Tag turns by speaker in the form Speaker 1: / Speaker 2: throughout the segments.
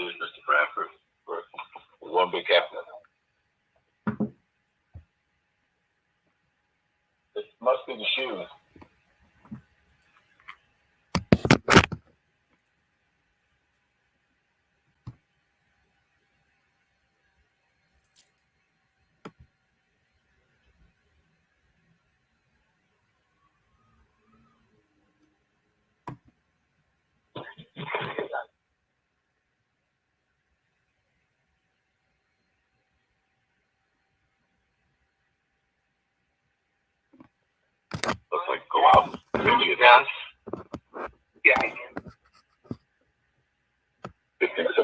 Speaker 1: shoes, Mr. Bradford, for one big cabinet. It must be the shoes. Looks like go out. Really dance. Yeah. 15 seconds.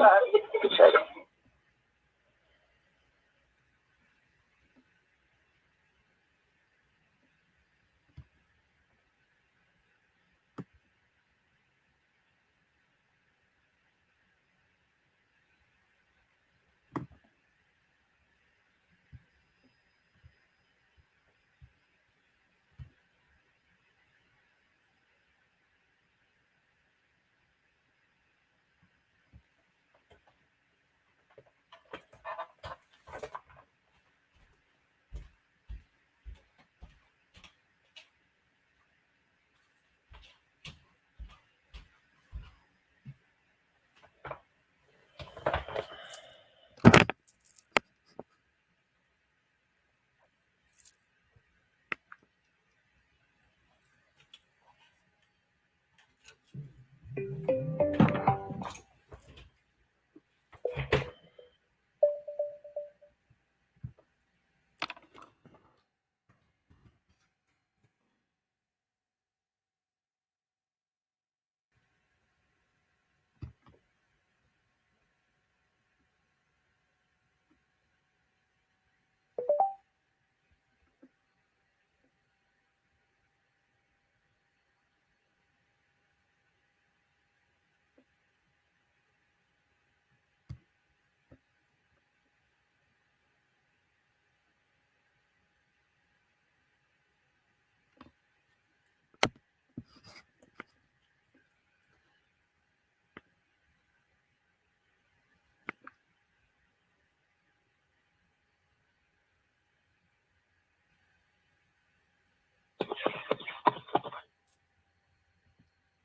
Speaker 1: Get started.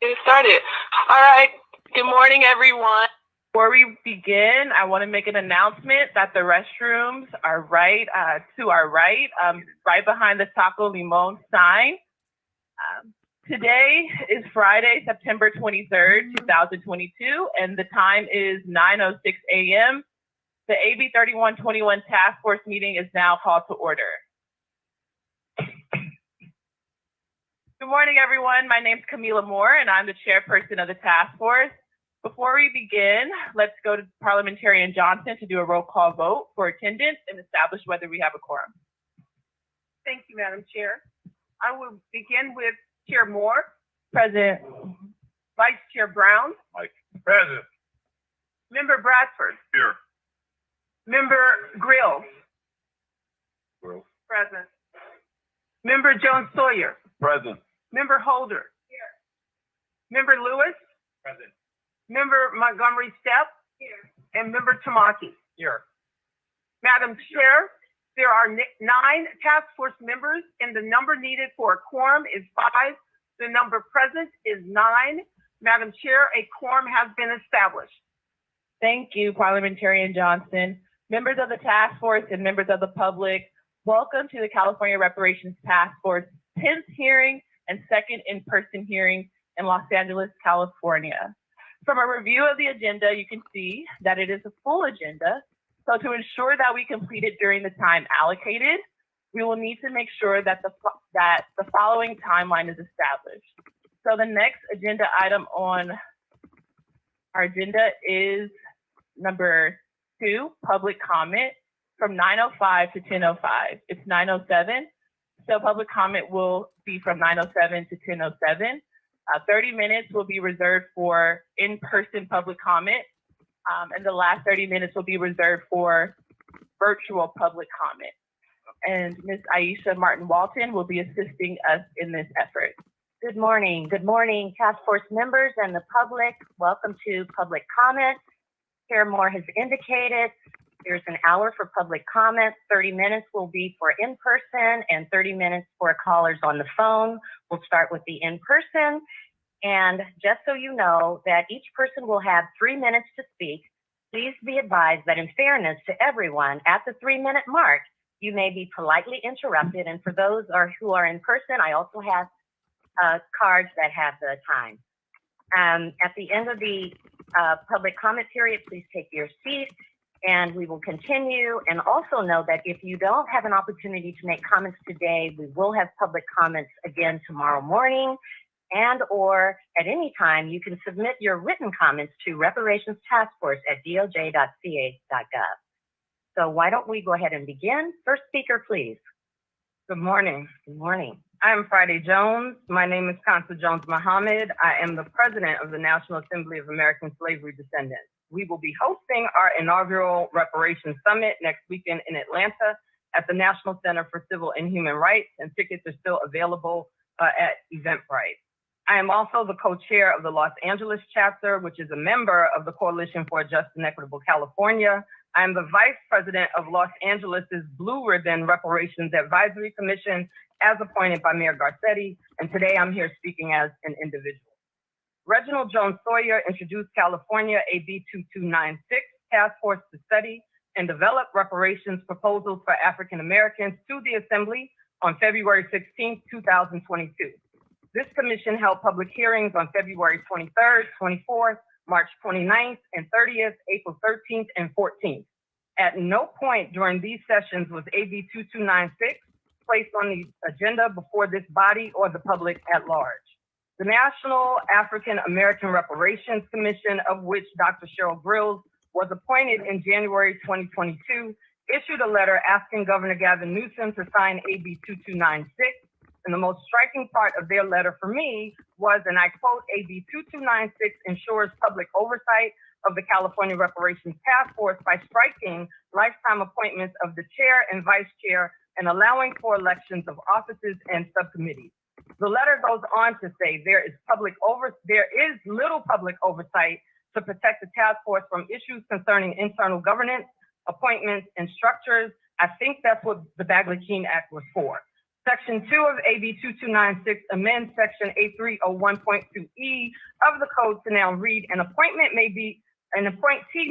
Speaker 2: Get started. All right. Good morning, everyone. Before we begin, I want to make an announcement that the restrooms are right to our right, right behind the Taco Limon sign. Today is Friday, September 23rd, 2022, and the time is 9:06 a.m. The AB 3121 Task Force meeting is now called to order. Good morning, everyone. My name is Camila Moore, and I'm the chairperson of the task force. Before we begin, let's go to Parliamentarian Johnson to do a roll call vote for attendance and establish whether we have a quorum.
Speaker 3: Thank you, Madam Chair. I will begin with Chair Moore,
Speaker 2: Present.
Speaker 3: Vice Chair Brown,
Speaker 1: Mike. Present.
Speaker 3: Member Bradford,
Speaker 1: Here.
Speaker 3: Member Grills,
Speaker 1: Grills.
Speaker 3: present. Member Jones Sawyer,
Speaker 1: Present.
Speaker 3: Member Holder, here. Member Lewis,
Speaker 1: Present.
Speaker 3: Member Montgomery Stepp, here. And Member Tamaki.
Speaker 1: Here.
Speaker 3: Madam Chair, there are 9 task force members, and the number needed for a quorum is 5. The number present is 9. Madam Chair, a quorum has been established.
Speaker 2: Thank you, Parliamentarian Johnson. Members of the task force and members of the public, welcome to the California Reparations Task Force 10th hearing and second in-person hearing in Los Angeles, California. From a review of the agenda, you can see that it is a full agenda. So to ensure that we complete it during the time allocated, we will need to make sure that the following timeline is established. So the next agenda item on our agenda is number 2, public comment, from 9:05 to 10:05. It's 9:07, so public comment will be from 9:07 to 10:07. 30 minutes will be reserved for in-person public comment, and the last 30 minutes will be reserved for virtual public comment. And Ms. Aisha Martin-Walton will be assisting us in this effort.
Speaker 4: Good morning, task force members and the public. Welcome to public comment. Chair Moore has indicated, there's an hour for public comment. 30 minutes will be for in-person and 30 minutes for callers on the phone. We'll start with the in-person. And just so you know that each person will have 3 minutes to speak, please be advised that in fairness to everyone, at the 3-minute mark, you may be politely interrupted. And for those who are in person, I also have cards that have the time. At the end of the public comment period, please take your seat and we will continue. And also know that if you don't have an opportunity to make comments today, we will have public comments again tomorrow morning, and or at any time you can submit your written comments to Reparations Task Force at doj.ca.gov. So why don't we go ahead and begin? First speaker, please.
Speaker 2: Good morning.
Speaker 4: Good morning.
Speaker 2: I am Friday Jones. My name is Constance Jones Muhammad. I am the president of the National Assembly of American Slavery Descendants. We will be hosting our inaugural Reparations Summit next weekend in Atlanta at the National Center for Civil and Human Rights, and tickets are still available at Eventbrite. I am also the co-chair of the Los Angeles chapter, which is a member of the Coalition for a Just and Equitable California. I am the vice president of Los Angeles's Blue Ribbon Reparations Advisory Commission as appointed by Mayor Garcetti, and today I'm here speaking as an individual. Reginald Jones Sawyer introduced California AB 2296 Task Force to study and develop reparations proposals for African Americans to the Assembly on February 16, 2022. This commission held public hearings on February 23rd, 24th, March 29th, and 30th, April 13th, and 14th. At no point during these sessions was AB 2296 placed on the agenda before this body or the public at large. The National African American Reparations Commission, of which Dr. Cheryl Grills was appointed in January 2022, issued a letter asking Governor Gavin Newsom to sign AB 2296. And the most striking part of their letter for me was, and I quote, AB 2296 ensures public oversight of the California Reparations Task Force by striking lifetime appointments of the chair and vice chair and allowing for elections of offices and subcommittees. The letter goes on to say there is little public oversight to protect the task force from issues concerning internal governance, appointments, and structures. I think that's what the Bagley-Keene Act was for. Section 2 of AB 2296 amends Section 8301.2E of the code to now read, an appointee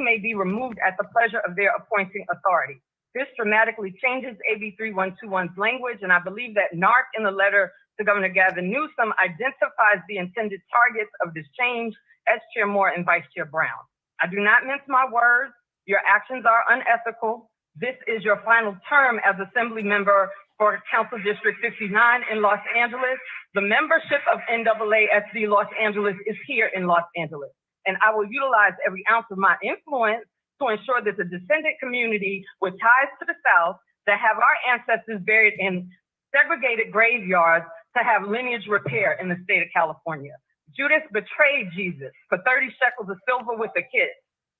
Speaker 2: may be removed at the pleasure of their appointing authority. This dramatically changes AB 3121's language, and I believe that NARC in the letter to Governor Gavin Newsom identifies the intended targets of this change as Chair Moore and Vice Chair Brown. I do not mince my words. Your actions are unethical. This is your final term as Assembly member for Council District 59 in Los Angeles. The membership of NAASD Los Angeles is here in Los Angeles, and I will utilize every ounce of my influence to ensure that the descendant community with ties to the South that have our ancestors buried in segregated graveyards to have lineage repair in the state of California. Judas betrayed Jesus for 30 shekels of silver with a kiss.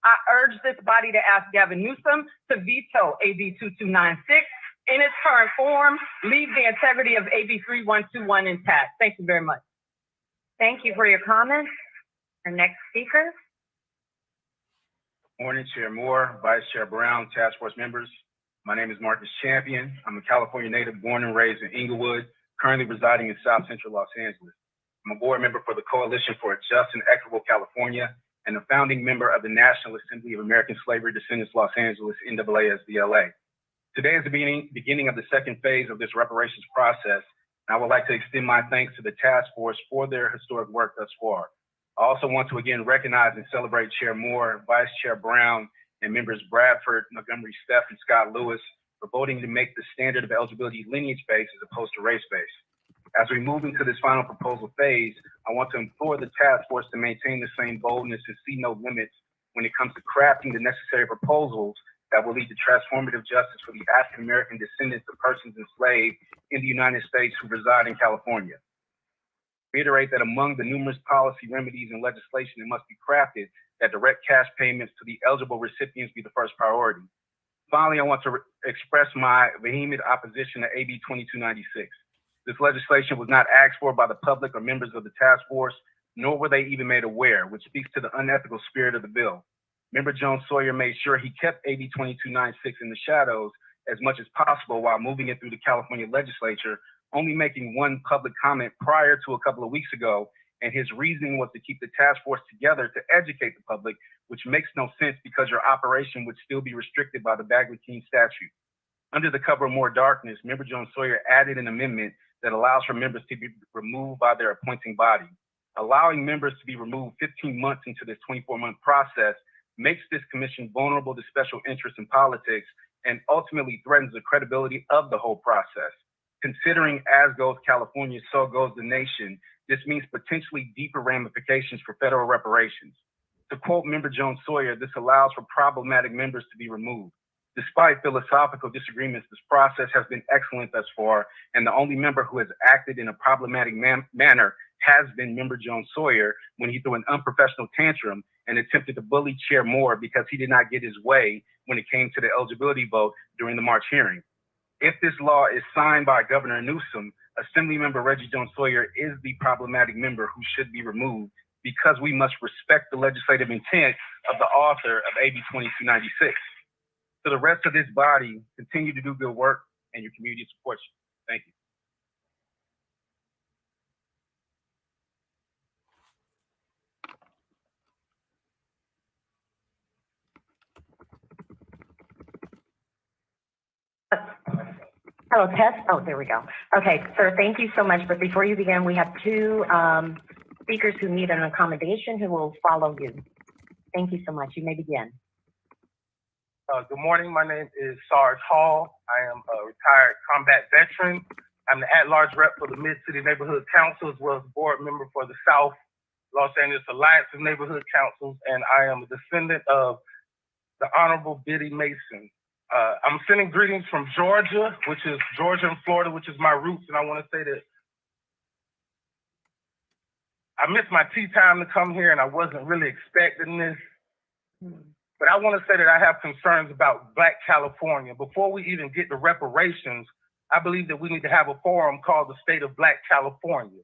Speaker 2: I urge this body to ask Gavin Newsom to veto AB 2296 in its current form, leave the integrity of AB 3121 intact. Thank you very much.
Speaker 4: Thank you for your comments. Our next speaker.
Speaker 1: Morning, Chair Moore, Vice Chair Brown, Task Force members. My name is Marcus Champion. I'm a California native born and raised in Inglewood, currently residing in South Central Los Angeles. I'm a board member for the Coalition for a Just and Equitable California and a founding member of the National Assembly of American Slavery Descendants Los Angeles, NAASDLA. Today is the beginning of the second phase of this reparations process, and I would like to extend my thanks to the task force for their historic work thus far. I also want to again recognize and celebrate Chair Moore, Vice Chair Brown, and members Bradford, Montgomery, Steph, and Scott Lewis for voting to make the standard of eligibility lineage-based as opposed to race-based. As we move into this final proposal phase, I want to implore the task force to maintain the same boldness and see no limits when it comes to crafting the necessary proposals that will lead to transformative justice for the African American descendants of persons enslaved in the United States who reside in California. Reiterate that among the numerous policy remedies and legislation that must be crafted, that direct cash payments to the eligible recipients be the first priority. Finally, I want to express my vehement opposition to AB 2296. This legislation was not asked for by the public or members of the task force, nor were they even made aware, which speaks to the unethical spirit of the bill. Member Jones Sawyer made sure he kept AB 2296 in the shadows as much as possible while moving it through the California legislature, only making one public comment prior to a couple of weeks ago. And his reasoning was to keep the task force together to educate the public, which makes no sense because your operation would still be restricted by the Bagley-Keene statute. Under the cover of more darkness, Member Jones Sawyer added an amendment that allows for members to be removed by their appointing body. Allowing members to be removed 15 months into this 24-month process makes this commission vulnerable to special interests in politics and ultimately threatens the credibility of the whole process. Considering as goes California, so goes the nation, this means potentially deeper ramifications for federal reparations. To quote Member Jones Sawyer, this allows for problematic members to be removed. Despite philosophical disagreements, this process has been excellent thus far, and the only member who has acted in a problematic manner has been Member Jones Sawyer when he threw an unprofessional tantrum and attempted to bully Chair Moore because he did not get his way when it came to the eligibility vote during the March hearing. If this law is signed by Governor Newsom, Assemblymember Reggie Jones Sawyer is the problematic member who should be removed because we must respect the legislative intent of the author of AB 2296. To the rest of this body, continue to do good work and your community supports you. Thank you.
Speaker 4: Hello, test. Oh, there we go. Okay, sir, thank you so much. But before you begin, we have two speakers who need an accommodation who will follow you. Thank you so much. You may begin.
Speaker 5: Good morning. My name is Sarge Hall. I am a retired combat veteran. I'm the at-large rep for the Mid-City Neighborhood Council, as well as board member for the South Los Angeles Alliance of Neighborhood Councils, and I am a descendant of the Honorable Biddy Mason. I'm sending greetings from Georgia, Georgia and Florida, which is my roots, and I want to say that I missed my tea time to come here, and I wasn't really expecting this. But I want to say that I have concerns about Black California. Before we even get to reparations, I believe that we need to have a forum called the State of Black California.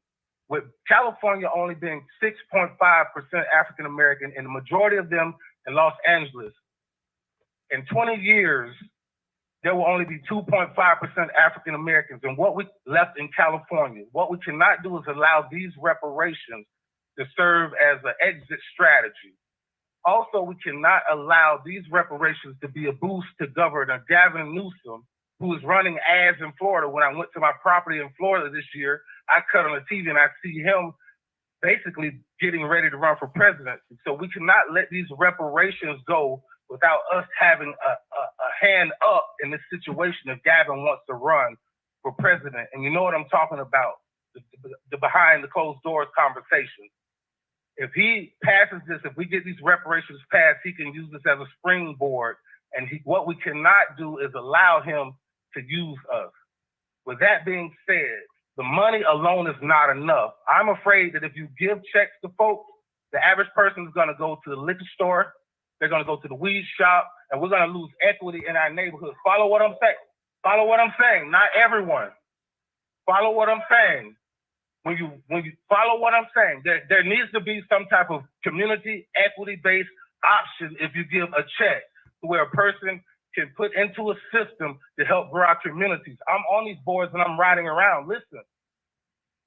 Speaker 5: With California only being 6.5% African American, and the majority of them in Los Angeles, in 20 years, there will only be 2.5% African Americans. And what we left in California, what we cannot do is allow these reparations to serve as an exit strategy. Also, we cannot allow these reparations to be a boost to Governor Gavin Newsom, who is running ads in Florida. When I went to my property in Florida this year, I cut on the TV and I see him basically getting ready to run for presidency. So we cannot let these reparations go without us having a hand up in this situation if Gavin wants to run for president. And you know what I'm talking about, the behind the closed doors conversation. If he passes this, if we get these reparations passed, he can use this as a springboard. And what we cannot do is allow him to use us. With that being said, the money alone is not enough. I'm afraid that if you give checks to folks, the average person is going to go to the liquor store, they're going to go to the weed shop, and we're going to lose equity in our neighborhood. Follow what I'm saying? Follow what I'm saying. Not everyone. Follow what I'm saying. When you follow what I'm saying, there needs to be some type of community equity-based option if you give a check where a person can put into a system to help grow our communities. I'm on these boards and I'm riding around. Listen,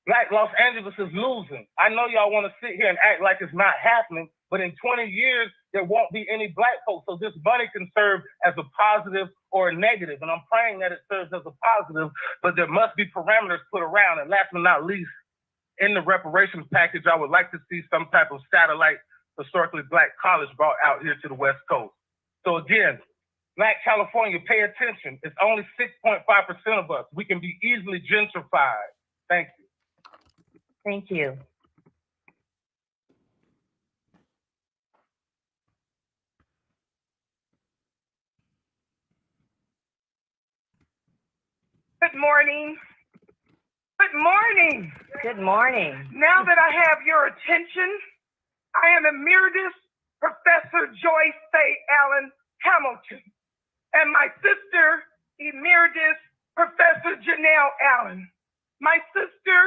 Speaker 5: Black Los Angeles is losing. I know y'all want to sit here and act like it's not happening, but in 20 years, there won't be any Black folks. So this money can serve as a positive or a negative. And I'm praying that it serves as a positive, but there must be parameters put around. And last but not least, in the reparations package, I would like to see some type of satellite historically Black college brought out here to the West Coast. So again, Black California, pay attention. It's only 6.5% of us. We can be easily gentrified. Thank you.
Speaker 4: Thank you.
Speaker 3: Good morning. Good morning.
Speaker 4: Good morning.
Speaker 3: Now that I have your attention, I am Emeritus Professor Joyce Faye Allen Hamilton, and my sister, Emeritus Professor Janelle Allen. My sister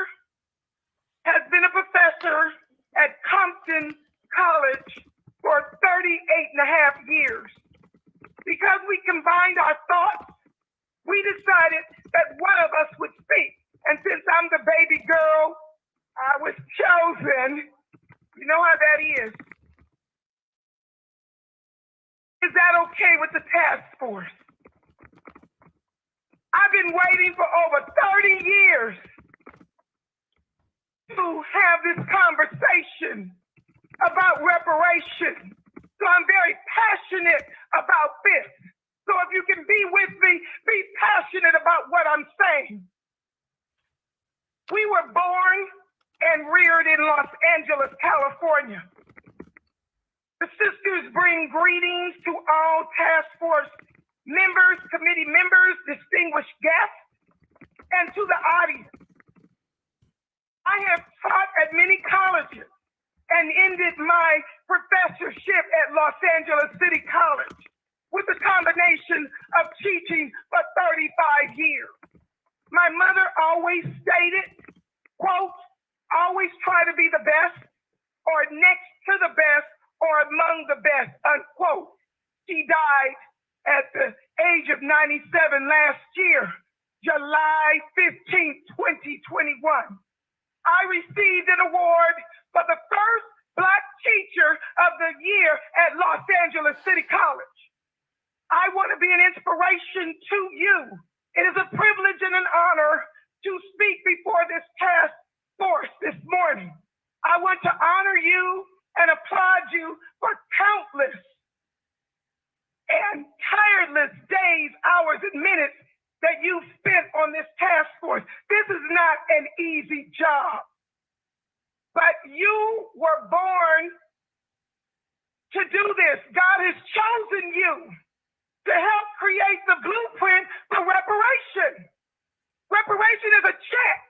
Speaker 3: has been a professor at Compton College for 38 and a half years. Because we combined our thoughts, we decided that one of us would speak. And since I'm the baby girl, I was chosen. You know how that is. Is that okay with the task force? I've been waiting for over 30 years to have this conversation about reparations. So I'm very passionate about this. So if you can be with me, be passionate about what I'm saying. We were born and reared in Los Angeles, California. The sisters bring greetings to all task force members, committee members, distinguished guests, and to the audience. I have taught at many colleges and ended my professorship at Los Angeles City College with a combination of teaching for 35 years. My mother always stated, quote, always try to be the best or next to the best or among the best, unquote. She died at the age of 97 last year, July 15, 2021. I received an award for the first Black Teacher of the Year at Los Angeles City College. I want to be an inspiration to you. It is a privilege and an honor to speak before this task force this morning. I want to honor you and applaud you for countless and tireless days, hours, and minutes that you spent on this task force. This is not an easy job, but you were born to do this. God has chosen you to help create the blueprint for reparation. Reparation is a check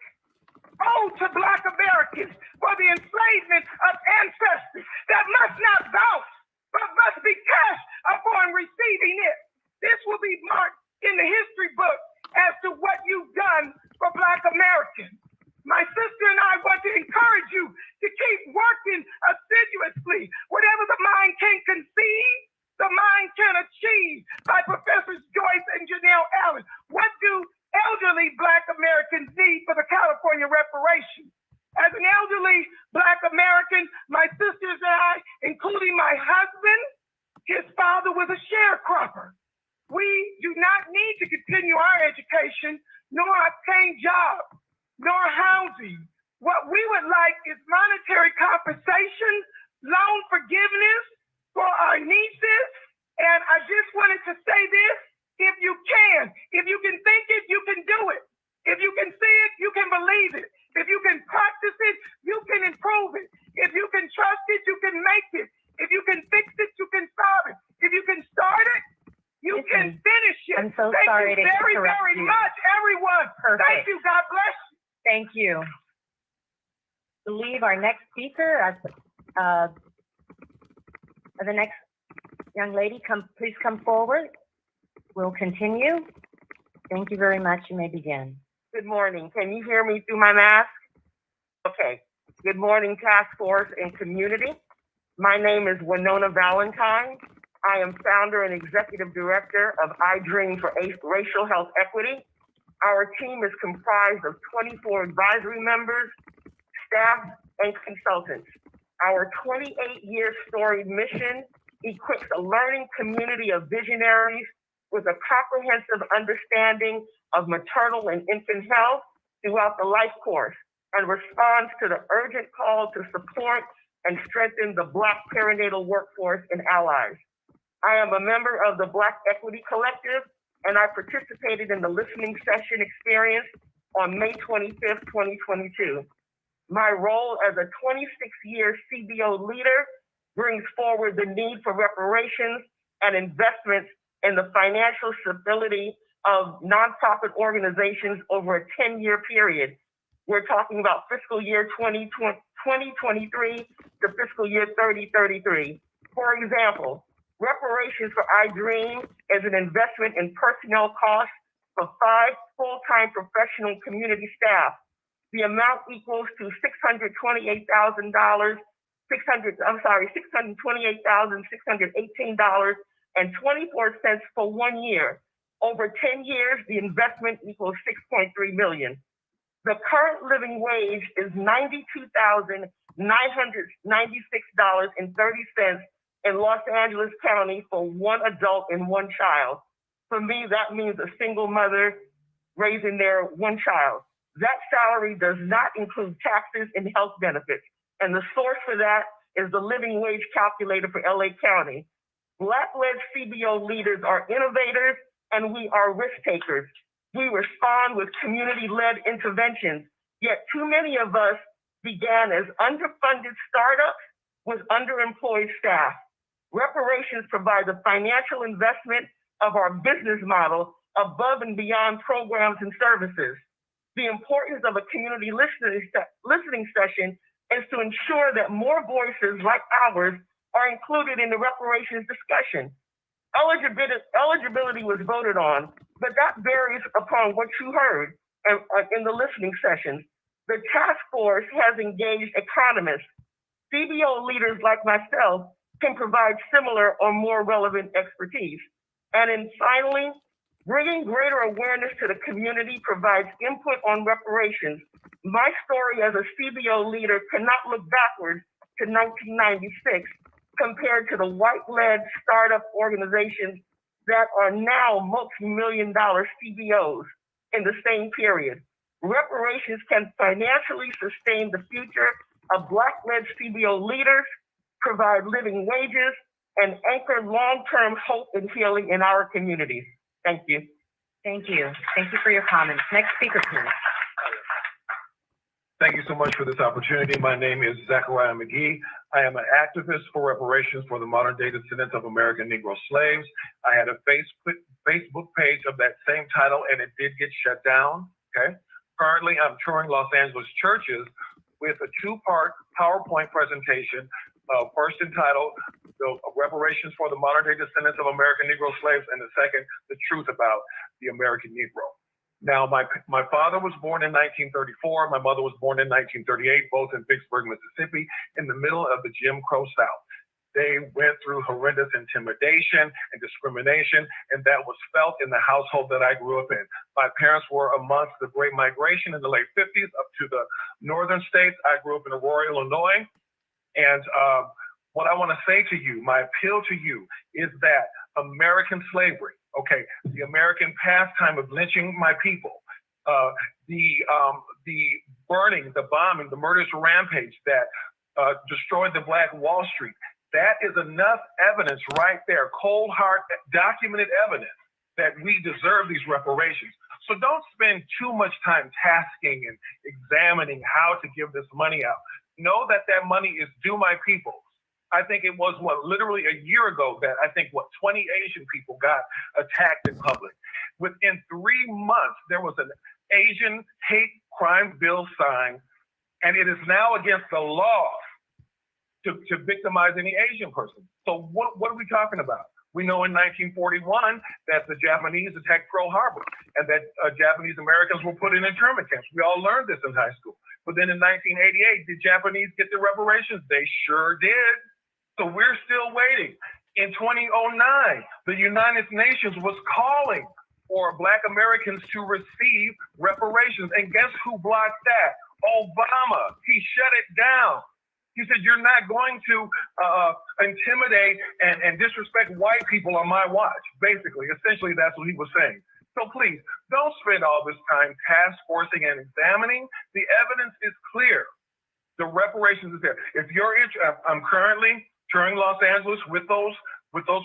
Speaker 3: owed to Black Americans for the enslavement of ancestors that must not bounce, but must be cashed upon receiving it. This will be marked in the history book as to what you've done for Black Americans. My sister and I want to encourage you to keep working assiduously. Whatever the mind can conceive, the mind can achieve, by Professors Joyce and Janelle Allen. What do elderly Black Americans need for the California reparations? As an elderly Black American, my sisters and I, including my husband, his father was a sharecropper. We do not need to continue our education, nor obtain jobs, nor housing. What we would like is monetary compensation, loan forgiveness for our nieces. And I just wanted to say this, if you can think it, you can do it. If you can see it, you can believe it. If you can practice it, you can improve it. If you can trust it, you can make it. If you can fix it, you can solve it. If you can start it, you can finish it.
Speaker 4: I'm so
Speaker 3: Thank
Speaker 4: sorry
Speaker 3: you
Speaker 4: to
Speaker 3: very,
Speaker 4: interrupt
Speaker 3: very
Speaker 4: you.
Speaker 3: much, everyone.
Speaker 4: Perfect.
Speaker 3: Thank you. God bless you.
Speaker 4: Thank you. I believe our next speaker, the next young lady, please come forward. We'll continue. Thank you very much. You may begin.
Speaker 6: Good morning. Can you hear me through my mask? Okay. Good morning, task force and community. My name is Winona Valentine. I am founder and executive director of I Dream for Racial Health Equity. Our team is comprised of 24 advisory members, staff, and consultants. Our 28-year storied mission equips a learning community of visionaries with a comprehensive understanding of maternal and infant health throughout the life course and responds to the urgent call to support and strengthen the Black perinatal workforce and allies. I am a member of the Black Equity Collective, and I participated in the listening session experience on May 25th, 2022. My role as a 26-year CBO leader brings forward the need for reparations and investments in the financial stability of nonprofit organizations over a 10-year period. We're talking about fiscal year 2023 to fiscal year 2033. For example, reparations for I Dream is an investment in personnel costs for 5 full-time professional community staff. The amount equals to $628,000 $628,618.24 for 1 year. Over 10 years, the investment equals $6.3 million. The current living wage is $92,996.30 in Los Angeles County for one adult and one child. For me, that means a single mother raising their one child. That salary does not include taxes and health benefits. And the source for that is the living wage calculator for LA County. Black-led CBO leaders are innovators and we are risk takers. We respond with community-led interventions, yet too many of us began as underfunded startups with underemployed staff. Reparations provide the financial investment of our business model above and beyond programs and services. The importance of a community listening session is to ensure that more voices like ours are included in the reparations discussion. Eligibility was voted on, but that varies upon what you heard in the listening sessions. The task force has engaged economists. CBO leaders like myself can provide similar or more relevant expertise. And then finally, bringing greater awareness to the community provides input on reparations. My story as a CBO leader cannot look backwards to 1996 compared to the white-led startup organizations that are now multi-million-dollar CBOs in the same period. Reparations can financially sustain the future of Black-led CBO leaders, provide living wages, and anchor long-term hope and healing in our communities. Thank you.
Speaker 4: Thank you. Thank you for your comments. Next speaker, please.
Speaker 7: Thank you so much for this opportunity. My name is Zachariah McGee. I am an activist for reparations for the modern day descendants of American Negro slaves. I had a Facebook page of that same title and it did get shut down, okay? Currently, I'm touring Los Angeles churches with a two-part PowerPoint presentation, first entitled the Reparations for the Modern Day Descendants of American Negro Slaves, and the second, The Truth About the American Negro. Now, my father was born in 1934. My mother was born in 1938, both in Vicksburg, Mississippi, in the middle of the Jim Crow South. They went through horrendous intimidation and discrimination, and that was felt in the household that I grew up in. My parents were amongst the Great Migration in the late 50s up to the northern states. I grew up in Aurora, Illinois, and what I want to say to you, my appeal to you, is that American slavery, okay, the American pastime of lynching my people, the burning, the bombing, the murderous rampage that destroyed the Black Wall Street, that is enough evidence right there, cold hard documented evidence that we deserve these reparations. So don't spend too much time tasking and examining how to give this money out. Know that that money is due my people. I think it was, literally a year ago that 20 Asian people got attacked in public. Within 3 months, there was an Asian hate crime bill signed, and it is now against the law to victimize any Asian person. So what are we talking about? We know in 1941 that the Japanese attacked Pearl Harbor and that Japanese Americans were put in internment camps. We all learned this in high school. But then in 1988, did Japanese get the reparations? They sure did. So we're still waiting. In 2009, the United Nations was calling for Black Americans to receive reparations. And guess who blocked that? Obama. He shut it down. He said, you're not going to intimidate and disrespect white people on my watch. Basically, essentially, that's what he was saying. So please, don't spend all this time task forcing and examining. The evidence is clear. The reparations is there. If you're interested, I'm currently touring Los Angeles with those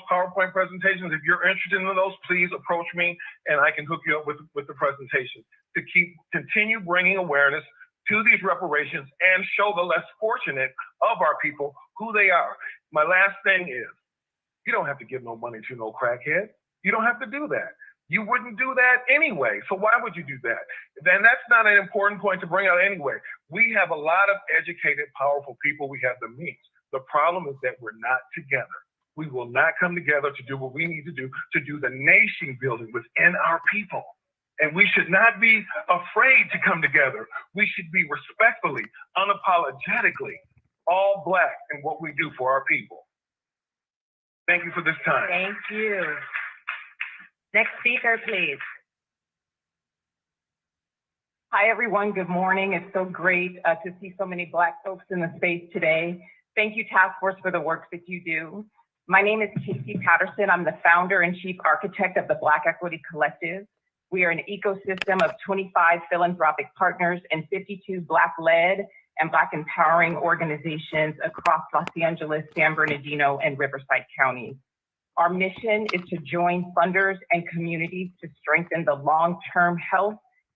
Speaker 7: PowerPoint presentations. If you're interested in those, please approach me and I can hook you up with the presentation to continue bringing awareness to these reparations and show the less fortunate of our people who they are. My last thing is, you don't have to give no money to no crackhead. You don't have to do that. You wouldn't do that anyway. So why would you do that? Then that's not an important point to bring out anyway. We have a lot of educated, powerful people. We have the means. The problem is that we're not together. We will not come together to do what we need to do the nation building within our people. And we should not be afraid to come together. We should be respectfully, unapologetically all Black in what we do for our people. Thank you for this time.
Speaker 4: Thank you. Next speaker, please.
Speaker 8: Hi, everyone. Good morning. It's so great to see so many Black folks in the space today. Thank you, Task Force, for the work that you do. My name is Cherise Patterson. I'm the founder and chief architect of the Black Equity Collective. We are an ecosystem of 25 philanthropic partners and 52 Black-led and Black empowering organizations across Los Angeles, San Bernardino, and Riverside counties. Our mission is to join funders and communities to strengthen the long-term health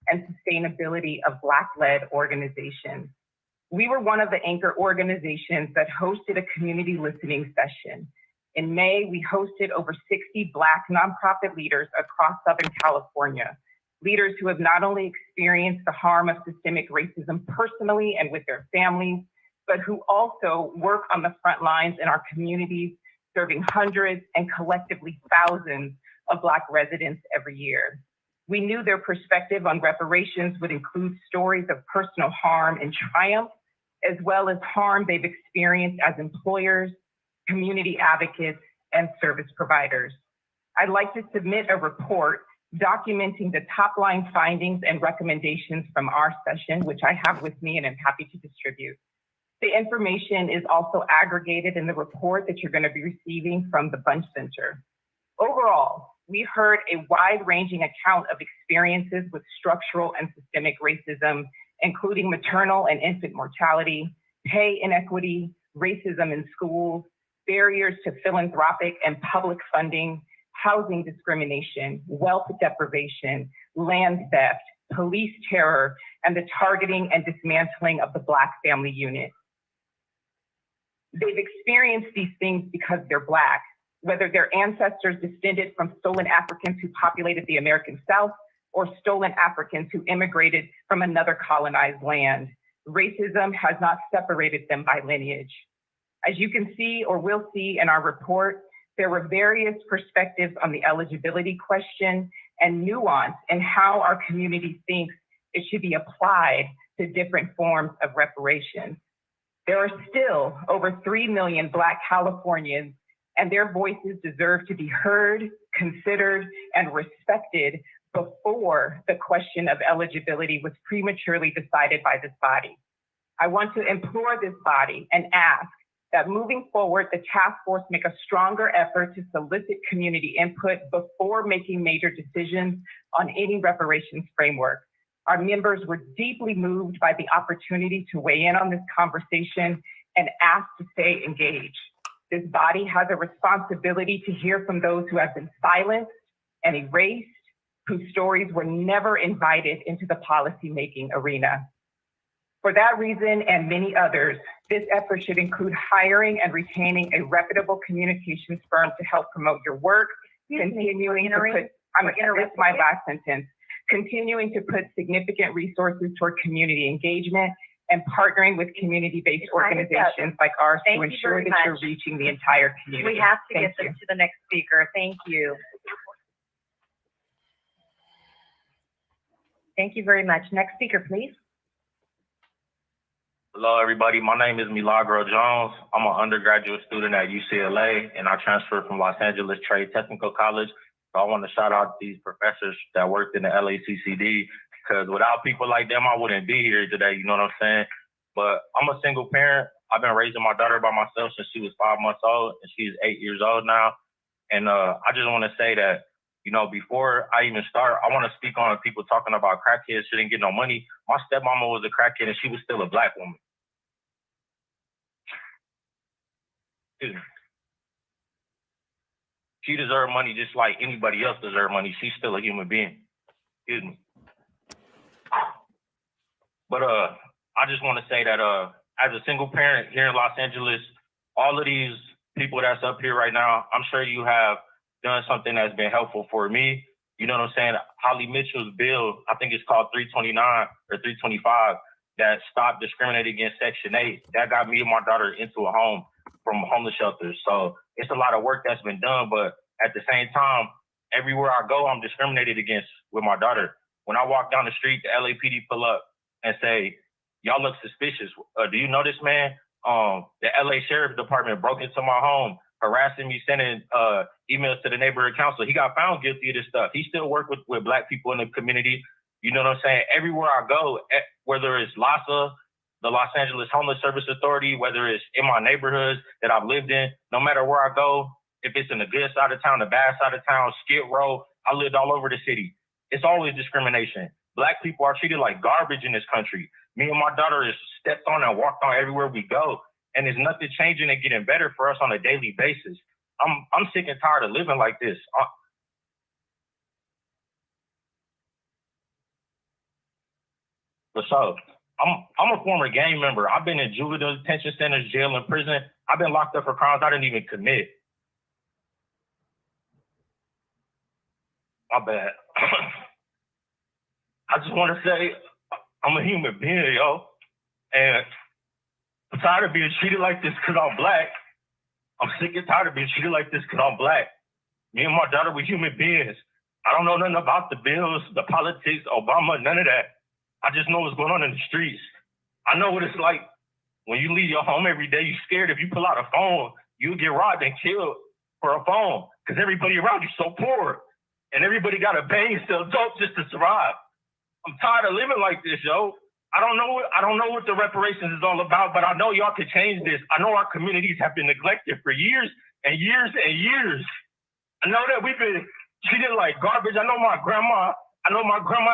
Speaker 8: and sustainability of Black-led organizations. We were one of the anchor organizations that hosted a community listening session. In May, we hosted over 60 Black nonprofit leaders across Southern California, leaders who have not only experienced the harm of systemic racism personally and with their families, but who also work on the front lines in our communities, serving hundreds and collectively thousands of Black residents every year. We knew their perspective on reparations would include stories of personal harm and triumph, as well as harm they've experienced as employers, community advocates, and service providers. I'd like to submit a report documenting the top line findings and recommendations from our session, which I have with me and I'm happy to distribute. The information is also aggregated in the report that you're going to be receiving from the Bunch Center. Overall, we heard a wide-ranging account of experiences with structural and systemic racism, including maternal and infant mortality, pay inequity, racism in schools, barriers to philanthropic and public funding, housing discrimination, wealth deprivation, land theft, police terror, and the targeting and dismantling of the Black family unit. They've experienced these things because they're Black, whether their ancestors descended from stolen Africans who populated the American South or stolen Africans who immigrated from another colonized land. Racism has not separated them by lineage. As you can see or will see in our report, there were various perspectives on the eligibility question and nuance in how our community thinks it should be applied to different forms of reparations. There are still over 3 million Black Californians, and their voices deserve to be heard, considered, and respected before the question of eligibility was prematurely decided by this body. I want to implore this body and ask that moving forward, the task force make a stronger effort to solicit community input before making major decisions on any reparations framework. Our members were deeply moved by the opportunity to weigh in on this conversation and ask to stay engaged. This body has a responsibility to hear from those who have been silenced and erased, whose stories were never invited into the policymaking arena. For that reason and many others, this effort should include hiring and retaining a reputable communications firm to help promote your work, continuing to put significant resources toward community engagement, and partnering with community-based organizations like ours to ensure that you're reaching the entire community.
Speaker 4: We have to get them to the next speaker. Thank you. Thank you very much. Next speaker, please.
Speaker 9: Hello, everybody. My name is Milagro Jones. I'm an undergraduate student at UCLA, and I transferred from Los Angeles Trade Technical College. So I want to shout out these professors that worked in the LACCD, because without people like them, I wouldn't be here today. You know what I'm saying? But I'm a single parent. I've been raising my daughter by myself since she was 5 months old, and she's 8 years old now. And I just want to say that, you know, before I even start, I want to speak on people talking about crackheads shouldn't get no money. My stepmama was a crackhead, and she was still a Black woman. Excuse me. She deserved money just like anybody else deserved money. She's still a human being. Excuse me. But I just want to say that as a single parent here in Los Angeles, all of these people that's up here right now, I'm sure you have done something that's been helpful for me. You know what I'm saying? Holly Mitchell's bill, I think it's called 329 or 325, that stopped discriminating against Section 8. That got me and my daughter into a home from homeless shelters. So it's a lot of work that's been done, but at the same time, everywhere I go, I'm discriminated against with my daughter. When I walk down the street, the LAPD pull up and say, "Y'all look suspicious. Do you know this man?" The LA Sheriff Department broke into my home, harassing me, sending emails to the neighborhood council. He got found guilty of this stuff. He still worked with Black people in the community. You know what I'm saying? Everywhere I go, whether it's LASA, the Los Angeles Homeless Service Authority, whether it's in my neighborhoods that I've lived in, no matter where I go, if it's in the good side of town, the bad side of town, Skid Row, I lived all over the city. It's always discrimination. Black people are treated like garbage in this country. Me and my daughter is stepped on and walked on everywhere we go. And there's nothing changing and getting better for us on a daily basis. I'm sick and tired of living like this. So I'm a former gang member. I've been in juvenile detention centers, jail, and prison. I've been locked up for crimes I didn't even commit. My bad. I just want to say I'm a human being, yo. And I'm tired of being treated like this because I'm Black. I'm sick and tired of being treated like this because I'm Black. Me and my daughter, we're human beings. I don't know nothing about the bills, the politics, Obama, none of that. I just know what's going on in the streets. I know what it's like when you leave your home every day. You're scared if you pull out a phone, you'll get robbed and killed for a phone because everybody around you so poor. And everybody got to bang and sell dope just to survive. I'm tired of living like this, yo. I don't know what the reparations is all about, but I know y'all can change this. I know our communities have been neglected for years and years and years. I know that we've been treated like garbage. I know my grandma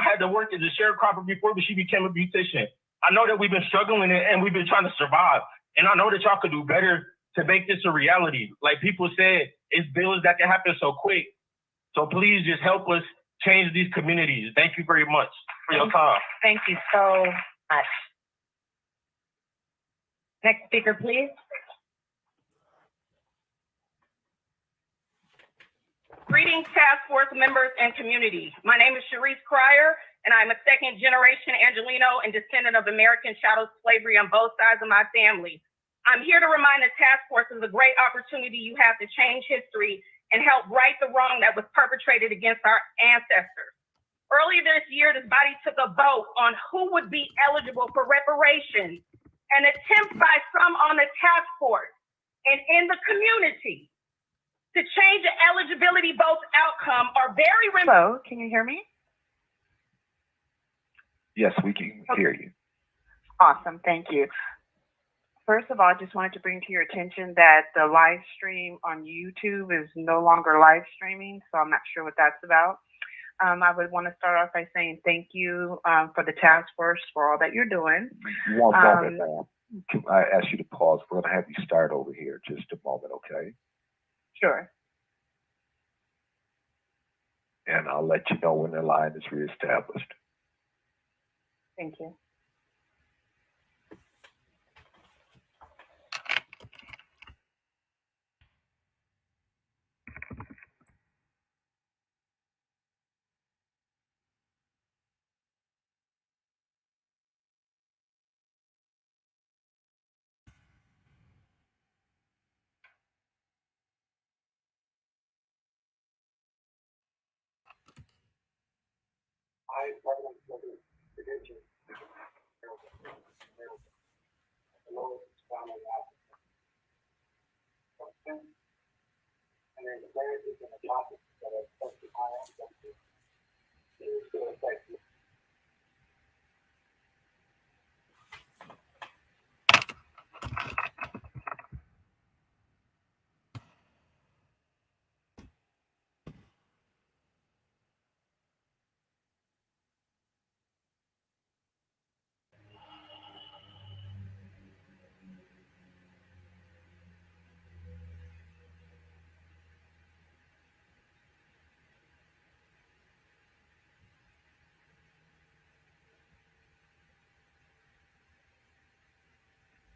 Speaker 9: had to work as a sharecropper before, but she became a beautician. I know that we've been struggling and we've been trying to survive. And I know that y'all could do better to make this a reality. Like people said, it's bills that can happen so quick. So please just help us change these communities. Thank you very much for your time.
Speaker 4: Thank you so much. Next speaker, please.
Speaker 3: Greetings, task force members and community. My name is Cherise Cryer, and I'm a second-generation Angelino and descendant of American chattel slavery on both sides of my family. I'm here to remind the task force of the great opportunity you have to change history and help right the wrong that was perpetrated against our ancestors. Earlier this year, this body took a vote on who would be eligible for reparations. An attempt by some on the task force and in the community to change the eligibility vote outcome are very remote.
Speaker 4: Hello, can you hear me?
Speaker 10: Yes, we can hear you.
Speaker 11: Awesome, thank you. First of all, I just wanted to bring to your attention that the live stream on YouTube is no longer live streaming, so I'm not sure what that's about. I would want to start off by saying thank you for the task force for all that you're doing.
Speaker 10: One moment, ma'am. Can I ask you to pause? We're going to have you start over here just a moment, okay?
Speaker 11: Sure.
Speaker 10: And I'll let you know when the line is reestablished.
Speaker 11: Thank you.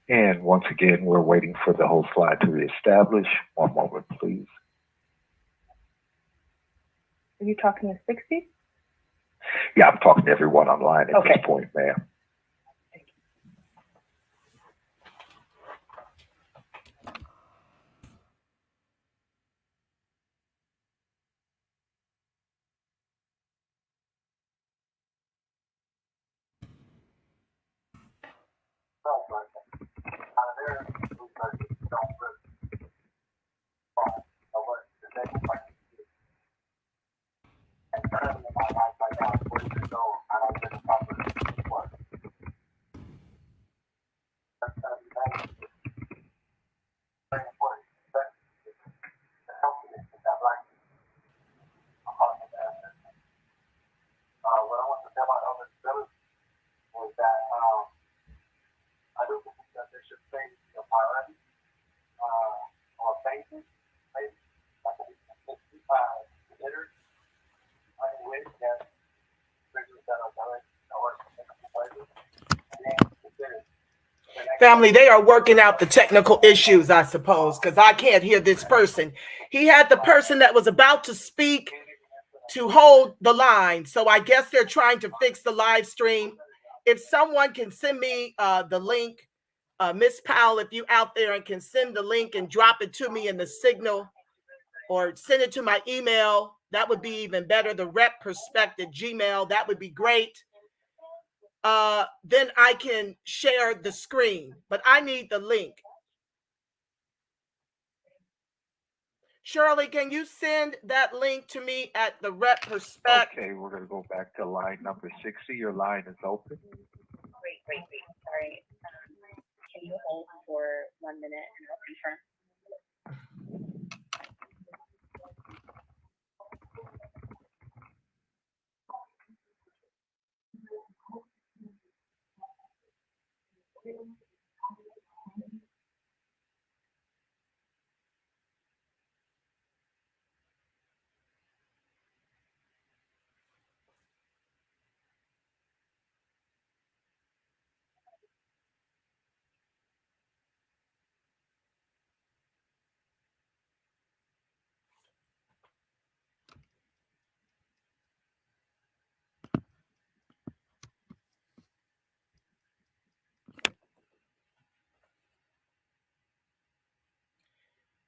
Speaker 10: And once again, we're waiting for the whole slide to reestablish. One moment, please.
Speaker 11: Are you talking to 60?
Speaker 10: Yeah, I'm talking to everyone online at this point, ma'am.
Speaker 12: Family, they are working out the technical issues, I suppose, because I can't hear this person. He had the person that was about to speak to hold the line. So I guess they're trying to fix the live stream. If someone can send me the link, Miss Powell, if you out there and can send the link and drop it to me in the signal or send it to my email, that would be even better. The rep perspective Gmail, that would be great. Then I can share the screen, but I need the link. Shirley, can you send that link to me at the rep perspective?
Speaker 10: Okay, we're going to go back to line number 60. Your line is open.
Speaker 4: Wait. Sorry. Can you hold for 1 minute and I'll confirm?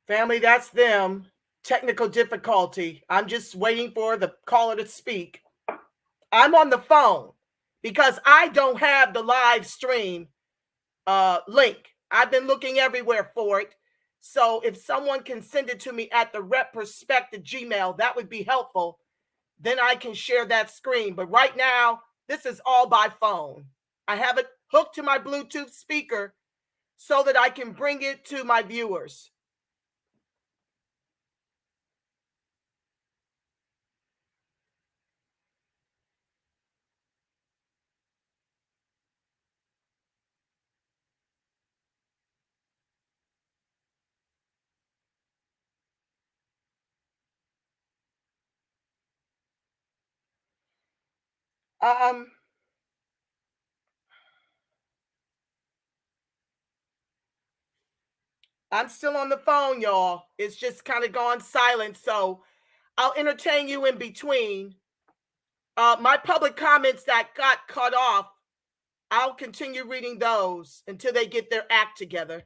Speaker 12: Family, that's them. Technical difficulty. I'm just waiting for the caller to speak. I'm on the phone because I don't have the live stream link. I've been looking everywhere for it. So if someone can send it to me at the rep perspective Gmail, that would be helpful. Then I can share that screen. But right now, this is all by phone. I have it hooked to my Bluetooth speaker so that I can bring it to my viewers. I'm still on the phone, y'all. It's just kind of gone silent, so I'll entertain you in between. My public comments that got cut off, I'll continue reading those until they get their act together.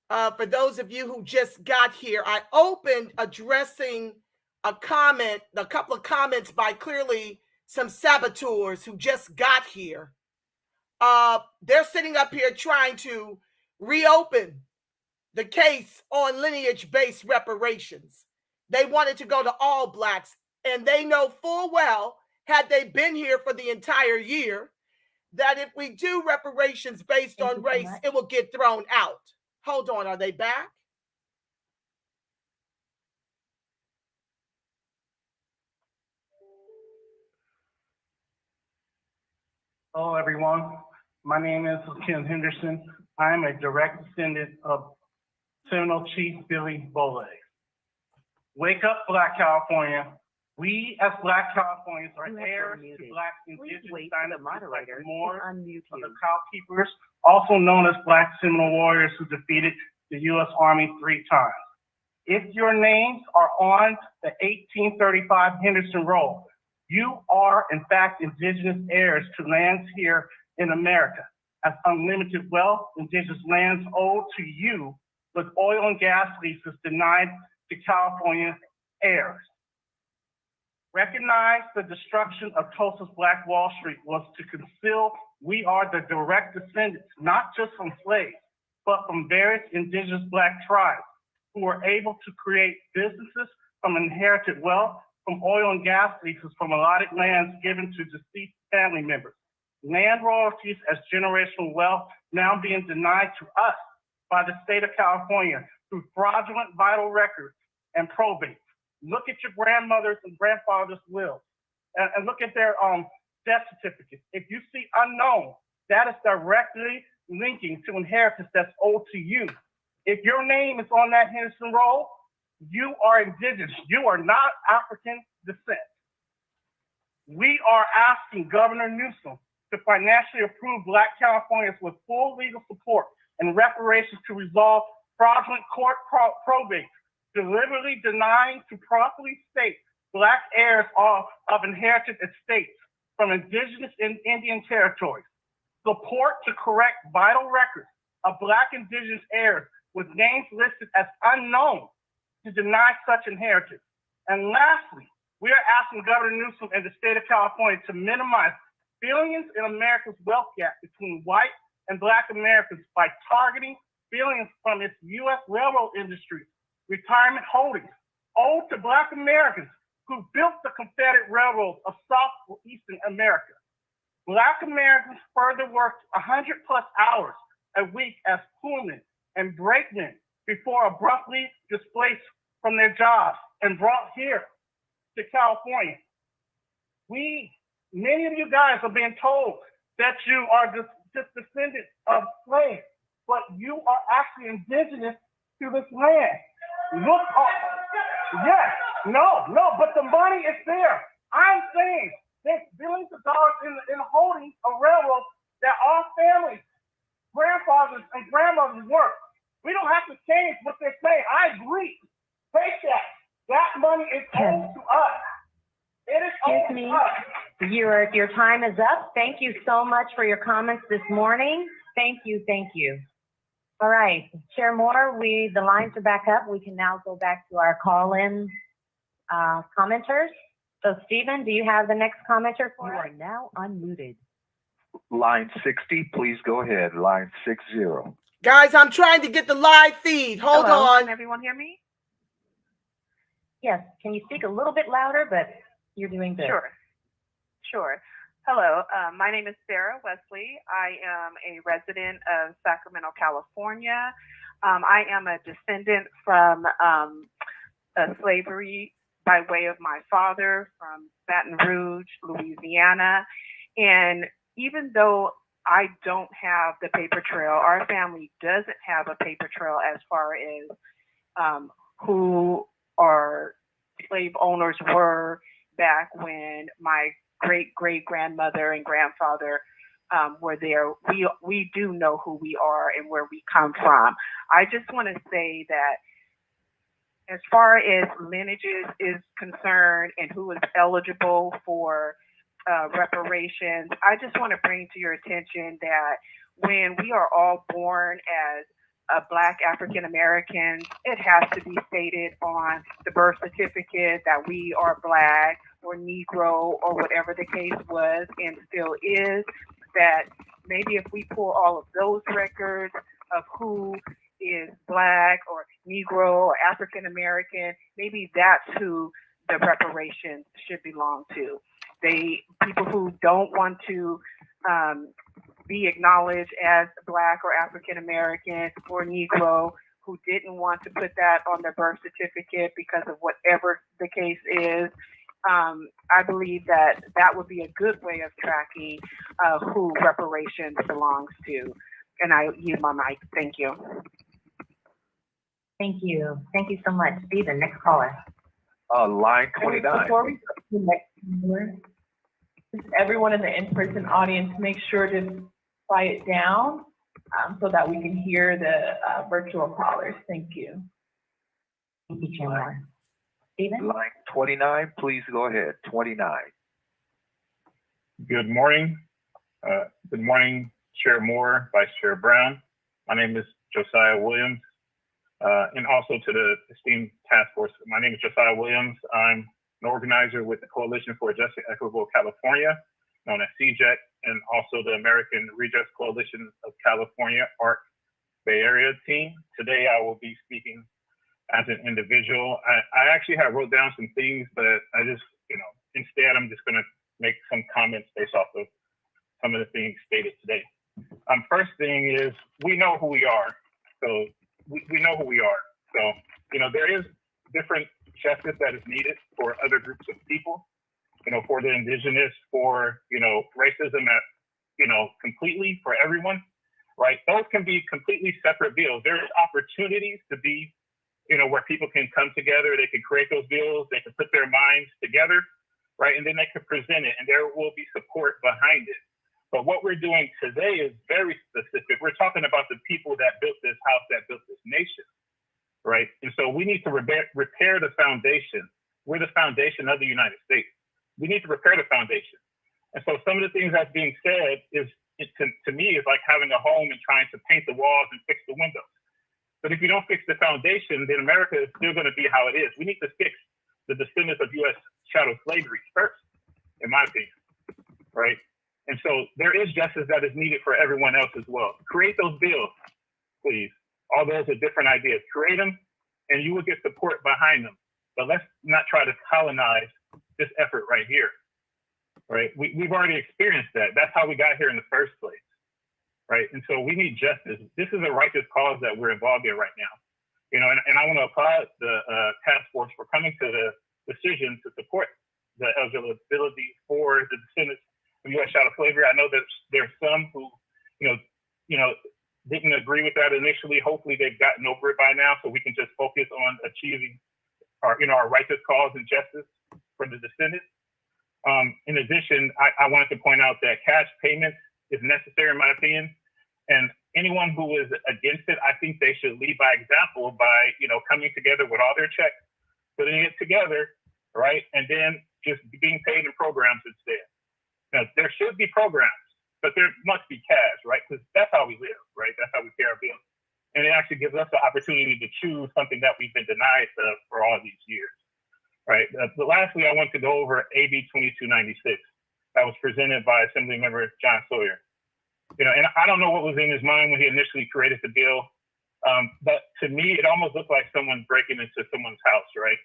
Speaker 12: For those of you who just got here, I opened addressing a couple of comments by clearly some saboteurs who just got here. They're sitting up here trying to reopen the case on lineage-based reparations. They wanted to go to all blacks, and they know full well, had they been here for the entire year, that if we do reparations based on race, it will get thrown out. Hold on, are they back?
Speaker 5: Hello, everyone. My name is Ken Henderson. I am a direct descendant of Seminole Chief Billy Bole. Wake up, Black California. We as Black Californians are heirs to Black indigenous dynasties like the Moors of the Cow Keepers, also known as Black Seminole warriors who defeated the U.S. Army 3 times. If your names are on the 1835 Henderson Roll, you are, in fact, indigenous heirs to lands here in America. As unlimited wealth, indigenous lands owed to you with oil and gas leases denied to California heirs. Recognize the destruction of Tulsa's Black Wall Street was to conceal we are the direct descendants, not just from slaves, but from various indigenous Black tribes who were able to create businesses from inherited wealth from oil and gas leases from allotted lands given to deceased family members. Land royalties as generational wealth now being denied to us by the state of California through fraudulent vital records and probate. Look at your grandmother's and grandfather's wills and look at their death certificates. If you see unknown, that is directly linking to inheritance that's owed to you. If your name is on that Henderson roll, you are indigenous. You are not African descent. We are asking Governor Newsom to financially approve Black Californians with full legal support and reparations to resolve fraudulent court probate, deliberately denying to properly state Black heirs of inherited estates from indigenous and Indian territories. Support to correct vital records of Black indigenous heirs with names listed as unknown to deny such inheritance. And lastly, we are asking Governor Newsom and the state of California to minimize billions in America's wealth gap between white and Black Americans by targeting billions from its U.S. railroad industry, retirement holdings owed to Black Americans who built the Confederate railroads of Southeastern America. Black Americans further worked 100+ hours a week as crewmen and brakemen before abruptly displaced from their jobs and brought here to California. Many of you guys are being told that you are just descendants of slaves, but you are actually indigenous to this land. Look, yes, no, but the money is there. I'm saying there's billions of dollars in holdings of railroads that our families, grandfathers and grandmothers work. We don't have to change what they're saying. I agree. Take that. That money is owed to us. It is owed to us.
Speaker 4: Your time is up. Thank you so much for your comments this morning. Thank you. All right, Chair Moore, the lines are back up. We can now go back to our call-in commenters. So Stephen, do you have the next commenter for us?
Speaker 10: You are now unmuted. Line 60, please go ahead. Line 60.
Speaker 12: Guys, I'm trying to get the live feed. Hold on.
Speaker 11: Can everyone hear me?
Speaker 4: Yes, can you speak a little bit louder, but you're doing good.
Speaker 11: Sure. Hello, my name is Sarah Wesley. I am a resident of Sacramento, California. I am a descendant from slavery by way of my father from Baton Rouge, Louisiana. And even though I don't have the paper trail, our family doesn't have a paper trail as far as who our slave owners were back when my great-great-grandmother and grandfather were there. We do know who we are and where we come from. I just want to say that as far as lineages is concerned and who is eligible for reparations, I just want to bring to your attention that when we are all born as Black African Americans, it has to be stated on the birth certificate that we are Black or Negro or whatever the case was and still is, that maybe if we pull all of those records of who is Black or Negro or African American, maybe that's who the reparations should belong to. People who don't want to be acknowledged as Black or African American or Negro, who didn't want to put that on their birth certificate because of whatever the case is, I believe that would be a good way of tracking who reparations belongs to. And I use my mic. Thank you.
Speaker 4: Thank you. Thank you so much. Stephen, next caller.
Speaker 10: Line 29.
Speaker 2: Before we go to the next caller, just everyone in the in-person audience, make sure to quiet down so that we can hear the virtual callers. Thank you.
Speaker 4: Thank you, Chair Moore. Stephen?
Speaker 10: Line 29, please go ahead. 29.
Speaker 13: Good morning. Good morning, Chair Moore, Vice Chair Brown. My name is Josiah Williams. And also to the esteemed task force. My name is Josiah Williams. I'm an organizer with the Coalition for a Just and Equitable California, known as CJEC, and also the American Redress Coalition of California, ARC Bay Area team. Today I will be speaking as an individual. I actually have wrote down some things, but I just, instead I'm just going to make some comments based off of some of the things stated today. First thing is, we know who we are. So we know who we are. So, there is different justice that is needed for other groups of people, for the indigenous, for, racism at, completely for everyone, right? Those can be completely separate bills. There's opportunities to be, where people can come together, they can create those bills, they can put their minds together, right? And then they can present it and there will be support behind it. But what we're doing today is very specific. We're talking about the people that built this house, that built this nation, right? And so we need to repair the foundation. We're the foundation of the United States. We need to repair the foundation. And so some of the things that's being said is, to me, is like having a home and trying to paint the walls and fix the windows. But if you don't fix the foundation, then America is still going to be how it is. We need to fix the descendants of U.S. chattel slavery first, in my opinion, right? And so there is justice that is needed for everyone else as well. Create those bills, please. All those are different ideas. Create them, and you will get support behind them. But let's not try to colonize this effort right here, right? We've already experienced that. That's how we got here in the first place, right? And so we need justice. This is a righteous cause that we're involved in right now, and I want to applaud the task force for coming to the decision to support the eligibility for the descendants of U.S. chattel slavery. I know that there's some who, didn't agree with that initially. Hopefully they've gotten over it by now, so we can just focus on achieving our righteous cause and justice for the descendants. In addition, I wanted to point out that cash payments is necessary in my opinion, and anyone who is against it, I think they should lead by example by, coming together with all their checks, putting it together, right, and then just being paid in programs instead. Now, there should be programs, but there must be cash, right? Because that's how we live, right? That's how we pay our bills. And it actually gives us the opportunity to choose something that we've been denied for all these years, right? Lastly, I want to go over AB 2296 that was presented by Assembly Member John Sawyer. And I don't know what was in his mind when he initially created the bill, but to me, it almost looked like someone breaking into someone's house, right?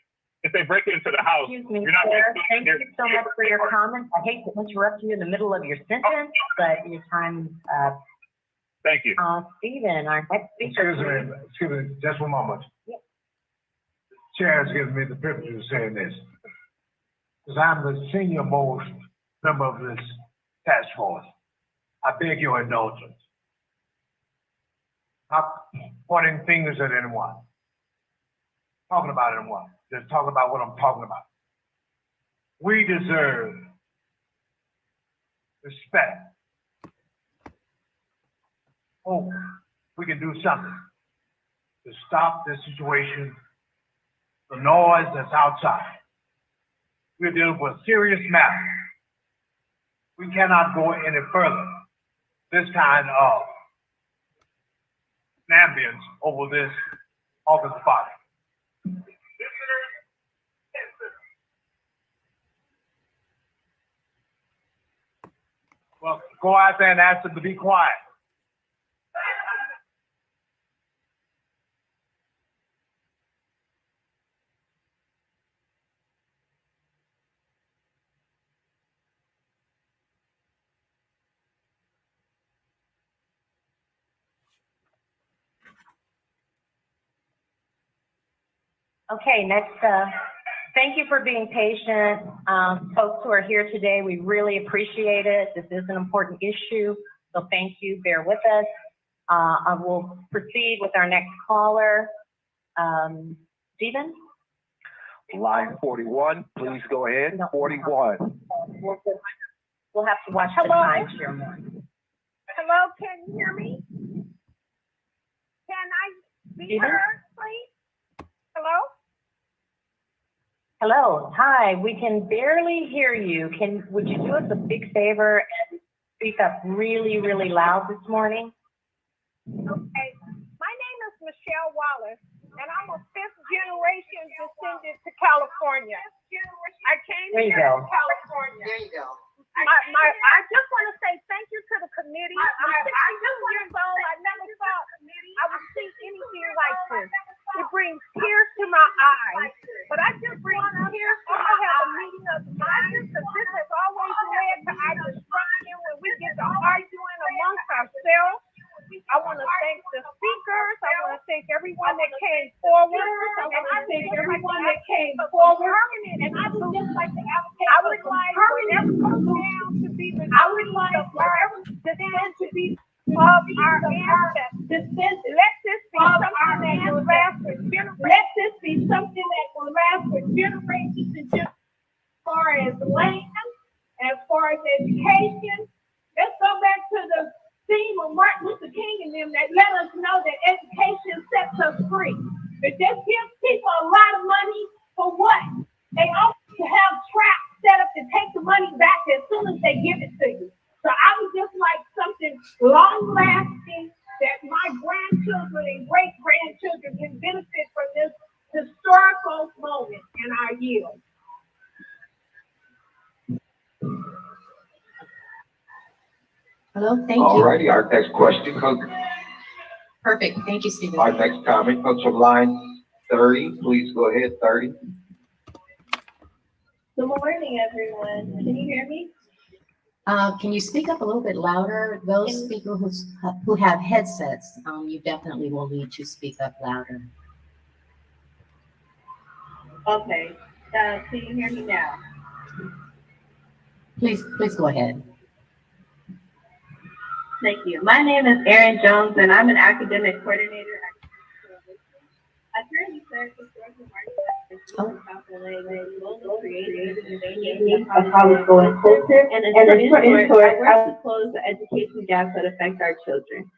Speaker 13: If they break into the house,
Speaker 4: Excuse me,
Speaker 13: you're not
Speaker 4: sir. Thank you so much for your comments. I hate to interrupt you in the middle of your sentence, but your time is up.
Speaker 13: Thank you.
Speaker 4: Stephen, our next speaker.
Speaker 14: Excuse me, just one moment.
Speaker 4: Yep.
Speaker 14: Chair has given me the privilege of saying this. Because I'm the senior most member of this task force, I beg your indulgence. Not pointing fingers at anyone. Talking about anyone. Just talking about what I'm talking about. We deserve respect. Hope we can do something to stop this situation, the noise that's outside. We're dealing with a serious matter. We cannot go any further. This kind of ambience over this office body. Well, go out there and ask them to be quiet.
Speaker 4: Okay, next, thank you for being patient. Folks who are here today, we really appreciate it. This is an important issue, so thank you, bear with us. I will proceed with our next caller. Stephen?
Speaker 10: Line 41, please go ahead. 41.
Speaker 4: We'll have to watch the time here more.
Speaker 3: Hello, can you hear me? Can I be
Speaker 4: Stephen?
Speaker 3: heard, please? Hello?
Speaker 4: Hello, hi, we can barely hear you. Would you do us a big favor and speak up really, really loud this morning?
Speaker 3: Okay. My name is Michelle Wallace, and I'm a fifth-generation descendant to California. I came here to California.
Speaker 6: There you go.
Speaker 3: I just want to say thank you to the committee. I'm 62 years old. I never thought I would see anything like this. It brings tears to my eyes. But I just bring tears to I have a meeting of the minds because this has always led to our destruction when we get to arguing amongst ourselves. I want to thank the speakers. I want to thank everyone that came forward. I want to thank everyone that came forward. And I would just like to advocate. I would like whatever comes down to be the dissent to be of our ancestors. Let this be something that will last for generations. Let this be something that will last for generations and just as far as land, as far as education. Let's go back to the theme of Martin Luther King and them that let us know that education sets us free. But just gives people a lot of money for what? They always have traps set up to take the money back as soon as they give it to you. So I would just like something long lasting that my grandchildren and great grandchildren can benefit from this historical moment in our yield.
Speaker 15: Hello, thank you.
Speaker 10: All righty, our next question comes.
Speaker 15: Perfect, thank you, Stephen.
Speaker 10: Our next comment comes from line 30. Please go ahead, 30.
Speaker 2: Good morning, everyone. Can you hear me?
Speaker 15: Can you speak up a little bit louder? Those people who have headsets, you definitely will need to speak up louder.
Speaker 2: Okay. Can you hear me now?
Speaker 15: Please go ahead.
Speaker 2: Thank you. My name is Erin Jones, and I'm an academic coordinator at I currently serve historical market in South LA, where we global creative and of how we go in culture. And in short, I work to close the education gaps that affect our children.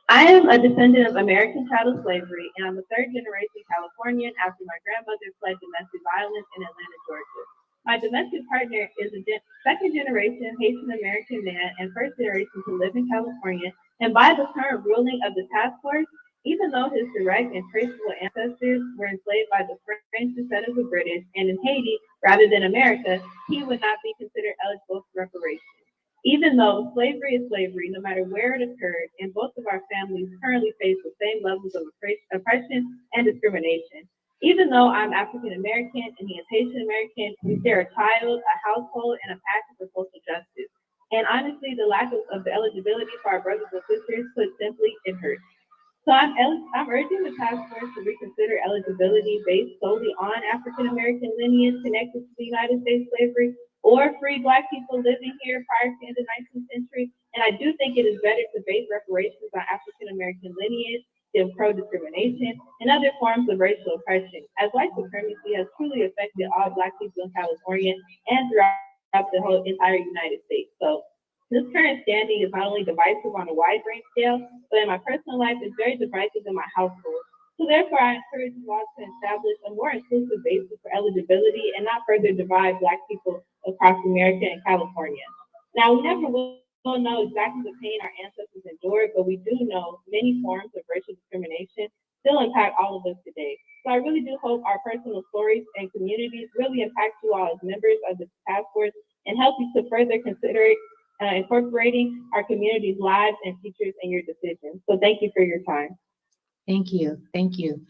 Speaker 2: I am a descendant of American chattel slavery, and I'm a third-generation Californian after my grandmother fled domestic violence in Atlanta, Georgia. My domestic partner is a second-generation Haitian-American man and first-generation to live in California, and by the current ruling of the task force, even though his direct and traceable ancestors were enslaved by the French instead of the British and in Haiti rather than America, he would not be considered eligible for reparations. Even though slavery is slavery, no matter where it occurred, and both of our families currently face the same levels of oppression and discrimination. Even though I'm African American and he is Haitian American, we share a child, a household, and a passion for social justice. And honestly, the lack of the eligibility for our brothers and sisters, put simply, it hurts. So I'm urging the task force to reconsider eligibility based solely on African American lineage connected to the United States slavery, or free Black people living here prior to the 19th century. And I do think it is better to base reparations on African American lineage, Jim Crow discrimination, and other forms of racial oppression, as white supremacy has truly affected all Black people in California and throughout the whole entire United States. So this current standing is not only divisive on a wide range scale, but in my personal life, it's very divisive in my household. So therefore, I encourage you all to establish a more inclusive basis for eligibility and not further divide Black people across America and California. Now, we never will know exactly the pain our ancestors endured, but we do know many forms of racial discrimination still impact all of us today. So I really do hope our personal stories and communities really impact you all as members of the task force and help you to further consider incorporating our community's lives and futures in your decisions. So thank you for your time.
Speaker 15: Thank you. Thank you.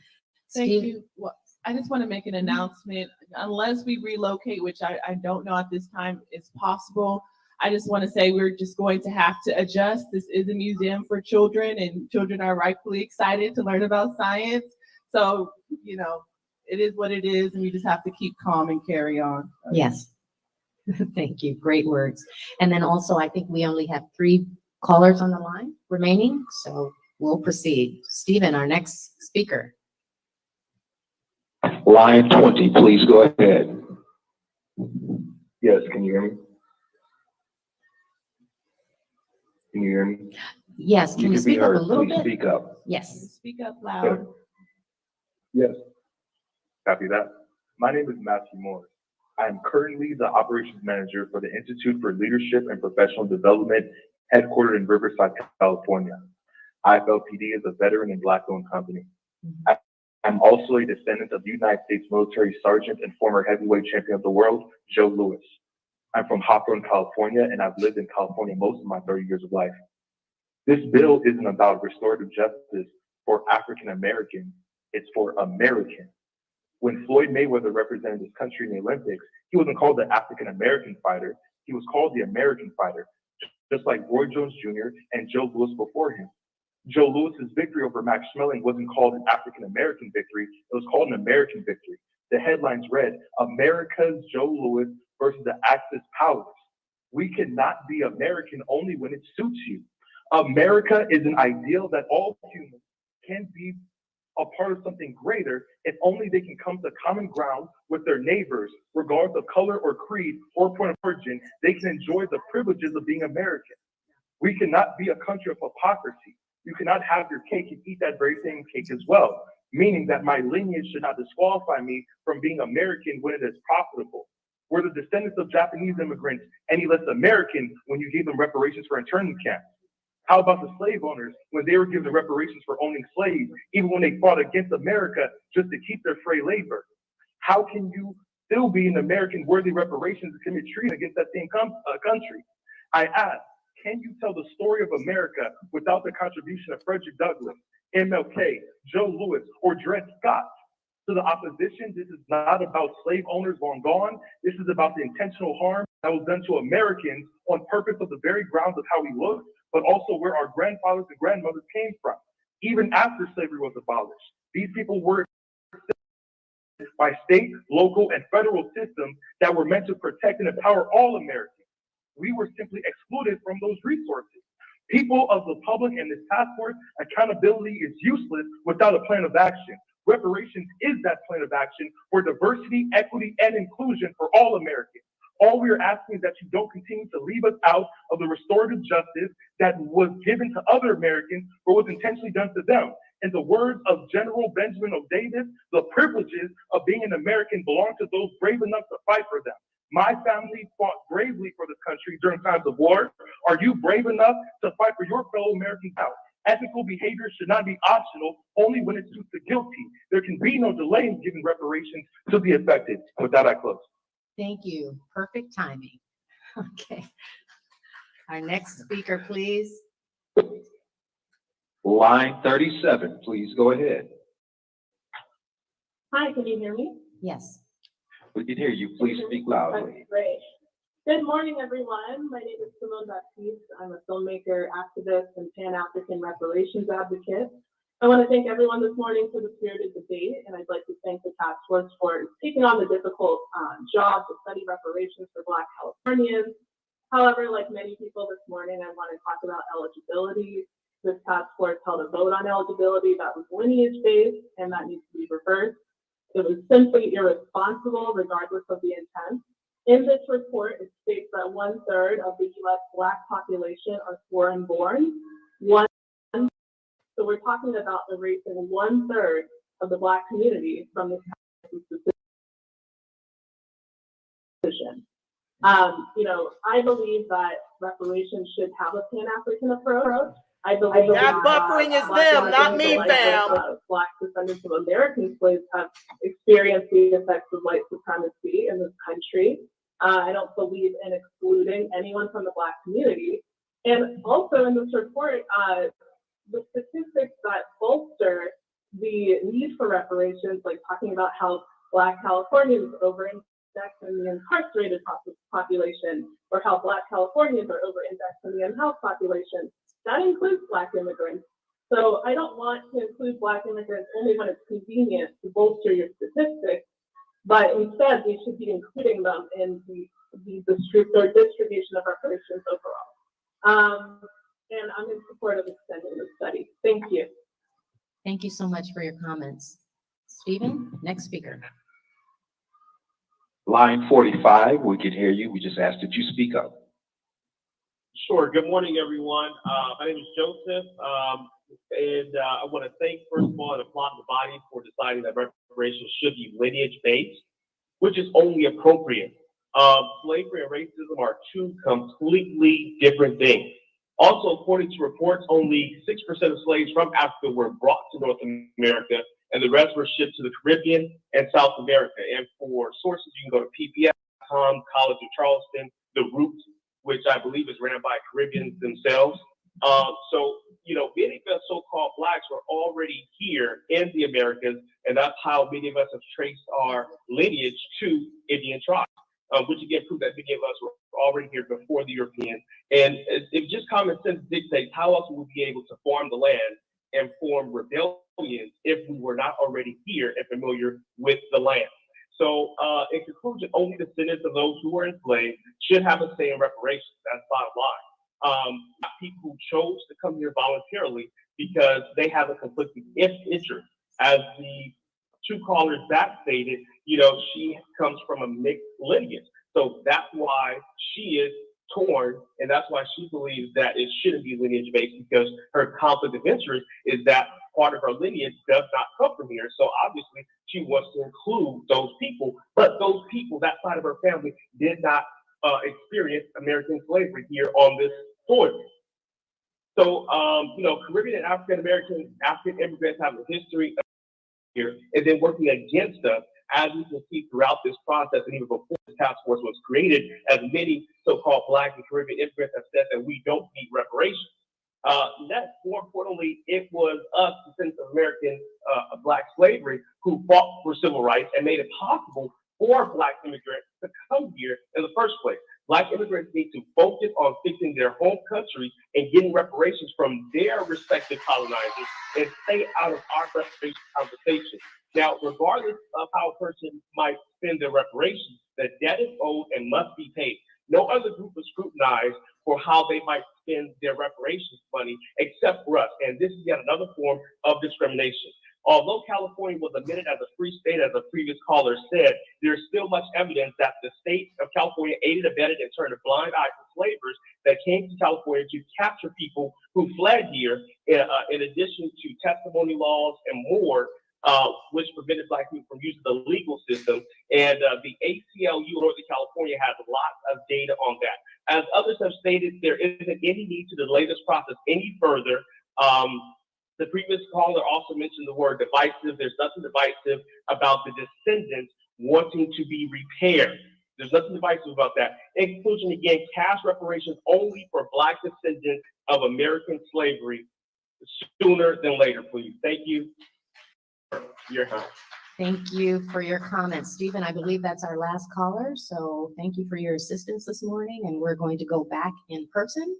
Speaker 16: Thank
Speaker 15: Steve?
Speaker 16: you. Well, I just want to make an announcement. Unless we relocate, which I don't know at this time is possible, I just want to say we're just going to have to adjust. This is a museum for children, and children are rightfully excited to learn about science. So, you know, it is what it is, and we just have to keep calm and carry on.
Speaker 15: Yes. Thank you. Great words. And then also, I think we only have 3 callers on the line remaining, so we'll proceed. Stephen, our next speaker.
Speaker 10: Line 20, please go ahead. Yes, can you hear me? Can you hear me?
Speaker 15: Yes, can you speak up a little bit?
Speaker 10: Speak up.
Speaker 15: Yes.
Speaker 16: Speak up loud.
Speaker 17: Yes. Copy that. My name is Matthew Morris. I am currently the operations manager for the Institute for Leadership and Professional Development, headquartered in Riverside, California. IFLPD is a veteran and Black-owned company. I'm also a descendant of United States military sergeant and former heavyweight champion of the world, Joe Louis. I'm from Hawthorne, California, and I've lived in California most of my 30 years of life. This bill isn't about restorative justice for African Americans. It's for Americans. When Floyd Mayweather represented his country in the Olympics, he wasn't called the African American fighter. He was called the American fighter, just like Roy Jones Jr. and Joe Louis before him. Joe Louis's victory over Max Schmeling wasn't called an African American victory. It was called an American victory. The headlines read, America's Joe Louis versus the Axis powers. We cannot be American only when it suits you. America is an ideal that all humans can be a part of something greater if only they can come to common ground with their neighbors, regardless of color or creed or point of origin. They can enjoy the privileges of being American. We cannot be a country of hypocrisy. You cannot have your cake and eat that very same cake as well, meaning that my lineage should not disqualify me from being American when it is profitable. Were the descendants of Japanese immigrants any less American when you gave them reparations for internment camps? How about the slave owners when they were given reparations for owning slaves, even when they fought against America just to keep their free labor? How can you still be an American worthy reparations and commit treason against that same country? I ask, can you tell the story of America without the contribution of Frederick Douglass, MLK, Joe Louis, or Dred Scott? To the opposition, this is not about slave owners long gone. This is about the intentional harm that was done to Americans on purpose of the very grounds of how we look, but also where our grandfathers and grandmothers came from. Even after slavery was abolished, these people were by state, local, and federal systems that were meant to protect and empower all Americans. We were simply excluded from those resources. People of the public and this task force, accountability is useless without a plan of action. Reparations is that plan of action for diversity, equity, and inclusion for all Americans. All we are asking is that you don't continue to leave us out of the restorative justice that was given to other Americans or was intentionally done to them. In the words of General Benjamin O. Davis, the privileges of being an American belong to those brave enough to fight for them. My family fought bravely for this country during times of war. Are you brave enough to fight for your fellow Americans out? Ethical behavior should not be optional only when it suits the guilty. There can be no delay in giving reparations to the affected. With that, I close.
Speaker 15: Thank you. Perfect timing. Okay. Our next speaker, please.
Speaker 10: Line 37, please go ahead.
Speaker 18: Hi, can you hear me?
Speaker 15: Yes.
Speaker 10: We can hear you. Please speak loudly.
Speaker 18: Okay, great. Good morning, everyone. My name is Simone Baptiste. I'm a filmmaker, activist, and Pan-African reparations advocate. I want to thank everyone this morning for the spirited debate, and I'd like to thank the task force for taking on the difficult job to study reparations for Black Californians. However, like many people this morning, I want to talk about eligibility. This task force held a vote on eligibility that was lineage-based, and that needs to be reversed. It was simply irresponsible, regardless of the intent. In this report, it states that 1/3 of the U.S. Black population are foreign-born. So we're talking about erasing 1/3 of the Black community from this position. I believe that reparations should have a Pan-African approach. I believe
Speaker 12: that buffering is them, not me, fam.
Speaker 18: Black descendants of American slaves have experienced the effects of white supremacy in this country. I don't believe in excluding anyone from the Black community. And also in this report, the statistics that bolster the need for reparations, like talking about how Black Californians over-index in the incarcerated population, or how Black Californians are over-indexed in the unhoused population, that includes Black immigrants. So I don't want to include Black immigrants only when it's convenient to bolster your statistics, but instead we should be including them in the distribution of reparations overall. And I'm in support of extending the study. Thank you.
Speaker 15: Thank you so much for your comments. Stephen, next speaker.
Speaker 10: Line 45, we can hear you. We just asked that you speak up.
Speaker 19: Sure. Good morning, everyone. My name is Joseph, and I want to thank, first of all, and applaud the body for deciding that reparations should be lineage-based, which is only appropriate. Slavery and racism are two completely different things. Also, according to reports, only 6% of slaves from Africa were brought to North America, and the rest were shipped to the Caribbean and South America. And for sources, you can go to PPS.com, College of Charleston, The Root, which I believe is ran by Caribbeans themselves. So, many of us so-called Blacks were already here in the Americas, and that's how many of us have traced our lineage to Indian tribes, which again proves that many of us were already here before the Europeans. And if just common sense dictates, how else would we be able to farm the land and form rebellions if we were not already here and familiar with the land? So, in conclusion, only descendants of those who were enslaved should have a say in reparations. That's bottom line. Not people who chose to come here voluntarily because they have a conflicting interest. As the two callers back stated, she comes from a mixed lineage. So that's why she is torn, and that's why she believes that it shouldn't be lineage-based, because her conflict of interest is that part of her lineage does not come from here. So obviously she wants to include those people, but those people, that side of her family, did not experience American slavery here on this soil. So, Caribbean and African immigrants have a history of here and then working against us, as we can see throughout this process and even before the task force was created, as many so-called Black and Caribbean immigrants have said that we don't need reparations. More importantly, it was us, descendants of American Black slavery, who fought for civil rights and made it possible for Black immigrants to come here in the first place. Black immigrants need to focus on fixing their home country and getting reparations from their respective colonizers and stay out of our reparation conversation. Now, regardless of how a person might spend their reparations, the debt is owed and must be paid. No other group is scrutinized for how they might spend their reparations money except for us. And this is yet another form of discrimination. Although California was admitted as a free state, as a previous caller said, there's still much evidence that the state of California aided, abetted, and turned a blind eye to slavers that came to California to capture people who fled here, in addition to testimony laws and more, which prevented Black people from using the legal system. And the ACLU in Northern California has lots of data on that. As others have stated, there isn't any need to delay this process any further. The previous caller also mentioned the word divisive. There's nothing divisive about the descendants wanting to be repaired. There's nothing divisive about that. In conclusion, again, cash reparations only for Black descendants of American slavery sooner than later, please. Thank you for your time.
Speaker 15: Thank you for your comments. Stephen, I believe that's our last caller, so thank you for your assistance this morning, and we're going to go back in person.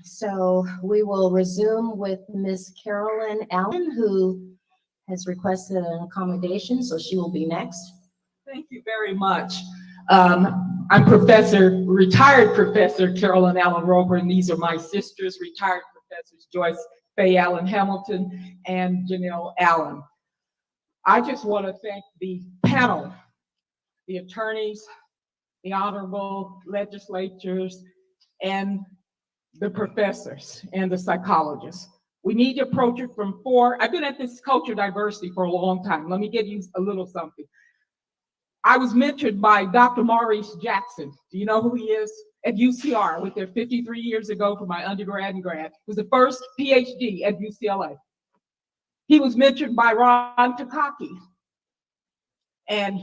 Speaker 15: So we will resume with Miss Carolyn Allen, who has requested an accommodation, so she will be next.
Speaker 20: Thank you very much. I'm retired Professor Carolyn Allen Roper, and these are my sisters, retired professors Joyce Faye Allen Hamilton and Janelle Allen. I just want to thank the panel, the attorneys, the honorable legislators, and the professors and the psychologists. We need to approach it from I've been at this culture diversity for a long time. Let me give you a little something. I was mentored by Dr. Maurice Jackson. Do you know who he is? At UCR, with there 53 years ago for my undergrad and grad. He was the first PhD at UCLA. He was mentored by Ron Takaki, and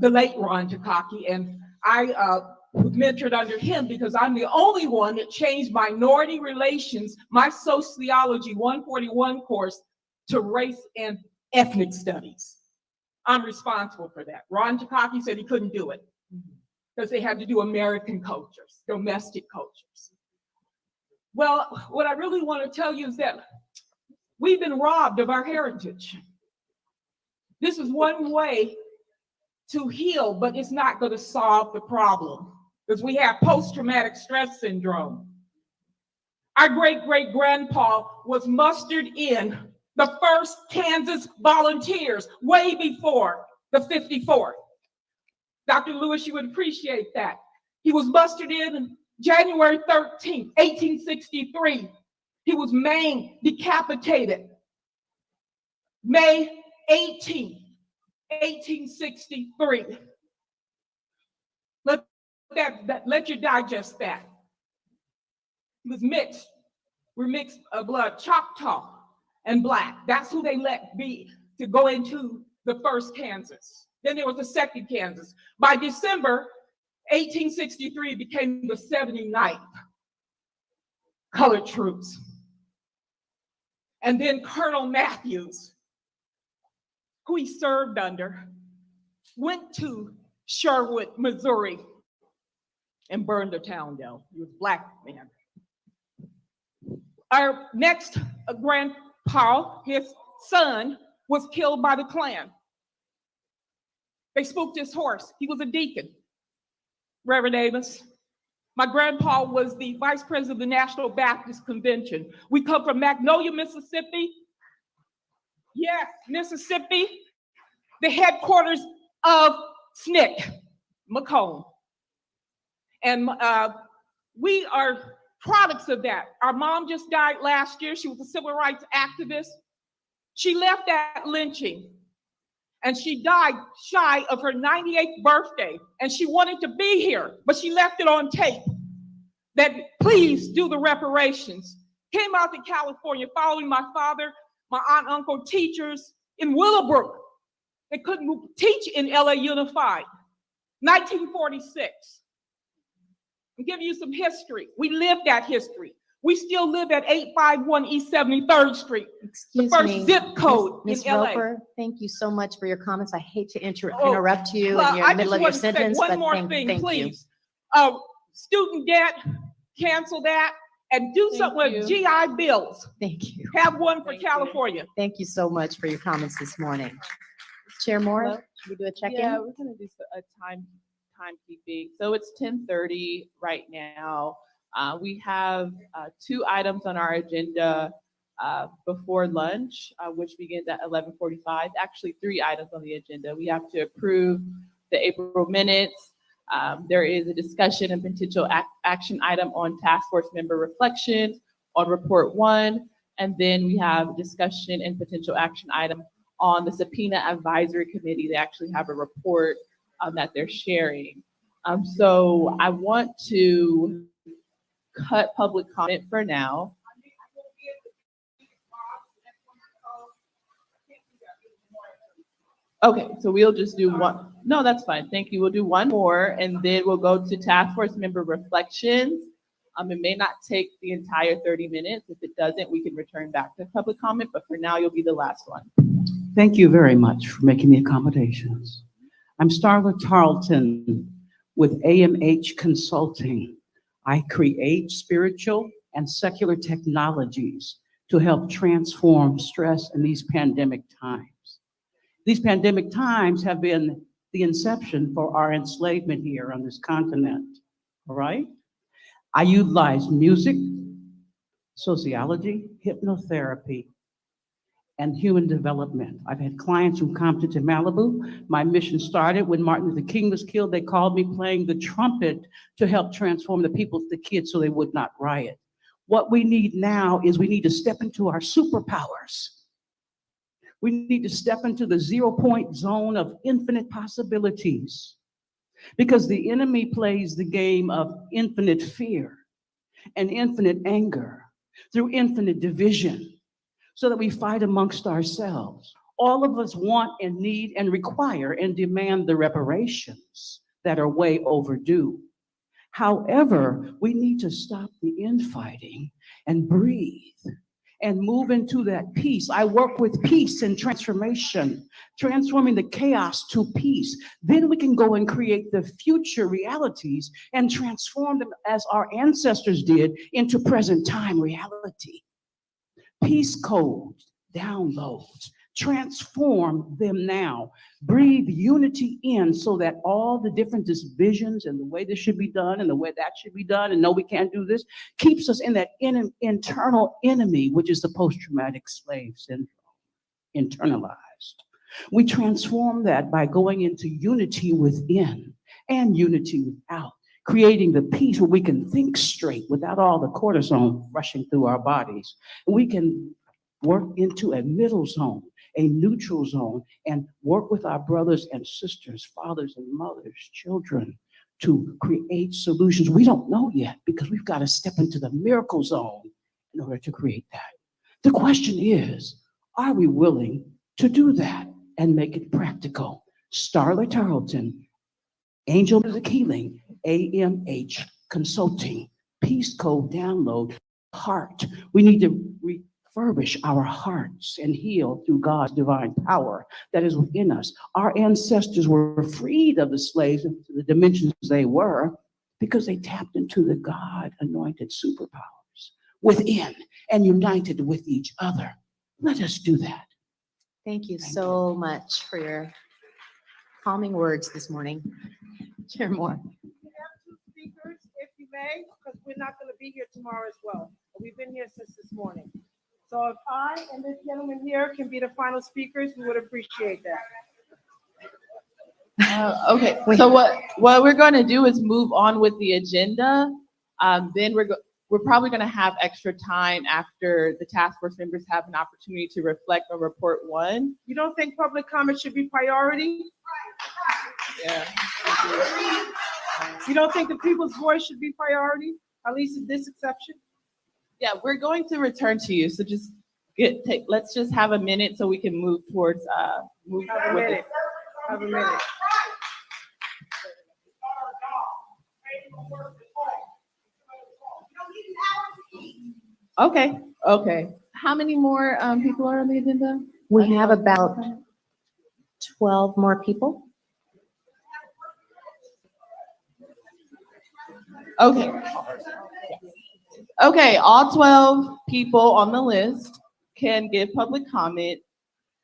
Speaker 20: the late Ron Takaki, and I was mentored under him because I'm the only one that changed minority relations, my sociology 141 course, to race and ethnic studies. I'm responsible for that. Ron Takaki said he couldn't do it because they had to do American cultures, domestic cultures. Well, what I really want to tell you is that we've been robbed of our heritage. This is one way to heal, but it's not going to solve the problem because we have post-traumatic stress syndrome. Our great-great-grandpa was mustered in the first Kansas Volunteers way before the 54th. Dr. Lewis, you would appreciate that. He was mustered in January 13th, 1863. He was maimed, decapitated. May 18th, 1863. Let you digest that. He was mixed. We're mixed blood, Choctaw and Black. That's who they let be to go into the first Kansas. Then there was the second Kansas. By December 1863, it became the 79th. colored troops. And then Colonel Matthews, who he served under, went to Sherwood, Missouri, and burned the town down. He was a black man. Our next grandpa, his son, was killed by the Klan. They spooked his horse. He was a deacon. Reverend Davis. My grandpa was the vice president of the National Baptist Convention. We come from Magnolia, Mississippi. Yes, Mississippi, the headquarters of SNCC, Macomb. And we are products of that. Our mom just died last year. She was a civil rights activist. She left that lynching and she died shy of her 98th birthday. And she wanted to be here, but she left it on tape that please do the reparations. Came out to California following my father, my aunt, uncle, teachers in Willowbrook. They couldn't teach in LA Unified. 1946. I'll give you some history. We lived that history. We still live at 851 East 73rd Street, the first zip code in LA.
Speaker 15: Roper, thank you so much for your comments. I hate to interrupt you in the middle of your sentence,
Speaker 20: one
Speaker 15: but
Speaker 20: more
Speaker 15: thank
Speaker 20: thing,
Speaker 15: you.
Speaker 20: please. Student debt, cancel that, and do something with GI Bills.
Speaker 15: Thank you.
Speaker 20: Have one for California.
Speaker 15: Thank you so much for your comments this morning. Chair Moore,
Speaker 16: Hello?
Speaker 15: should we do a check-in?
Speaker 16: Yeah, we're gonna do a timekeeping. So it's 10:30 right now. We have 2 items on our agenda before lunch, which begins at 11:45. Actually, 3 items on the agenda. We have to approve the April minutes. There is a discussion and potential action item on task force member reflections on report 1. And then we have discussion and potential action item on the Subpoena Advisory Committee. They actually have a report that they're sharing. So I want to cut public comment for now. Okay, so we'll just do one. No, that's fine. Thank you. We'll do one more and then we'll go to task force member reflections. It may not take the entire 30 minutes. If it doesn't, we can return back to public comment, but for now, you'll be the last one.
Speaker 21: Thank you very much for making the accommodations. I'm Starla Tarleton with AMH Consulting. I create spiritual and secular technologies to help transform stress in these pandemic times. These pandemic times have been the inception for our enslavement here on this continent, all right? I utilize music, sociology, hypnotherapy, and human development. I've had clients from Compton to Malibu. My mission started when Martin Luther King was killed. They called me playing the trumpet to help transform the people, the kids, so they would not riot. What we need now is we need to step into our superpowers. We need to step into the 0-point zone of infinite possibilities, because the enemy plays the game of infinite fear and infinite anger through infinite division, so that we fight amongst ourselves. All of us want and need and require and demand the reparations that are way overdue. However, we need to stop the infighting and breathe and move into that peace. I work with peace and transformation, transforming the chaos to peace. Then we can go and create the future realities and transform them as our ancestors did into present time reality. Peace codes, downloads, transform them now. Breathe unity in so that all the different divisions and the way this should be done and the way that should be done and no, we can't do this, keeps us in that internal enemy, which is the post-traumatic slave syndrome, internalized. We transform that by going into unity within and unity without, creating the peace where we can think straight without all the cortisone rushing through our bodies. And we can work into a middle zone, a neutral zone, and work with our brothers and sisters, fathers and mothers, children, to create solutions. We don't know yet because we've got to step into the miracle zone in order to create that. The question is, are we willing to do that and make it practical? Starla Tarleton, Angel Music Healing, AMH Consulting, Peace Code download. heart. We need to refurbish our hearts and heal through God's divine power that is within us. Our ancestors were freed of the slaves into the dimensions they were because they tapped into the God-anointed superpowers within and united with each other. Let us do that.
Speaker 15: Thank you so much for your calming words this morning. Chair Moore.
Speaker 1: Speakers, if you may, because we're not going to be here tomorrow as well. We've been here since this morning. So if I and this gentleman here can be the final speakers, we would appreciate that.
Speaker 16: Okay, so what we're going to do is move on with the agenda. Then we're probably going to have extra time after the task force members have an opportunity to reflect on report 1.
Speaker 1: You don't think public comment should be priority?
Speaker 16: Yeah.
Speaker 1: You don't think the people's voice should be priority, at least in this exception?
Speaker 16: Yeah, we're going to return to you. So just let's just have a minute so we can move towards
Speaker 1: Have a
Speaker 16: with
Speaker 1: minute. Have a minute.
Speaker 16: Okay. How many more people are on the agenda?
Speaker 15: We have about 12 more people.
Speaker 16: Okay, all 12 people on the list can give public comment.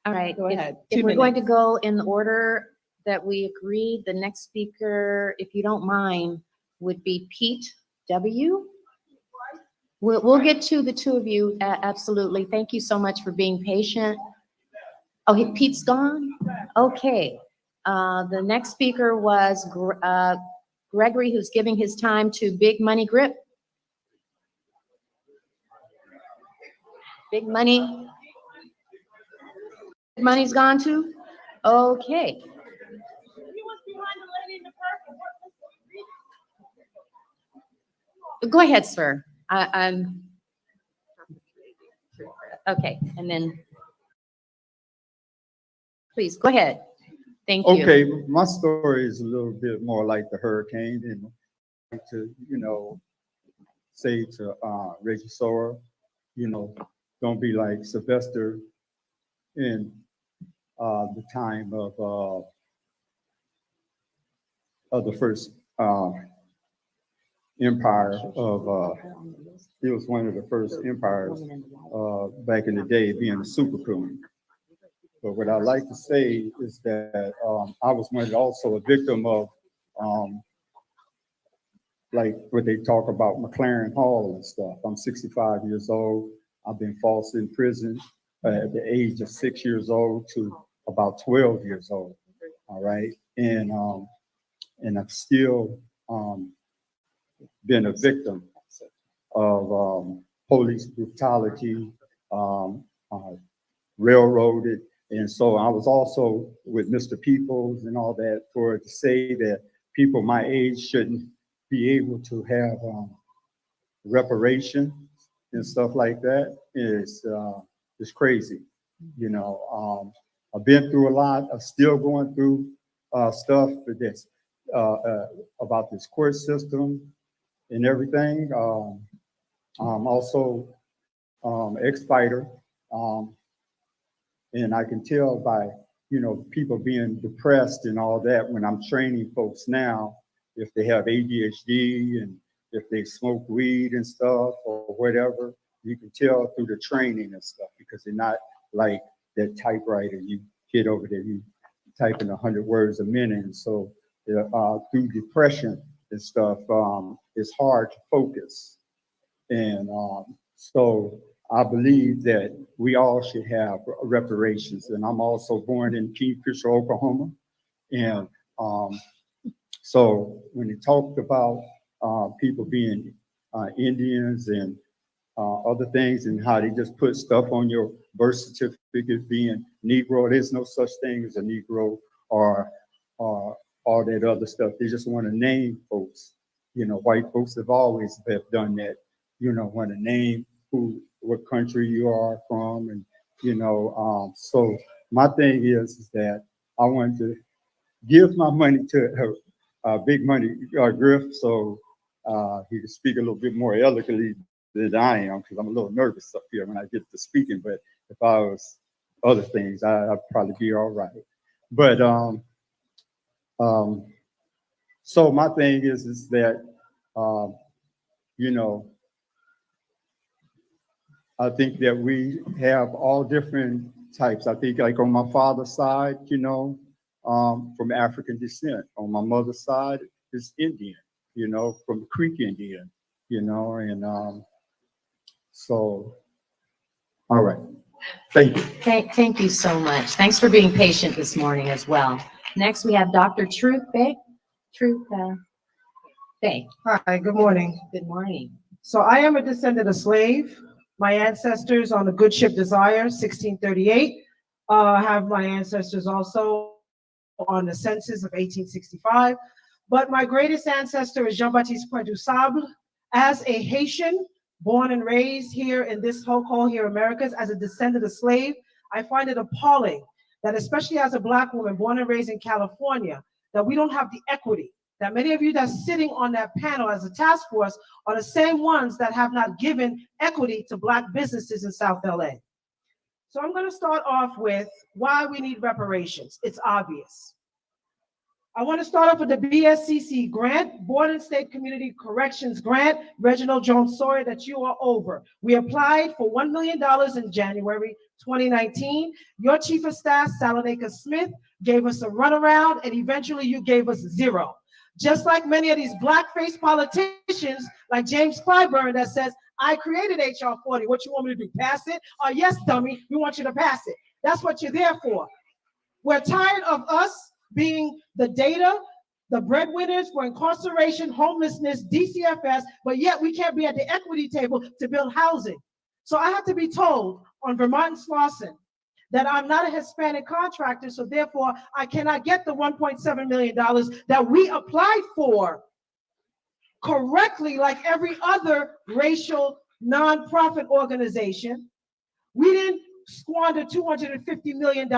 Speaker 15: All right.
Speaker 16: Go ahead.
Speaker 15: If we're going to go in the order that we agreed, the next speaker, if you don't mind, would be Pete W. We'll get to the two of you, absolutely. Thank you so much for being patient. Oh, Pete's gone? Okay. The next speaker was Gregory, who's giving his time to Big Money Grip. Big Money. Big Money's gone too? Okay. Go ahead, sir. I'm okay, and then please go ahead. Thank you.
Speaker 22: Okay, my story is a little bit more like the hurricane, and to say to Reggie Sora, don't be like Sylvester in the time of the first empire of it was one of the first empires back in the day, being a super queen. But what I like to say is that I was also a victim of like what they talk about McLaren Hall and stuff. I'm 65 years old. I've been falsely in prison at the age of 6 years old to about 12 years old. All right, and I've still been a victim of police brutality, railroaded. And so I was also with Mr. Peoples and all that to say that people my age shouldn't be able to have reparations and stuff like that is crazy. I've been through a lot. I'm still going through stuff for this about this court system and everything. I'm also ex-fighter, and I can tell by people being depressed and all that when I'm training folks now, if they have ADHD and if they smoke weed and stuff or whatever, you can tell through the training and stuff because they're not like that typewriter you hit over there, you type in 100 words a minute. And so through depression and stuff, it's hard to focus. And so I believe that we all should have reparations. And I'm also born in Kingfisher, Oklahoma. And so when he talked about people being Indians and other things and how they just put stuff on your birth certificate being Negro, there's no such thing as a Negro or all that other stuff. They just want to name folks. White folks have always done that. Want to name what country you are from, and so my thing is that I wanted to give my money to Big Money Griff, so he could speak a little bit more eloquently than I am, because I'm a little nervous up here when I get to speaking. But if I was other things, I'd probably be all right. But so my thing is that you know, I think that we have all different types. I think like on my father's side, you know, from African descent. On my mother's side is Indian, you know, from Creek Indian, you know, and so, all right. Thank you.
Speaker 15: Thank you so much. Thanks for being patient this morning as well. Next, we have Dr. Truth Bay. Bay.
Speaker 1: Hi, good morning.
Speaker 15: Good morning.
Speaker 1: So I am a descendant of slave. My ancestors on the good ship Desire, 1638, have my ancestors also on the census of 1865. But my greatest ancestor is Jean-Baptiste Point du Sable. As a Haitian, born and raised here in this so-called here Americas, as a descendant of slave, I find it appalling that especially as a Black woman born and raised in California, that we don't have the equity, that many of you that's sitting on that panel as a task force are the same ones that have not given equity to Black businesses in South LA. So I'm gonna start off with why we need reparations. It's obvious. I want to start off with the BSCC grant, Board and State Community Corrections Grant, Reginald Jones Sawyer, that you are over. We applied for $1 million in January 2019. Your Chief of Staff, Saladeka Smith, gave us a runaround, and eventually you gave us zero. Just like many of these blackface politicians, like James Clyburn, that says, I created HR 40. What you want me to do, pass it? Oh, yes, dummy, we want you to pass it. That's what you're there for. We're tired of us being the data, the breadwinners for incarceration, homelessness, DCFS, but yet we can't be at the equity table to build housing. So I have to be told on Vermont and Slauson that I'm not a Hispanic contractor, so therefore I cannot get the $1.7 million that we applied for correctly, like every other racial nonprofit organization. We didn't squander $250 million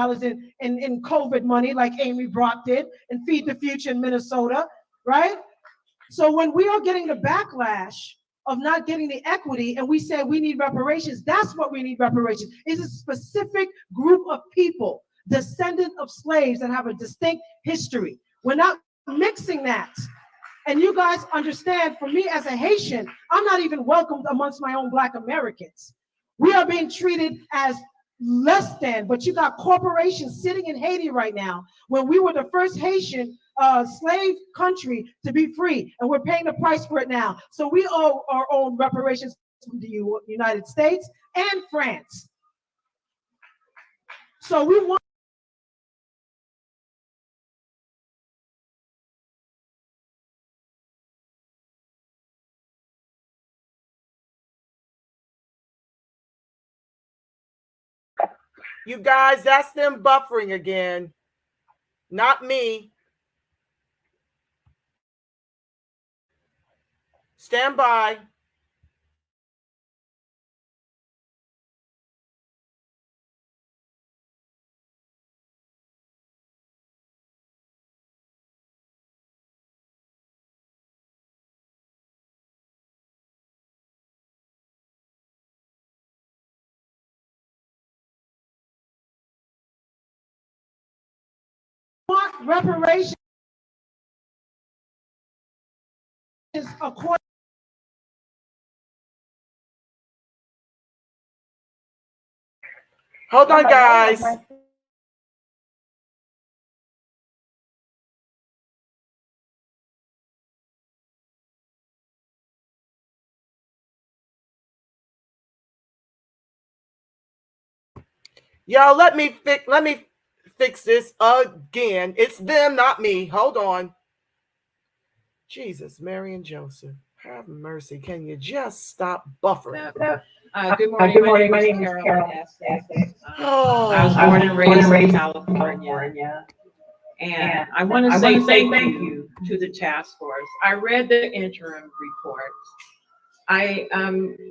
Speaker 1: in COVID money like Amy Brock did and Feed the Future in Minnesota, right? So when we are getting the backlash of not getting the equity and we say we need reparations, that's what we need reparations. It's a specific group of people, descendant of slaves that have a distinct history. We're not mixing that. And you guys understand, for me as a Haitian, I'm not even welcomed amongst my own Black Americans. We are being treated as less than, but you got corporations sitting in Haiti right now when we were the first Haitian slave country to be free, and we're paying the price for it now. So we owe our own reparations from the United States and France. So we want
Speaker 12: You guys, that's them buffering again. Not me. Stand by.
Speaker 1: reparations according.
Speaker 12: Hold on, guys. Y'all, let me fix this again. It's them, not me. Hold on. Jesus, Mary and Joseph, have mercy. Can you just stop buffering?
Speaker 20: Good morning. My name is Carol. I was born and raised in California. And I want to say thank you to the task force. I read the interim reports. I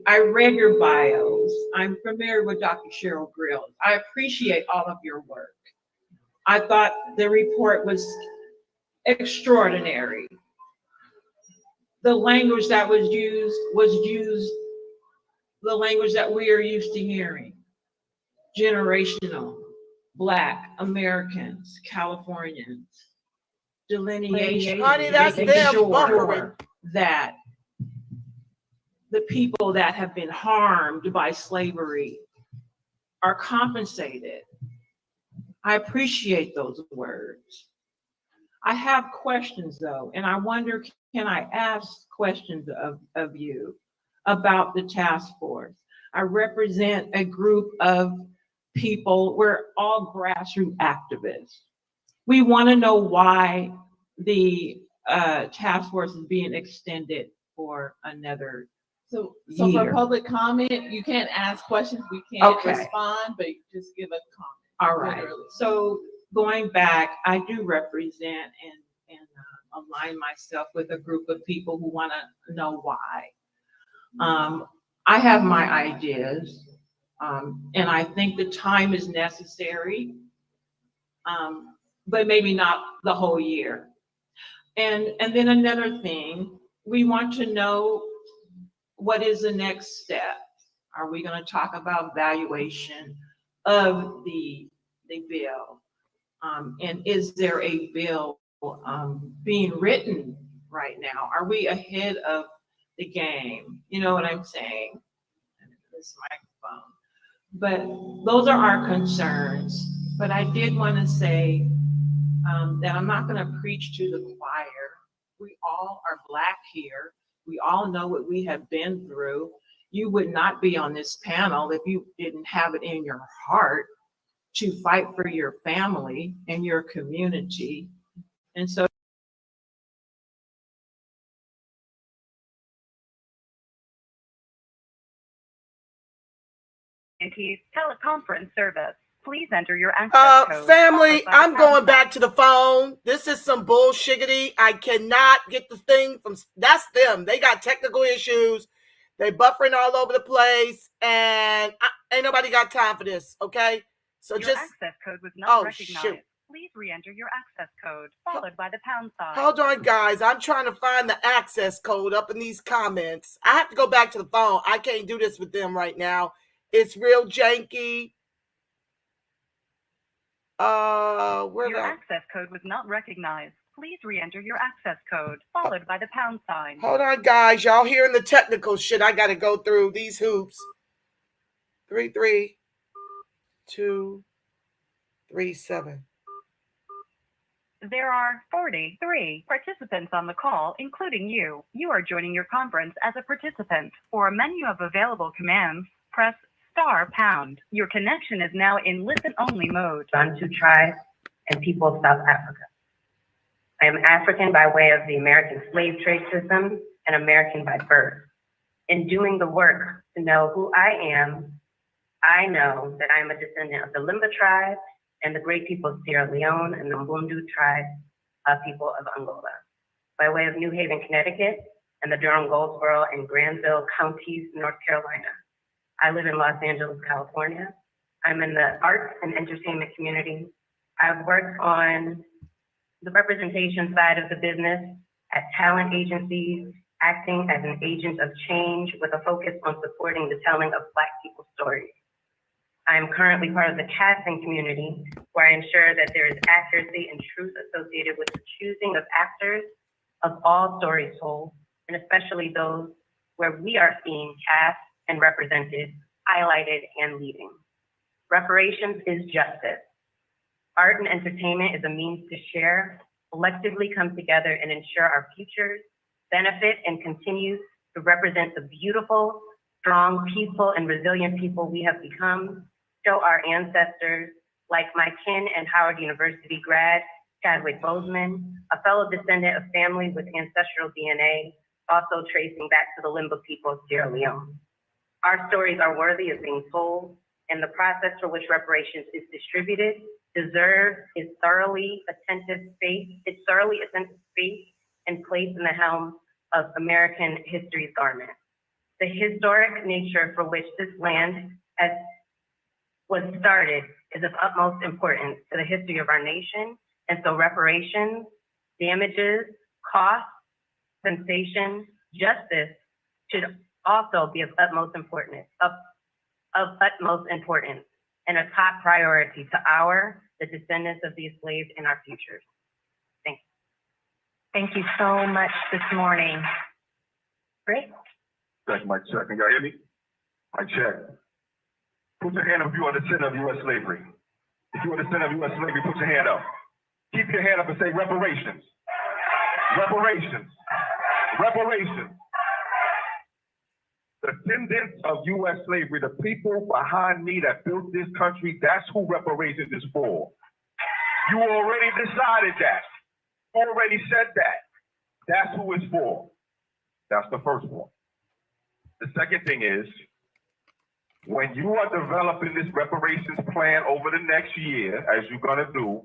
Speaker 20: read your bios. I'm familiar with Dr. Cheryl Grills. I appreciate all of your work. I thought the report was extraordinary. The language that was used the language that we are used to hearing. Generational, Black, Americans, Californians, delineation.
Speaker 12: Honey, that's
Speaker 20: making
Speaker 12: them
Speaker 20: sure
Speaker 12: buffering.
Speaker 20: that the people that have been harmed by slavery are compensated. I appreciate those words. I have questions though, and I wonder, can I ask questions of you about the task force? I represent a group of people, we're all grassroots activists. We want to know why the task force is being extended for another
Speaker 16: So
Speaker 20: year.
Speaker 16: for public comment, you can't ask questions, we can't
Speaker 20: Okay.
Speaker 16: respond, but just give a comment.
Speaker 20: All right.
Speaker 16: Literally.
Speaker 20: So going back, I do represent and align myself with a group of people who want to know why. I have my ideas, and I think the time is necessary, but maybe not the whole year. And then another thing, we want to know what is the next step. Are we going to talk about valuation of the bill? And is there a bill being written right now? Are we ahead of the game? You know what I'm saying? This microphone. But those are our concerns. But I did want to say that I'm not going to preach to the choir. We all are Black here. We all know what we have been through. You would not be on this panel if you didn't have it in your heart to fight for your family and your community. And so
Speaker 7: teleconference service. Please enter your access code.
Speaker 12: Family, I'm going back to the phone. This is some bullshiggity. I cannot get the thing from, that's them. They got technical issues. They buffering all over the place, and ain't nobody got time for this, okay? So
Speaker 7: Your
Speaker 12: just,
Speaker 7: access code was not recognized.
Speaker 12: shoot.
Speaker 7: Please re-enter your access code, followed by the pound sign.
Speaker 12: Hold on, guys. I'm trying to find the access code up in these comments. I have to go back to the phone. I can't do this with them right now. It's real janky.
Speaker 7: Your access code was not recognized. Please re-enter your access code, followed by the pound sign.
Speaker 12: Hold on, guys. Y'all hearing the technical shit I got to go through. These hoops. 33237.
Speaker 7: There are 43 participants on the call, including you. You are joining your conference as a participant. For a menu of available commands, press *#. Your connection is now in listen-only mode.
Speaker 8: Bantu tribe and people of South Africa. I am African by way of the American slave trade system and American by birth. In doing the work to know who I am, I know that I am a descendant of the Limba tribe and the great people of Sierra Leone and the Mbundu tribe people of Angola. By way of New Haven, Connecticut, and the Durham, Goldsboro, and Granville counties, North Carolina. I live in Los Angeles, California. I'm in the arts and entertainment community. I've worked on the representation side of the business at talent agencies, acting as an agent of change with a focus on supporting the telling of Black people's stories. I am currently part of the casting community, where I ensure that there is accuracy and truth associated with the choosing of actors of all stories told, and especially those where we are seen cast and represented, highlighted, and leading. Reparations is justice. Art and entertainment is a means to share, collectively come together and ensure our futures benefit and continue to represent the beautiful, strong, peaceful, and resilient people we have become, show our ancestors, like my kin and Howard University grad, Chadwick Boseman, a fellow descendant of family with ancestral DNA, also tracing back to the Limba people of Sierra Leone. Our stories are worthy of being told, and the process for which reparations is distributed deserves its thoroughly attentive space and place in the helm of American history's garment. The historic nature for which this land was started is of utmost importance to the history of our nation, and so reparations, damages, costs, sensation, justice should also be of utmost importance, and a top priority to the descendants of these slaves in our futures. Thank you.
Speaker 4: Thank you so much this morning. Great.
Speaker 5: Check, mic check. Can y'all hear me? Mic check. Put your hand up if you are the descendant of U.S. slavery. If you are the descendant of U.S. slavery, put your hand up. Keep your hand up and say reparations. Reparations. Reparations. The descendants of U.S. slavery, the people behind me that built this country, that's who reparations is for. You already decided that. Already said that. That's who it's for. That's the first one. The second thing is, when you are developing this reparations plan over the next year, as you're gonna do,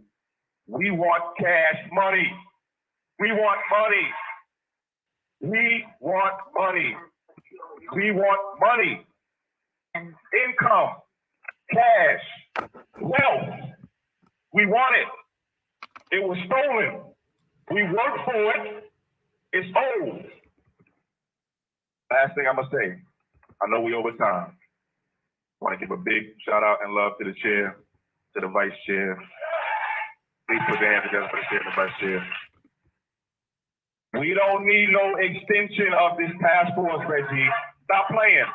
Speaker 5: we want cash money. We want money. We want money. We want money. Income, cash, wealth. We want it. It was stolen. We worked for it. It's old. Last thing I'm gonna say, I know we over time. I want to give a big shout out and love to the chair, to the vice chair. Please put your hands together for the chair and the vice chair. We don't need no extension of this task force, Reggie. Stop playing.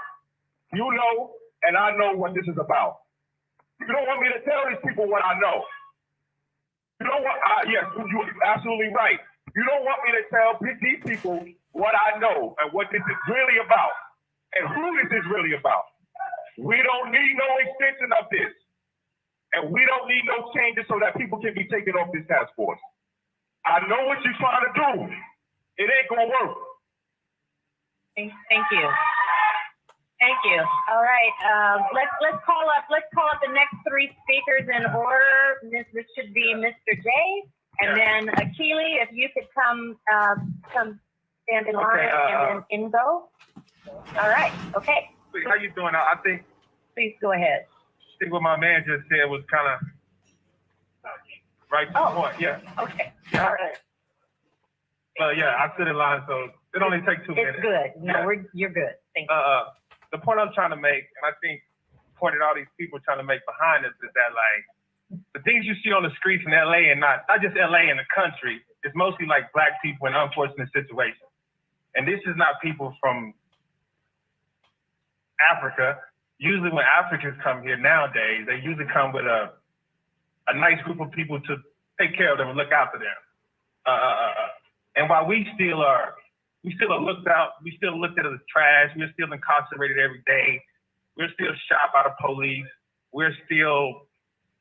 Speaker 5: You know, and I know what this is about. You don't want me to tell these people what I know. You don't want, yes, you're absolutely right. You don't want me to tell these people what I know and what this is really about and who this is really about. We don't need no extension of this. And we don't need no changes so that people can be taken off this task force. I know what you're trying to do. It ain't gonna work.
Speaker 4: Thank you. Thank you. All right, let's call up the next three speakers in order. This should be Mr. J, and then Akili, if you could come stand in line, and then Ingo. All right. Okay.
Speaker 9: How you doing? I think.
Speaker 4: Please go ahead.
Speaker 9: I think what my man just said was kind of right to the point. Yeah.
Speaker 4: Okay. All right.
Speaker 9: Yeah, I sit in line, so it only takes 2 minutes.
Speaker 4: It's good. No, you're good. Thank you.
Speaker 9: The point I'm trying to make, and I think the point that all these people are trying to make behind us is that, like, the things you see on the streets in LA and not just LA, in the country, is mostly like Black people in unfortunate situations. And this is not people from Africa. Usually when Africans come here nowadays, they usually come with a nice group of people to take care of them and look after them. And while we still are looked out, we still looked at as trash, we're still incarcerated every day, we're still shot by the police, we're still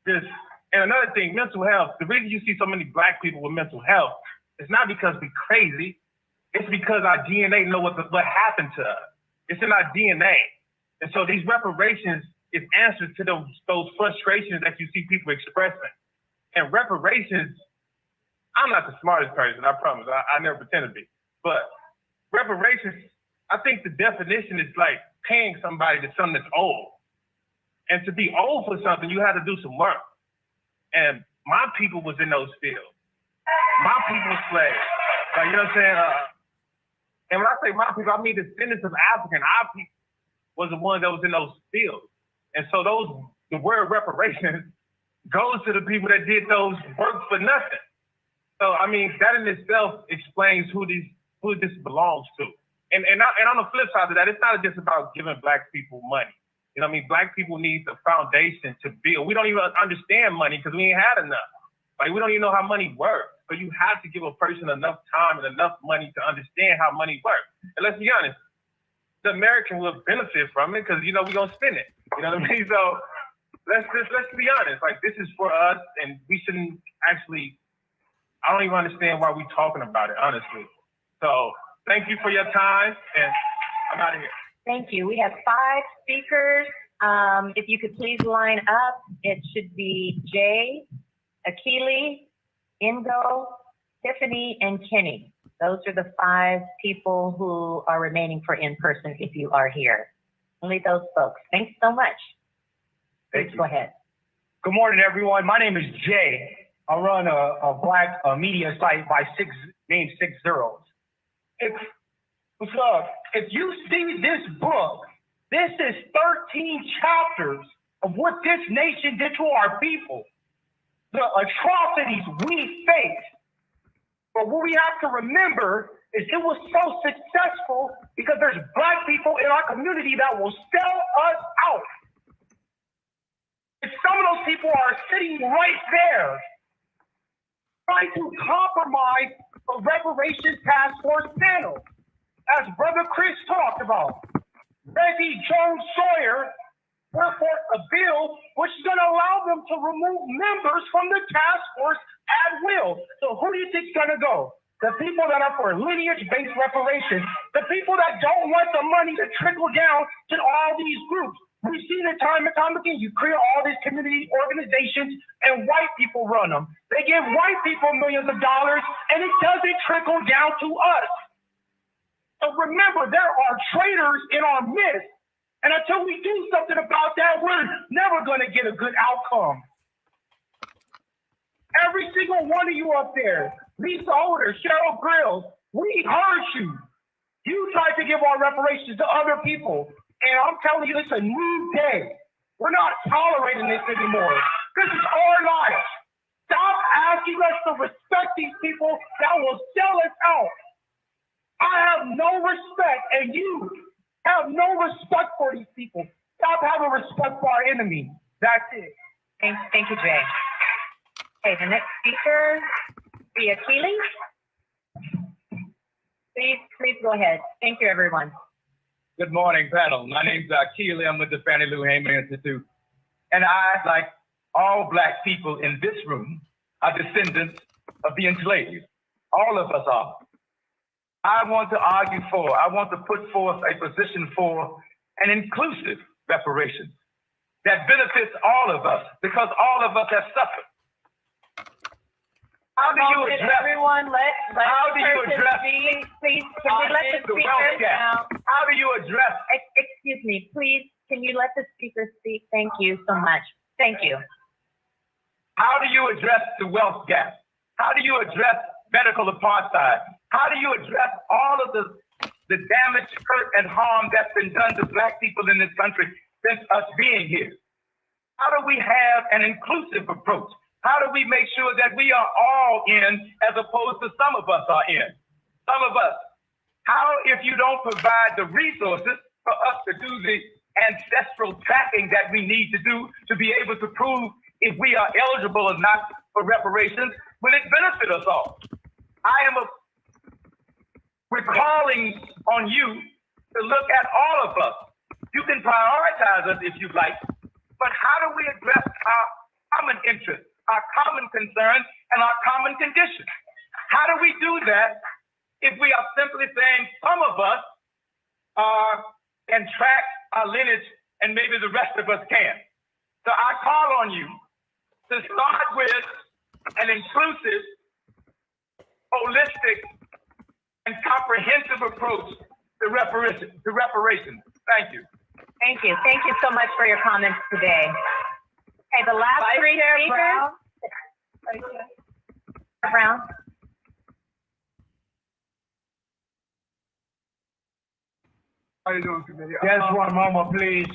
Speaker 9: just, and another thing, mental health, the reason you see so many Black people with mental health, it's not because we're crazy, it's because our DNA know what happened to us. It's in our DNA. And so these reparations is answers to those frustrations that you see people expressing. And reparations, I'm not the smartest person, I promise. I never pretend to be. But reparations, I think the definition is like paying somebody to something that's old. And to be old for something, you had to do some work. And my people was in those fields. My people slaves. Like, you know what I'm saying? And when I say my people, I mean descendants of African. Our people was the one that was in those fields. And so the word reparations goes to the people that did those work for nothing. So, I mean, that in itself explains who this belongs to. And on the flip side of that, it's not just about giving Black people money. You know what I mean? Black people need the foundation to build. We don't even understand money because we ain't had enough. Like, we don't even know how money works. So you have to give a person enough time and enough money to understand how money works. And let's be honest, the American will benefit from it because, you know, we're going to spend it. You know what I mean? So let's be honest. Like, this is for us, and we shouldn't actually, I don't even understand why we're talking about it, honestly. So thank you for your time, and I'm out of here.
Speaker 4: Thank you. We have 5 speakers. If you could please line up, it should be Jay, Akili, Ingo, Tiffany, and Kenny. Those are the 5 people who are remaining for in-person if you are here. Only those folks. Thanks so much.
Speaker 14: Thank you.
Speaker 4: Go ahead.
Speaker 14: Good morning, everyone. My name is Jay. I run a Black media site named 6 Zeros. Because if you see this book, this is 13 chapters of what this nation did to our people, the atrocities we face. But what we have to remember is it was so successful because there's Black people in our community that will sell us out. And some of those people are sitting right there trying to compromise the reparations task force panel. As Brother Chris talked about, Reggie Jones Sawyer put forth a bill which is going to allow them to remove members from the task force at will. So who do you think is going to go? The people that are for lineage-based reparations, the people that don't want the money to trickle down to all these groups. We've seen it time and time again. You create all these community organizations and white people run them. They give white people millions of dollars and it doesn't trickle down to us. So remember, there are traitors in our midst. And until we do something about that, we're never going to get a good outcome. Every single one of you up there, Lisa Oder, Cheryl Grills, we heard you. You tried to give our reparations to other people. And I'm telling you, it's a new day. We're not tolerating this anymore. This is our life. Stop asking us to respect these people that will sell us out. I have no respect, and you have no respect for these people. Stop having respect for our enemy. That's it.
Speaker 4: Thank you, Jay. Okay, the next speaker, Via Keeley. Please go ahead. Thank you, everyone.
Speaker 11: Good morning, panel. My name's Keeley. I'm with the Fannie Lou Hamer Institute. And I, like all Black people in this room, are descendants of the enslaved. All of us are. I want to put forth a position for an inclusive reparation that benefits all of us because all of us have suffered. How do you address
Speaker 2: everyone? How do you address? Please, can we let the speaker now?
Speaker 11: How do you address?
Speaker 4: Excuse me, please. Can you let the speaker speak? Thank you so much. Thank you.
Speaker 11: How do you address the wealth gap? How do you address medical apartheid? How do you address all of the damage, hurt, and harm that's been done to Black people in this country since us being here? How do we have an inclusive approach? How do we make sure that we are all in as opposed to some of us are in? Some of us. How, if you don't provide the resources for us to do the ancestral tracking that we need to do to be able to prove if we are eligible or not for reparations, will it benefit us all? We're calling on you to look at all of us. You can prioritize us if you like, but how do we address our common interests, our common concerns, and our common conditions? How do we do that if we are simply saying some of us can track our lineage and maybe the rest of us can't? So I call on you to start with an inclusive, holistic, and comprehensive approach to reparations. Thank you.
Speaker 4: Thank you. Thank you so much for your comments today. Okay, the last three speakers. Brown.
Speaker 14: How you doing, committee? Just one moment, please.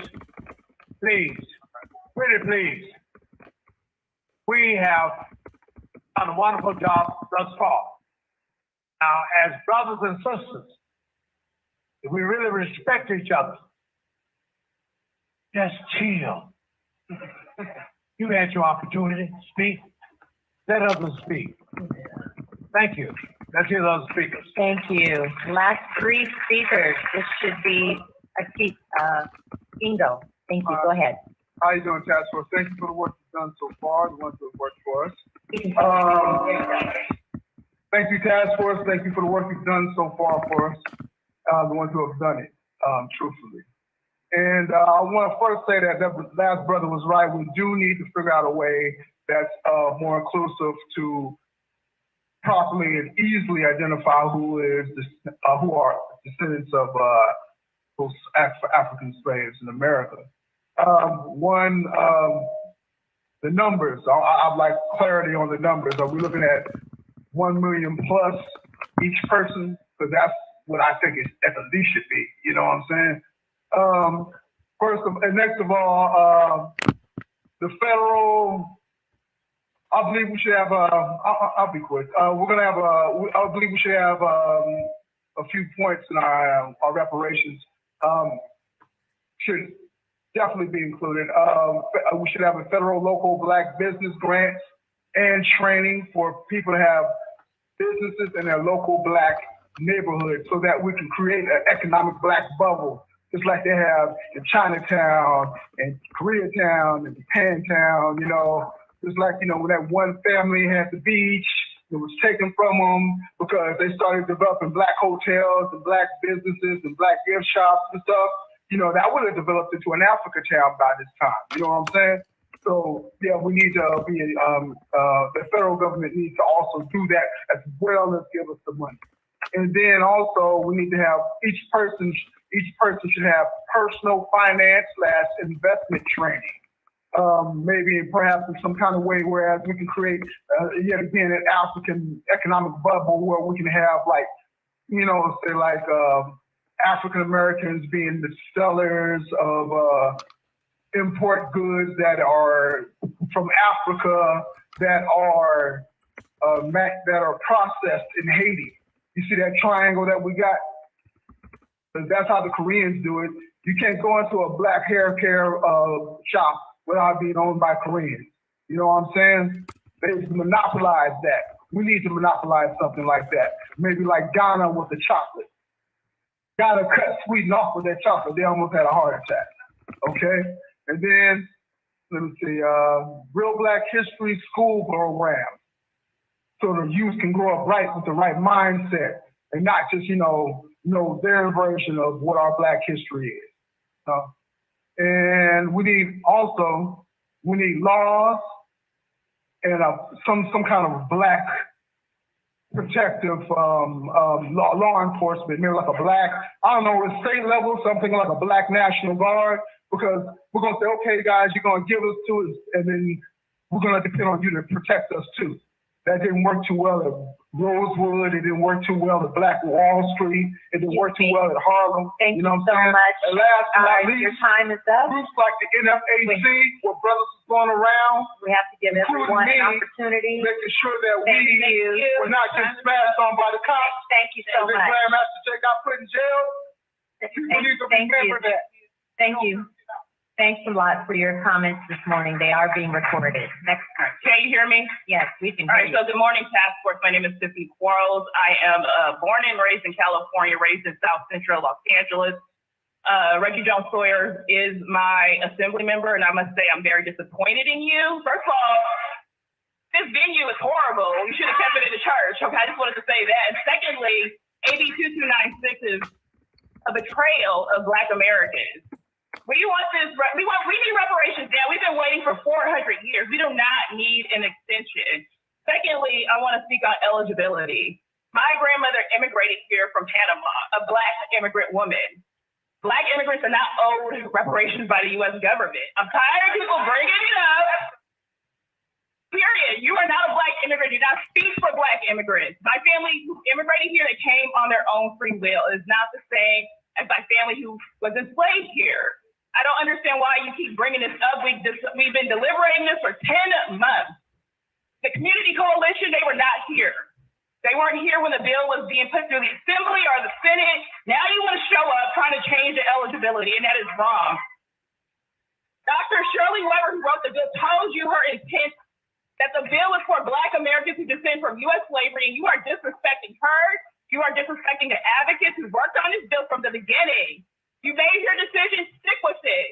Speaker 14: Please. Pretty please. We have done a wonderful job thus far. Now, as brothers and sisters, if we really respect each other, just chill. You had your opportunity to speak. Let others speak. Thank you. Let's hear the other speakers.
Speaker 4: Thank you. Last three speakers. This should be Ingo. Thank you. Go ahead.
Speaker 13: How you doing, Task Force? Thank you for the work you've done so far, the ones who have worked for us. Thank you, Task Force. Thank you for the work you've done so far for us, the ones who have done it, truthfully. And I want to first say that last brother was right. We do need to figure out a way that's more inclusive to properly and easily identify who are descendants of those African slaves in America. The numbers. I'd like clarity on the numbers. Are we looking at 1 million plus each person? Because what I think is at the least should be. You know what I'm saying? Next of all, the federal. I believe we should have. I'll be quick. We're gonna have. I believe we should have a few points in our reparations. Should definitely be included. We should have a federal, local Black business grants and training for people to have businesses in their local Black neighborhood, so that we can create an economic Black bubble, just like they have in Chinatown and Koreatown and Japantown. You know, just like, you know, when that one family had the beach, it was taken from them because they started developing Black hotels and Black businesses and Black gift shops and stuff. You know, that would have developed into an Africa town by this time. You know what I'm saying? So yeah, we need to be. The federal government needs to also do that as well as give us the money. And then also we need to have each person should have personal finance / investment training. Maybe perhaps in some kind of way, whereas we can create yet again an African economic bubble where we can have, like, you know, say like African Americans being the sellers of import goods that are from Africa that are processed in Haiti. You see that triangle that we got? That's how the Koreans do it. You can't go into a Black hair care shop without being owned by Koreans. You know what I'm saying? They monopolize that. We need to monopolize something like that. Maybe like Ghana with the chocolate. Ghana cut Sweden off with that chocolate. They almost had a heart attack. Okay? And then, let me see, real Black history school programs. So the youth can grow up right with the right mindset and not just, you know their version of what our Black history is. And we need laws and some kind of Black protective law enforcement, maybe like a Black, I don't know, at state level, something like a Black National Guard, because we're gonna say, okay, guys, you're gonna give us to us, and then we're gonna depend on you to protect us too. That didn't work too well at Rosewood. It didn't work too well at Black Wall Street. It didn't work too well at Harlem.
Speaker 4: Thank
Speaker 13: you know
Speaker 4: you
Speaker 13: what I'm saying?
Speaker 4: so much.
Speaker 13: And last but not least,
Speaker 4: Your time is up.
Speaker 13: groups like the NFAC, where brothers is going around.
Speaker 4: We have to give everyone an opportunity.
Speaker 13: Making sure that
Speaker 4: Thank you.
Speaker 13: we're not getting smashed on by the cops.
Speaker 4: Thank you so much.
Speaker 13: And Grandmaster Jay got put in jail. People need to remember that.
Speaker 4: Thank you. Thanks a lot for your comments this morning. They are being recorded. Next part.
Speaker 2: Can you hear me?
Speaker 4: Yes, we can
Speaker 2: All
Speaker 4: hear
Speaker 2: right,
Speaker 4: you.
Speaker 2: so good morning, Task Force. My name is Tiffany Quarles. I am born and raised in California, raised in South Central Los Angeles. Reggie Jones Sawyer is my assembly member, and I must say I'm very disappointed in you. First of all, this venue is horrible. You should have kept it in the church. Okay, I just wanted to say that. And secondly, AB 2296 is a betrayal of Black Americans. We need reparations now. We've been waiting for 400 years. We do not need an extension. Secondly, I want to speak on eligibility. My grandmother immigrated here from Panama, a Black immigrant woman. Black immigrants are not owed reparations by the U.S. government. I'm tired of people bringing it up. Period. You are not a Black immigrant. You do not speak for Black immigrants. My family who immigrated here, they came on their own free will. It is not the same as my family who was enslaved here. I don't understand why you keep bringing this up. We've been deliberating this for 10 months. The Community Coalition, they were not here. They weren't here when the bill was being put through the Assembly or the Senate. Now you want to show up trying to change the eligibility, and that is wrong. Dr. Shirley Weber, who wrote the bill, told you her intent that the bill is for Black Americans who descend from U.S. slavery, and you are disrespecting her. You are disrespecting the advocates who worked on this bill from the beginning. You made your decision, stick with it.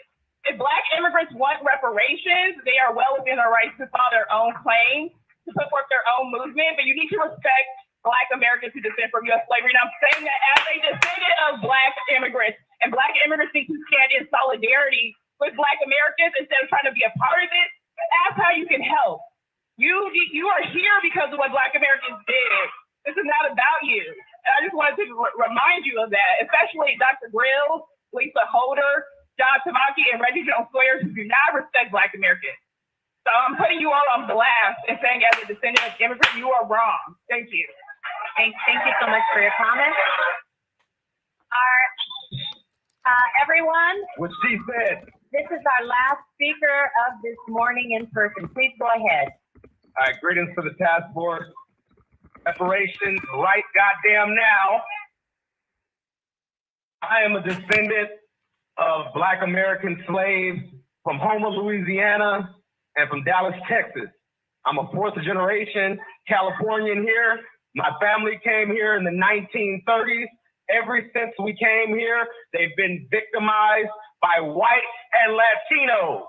Speaker 2: If Black immigrants want reparations, they are well within their rights to file their own claims, to put forth their own movement, but you need to respect Black Americans who descend from U.S. slavery. And I'm saying that as a descendant of Black immigrants, and Black immigrants need to stand in solidarity with Black Americans instead of trying to be a part of it. That's how you can help. You are here because of what Black Americans did. This is not about you. And I just wanted to remind you of that, especially Dr. Grills, Lisa Holder, John Tamaki, and Reggie Jones Sawyer, who do not respect Black Americans. So I'm putting you all on blast and saying, as a descendant of immigrants, you are wrong. Thank you.
Speaker 4: Thank you so much for your comments. Everyone,
Speaker 5: What she said.
Speaker 4: this is our last speaker of this morning in person. Please go ahead.
Speaker 5: All right, greetings to the task force. Reparations right goddamn now. I am a descendant of Black American slaves from Houma, Louisiana, and from Dallas, Texas. I'm a fourth generation Californian here. My family came here in the 1930s. Ever since we came here, they've been victimized by whites and Latinos.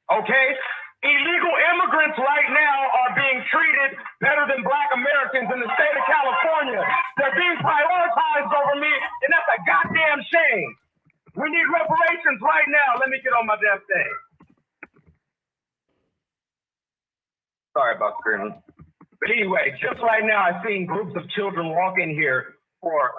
Speaker 5: Okay? Illegal immigrants right now are being treated better than Black Americans in the state of California. They're being prioritized over me, and that's a goddamn shame. We need reparations right now. Let me get on my damn thing. Sorry about screaming. But anyway, just right now, I've seen groups of children walk in here for,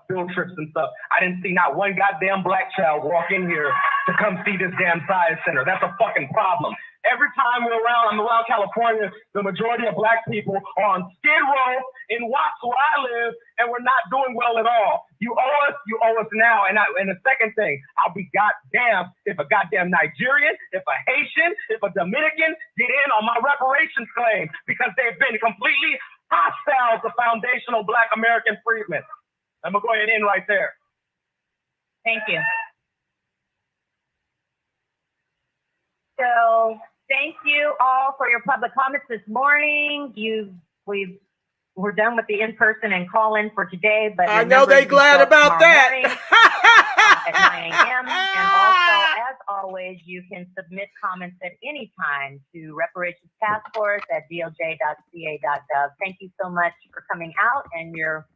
Speaker 5: field trips and stuff. I didn't see not one goddamn Black child walk in here to come see this damn science center. That's a fucking problem. Every time I'm around California, the majority of Black people are on Skid Row in Watts where I live, and we're not doing well at all. You owe us now. And the second thing, I'll be goddamn if a goddamn Nigerian, if a Haitian, if a Dominican get in on my reparations claim, because they've been completely hostile to foundational Black American freedmen. I'm gonna go ahead and end right there.
Speaker 4: Thank you. So thank you all for your public comments this morning. We're done with the in-person and call-in for today, but
Speaker 12: I know they glad about that.
Speaker 4: At 9 a.m. And also, as always, you can submit comments at any time to reparationstaskforce@doj.ca.gov. Thank you so much for coming out, and you're,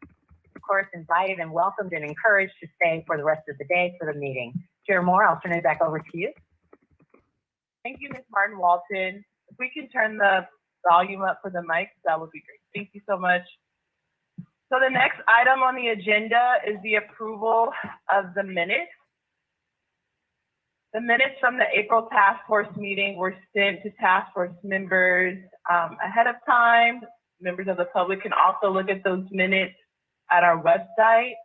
Speaker 4: of course, invited and welcomed and encouraged to stay for the rest of the day for the meeting. Chair Moore, I'll turn it back over to you.
Speaker 2: Thank you, Ms. Martin Walton. If we can turn the volume up for the mics, that would be great. Thank you so much. So the next item on the agenda is the approval of the minutes. The minutes from the April task force meeting were sent to task force members ahead of time. Members of the public can also look at those minutes at our website.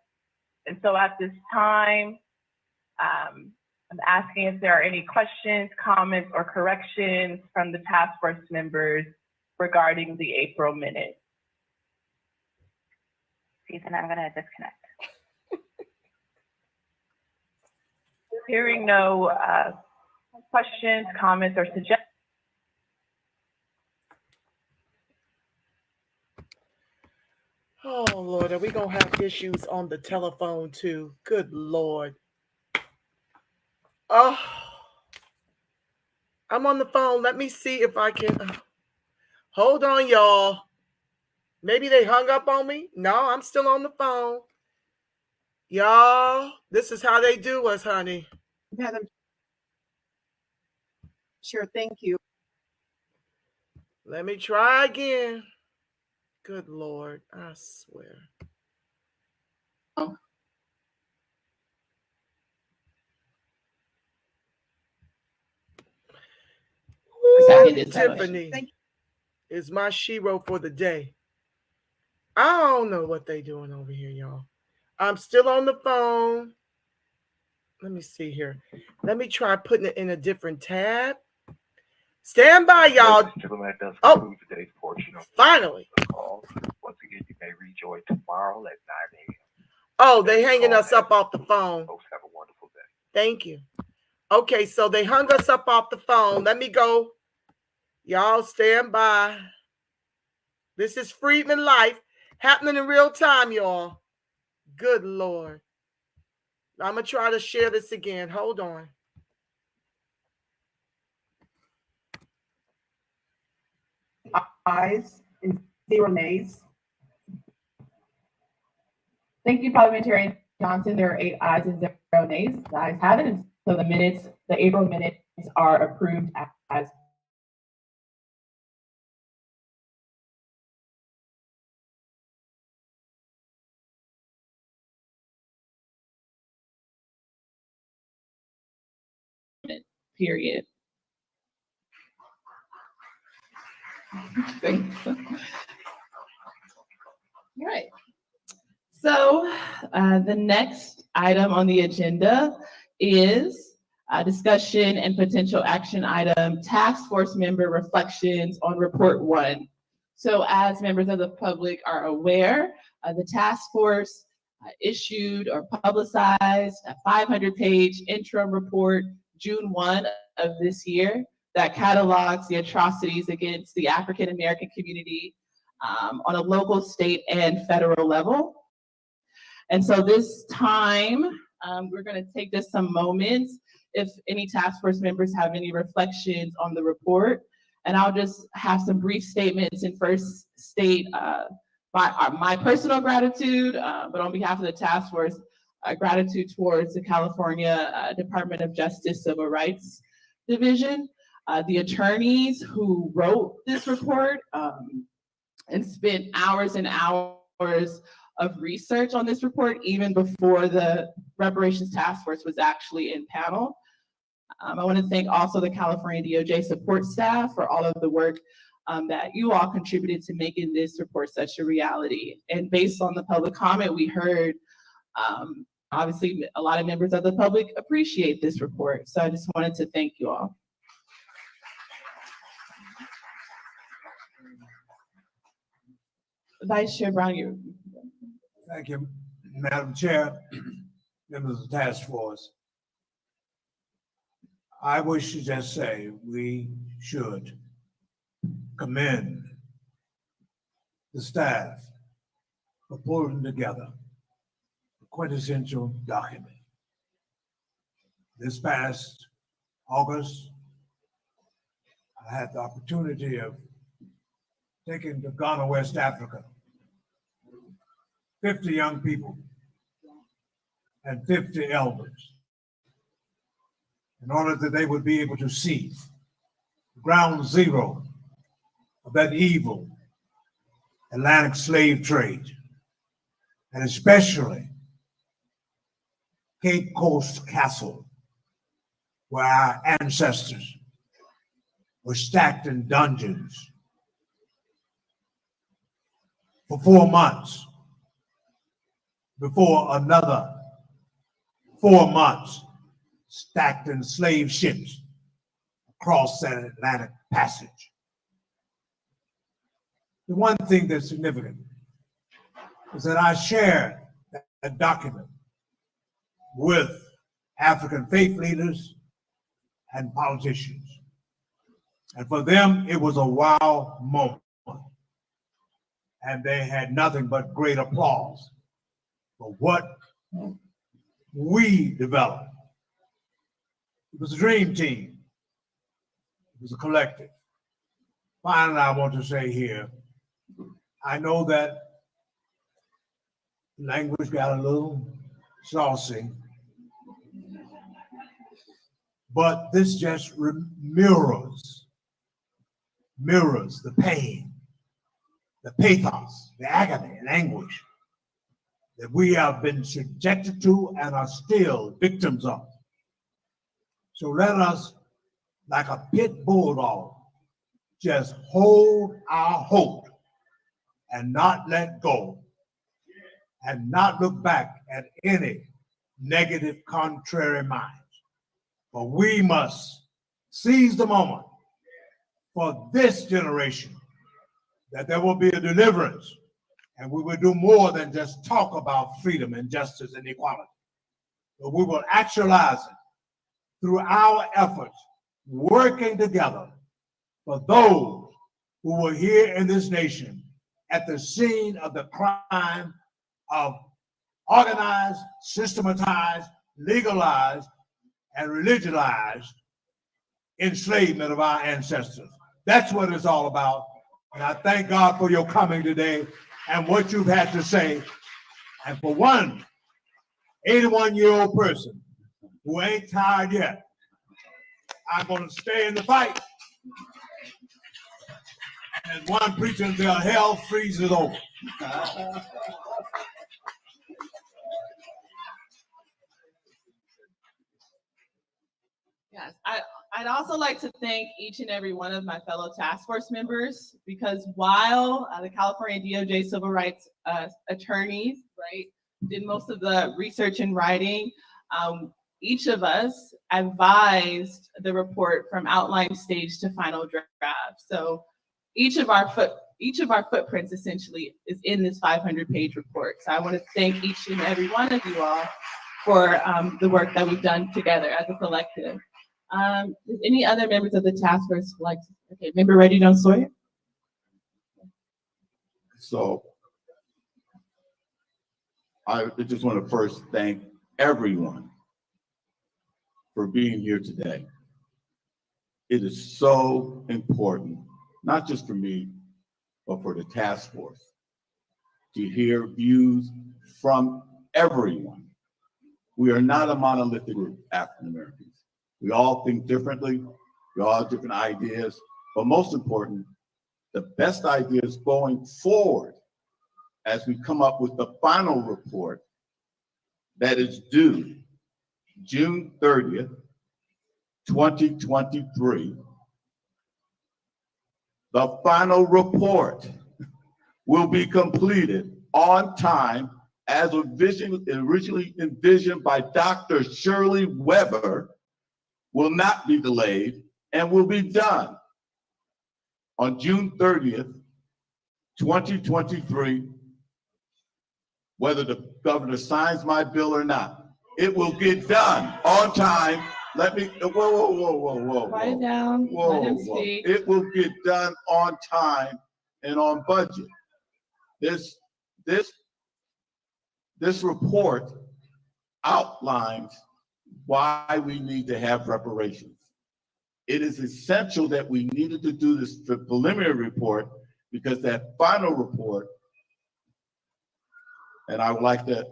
Speaker 2: And so at this time, I'm asking if there are any questions, comments, or corrections from the task force members regarding the April minutes.
Speaker 4: Susan, I'm going to disconnect.
Speaker 2: Hearing no questions, comments, or suggestions.
Speaker 12: Oh, Lord, are we going to have issues on the telephone too? Good Lord. Oh, I'm on the phone. Let me see if I can. Hold on, y'all. Maybe they hung up on me. No, I'm still on the phone. Y'all, this is how they do us, honey.
Speaker 1: Sure, thank you.
Speaker 12: Let me try again. Good Lord, I swear. Ooh, Tiffany is my shero for the day. I don't know what they doing over here, y'all. I'm still on the phone. Let me see here. Let me try putting it in a different tab. Stand by, y'all. Oh,
Speaker 10: today's portion of
Speaker 12: finally.
Speaker 10: The call. Once again, you may rejoin tomorrow at 9 a.m.
Speaker 12: Oh, they hanging us up off the phone.
Speaker 10: Folks, have a wonderful day.
Speaker 12: Thank you. Okay, so they hung us up off the phone. Let me go. Y'all stand by. This is Freedman Life happening in real time, y'all. Good Lord. I'm going to try to share this again. Hold on.
Speaker 3: Ayes and 0 nays.
Speaker 16: Thank you, Parliamentarian Johnson. There are 8 ayes and 0 nays. The ayes have it. And so the April minutes are approved as period. Thanks. All right. So the next item on the agenda is discussion and potential action item, task force member reflections on report 1. So as members of the public are aware, the task force issued or publicized a 500-page interim report June 1 of this year that catalogs the atrocities against the African American community on a local, state, and federal level. And so this time, we're going to take just some moments if any task force members have any reflections on the report. And I'll just have some brief statements and first state my personal gratitude, but on behalf of the task force, gratitude towards the California Department of Justice Civil Rights Division, the attorneys who wrote this report and spent hours and hours of research on this report even before the reparations task force was actually in panel. I want to thank also the California DOJ support staff for all of the work that you all contributed to making this report such a reality. And based on the public comment we heard, obviously a lot of members of the public appreciate this report. So I just wanted to thank you all. Vice Chair Brown, you.
Speaker 14: Thank you, Madam Chair, members of the task force. I wish to just say we should commend the staff for pulling together a quintessential document. This past August, I had the opportunity of taking to Ghana, West Africa, 50 young people and 50 elders, in order that they would be able to see ground zero of that evil Atlantic slave trade, and especially Cape Coast Castle, where our ancestors were stacked in dungeons for 4 months before another 4 months stacked in slave ships across that Atlantic Passage. The one thing that's significant is that I shared that document with African faith leaders and politicians. And for them, it was a wow moment. And they had nothing but great applause for what we developed. It was a dream team. It was a collective. Finally, I want to say here, I know that language got a little saucy, but this just mirrors the pain, the pathos, the agony and anguish that we have been subjected to and are still victims of. So let us, like a pit bulldog, just hold our hope and not let go and not look back at any negative contrary minds. But we must seize the moment for this generation that there will be a deliverance and we will do more than just talk about freedom and justice and equality. But we will actualize it through our efforts, working together for those who were here in this nation at the scene of the crime of organized, systematized, legalized, and religionized enslavement of our ancestors. That's what it's all about. And I thank God for your coming today and what you've had to say. And for one 81-year-old person who ain't tired yet, I'm going to stay in the fight. And one preacher until hell freezes over.
Speaker 16: Yes, I I'd also like to thank each and every one of my fellow task force members, because while the California DOJ civil rights attorneys, right, did most of the research and writing, each of us advised the report from outline stage to final draft. So each of our footprints essentially is in this 500-page report. So I want to thank each and every one of you all for the work that we've done together as a collective. Does any other members of the task force like to? Okay, member Reggie Jones Sawyer.
Speaker 6: So I just want to first thank everyone for being here today. It is so important, not just for me, but for the task force, to hear views from everyone. We are not a monolithic group, African Americans. We all think differently, we all have different ideas, but most important, the best ideas going forward as we come up with the final report that is due June 30th, 2023. The final report will be completed on time as originally envisioned by Dr. Shirley Weber, will not be delayed, and will be done on June 30th, 2023, whether the governor signs my bill or not. It will get done on time. Let me, whoa.
Speaker 16: Quiet down, let him speak.
Speaker 6: It will get done on time and on budget. This report outlines why we need to have reparations. It is essential that we needed to do this preliminary report because that final report, and I would like to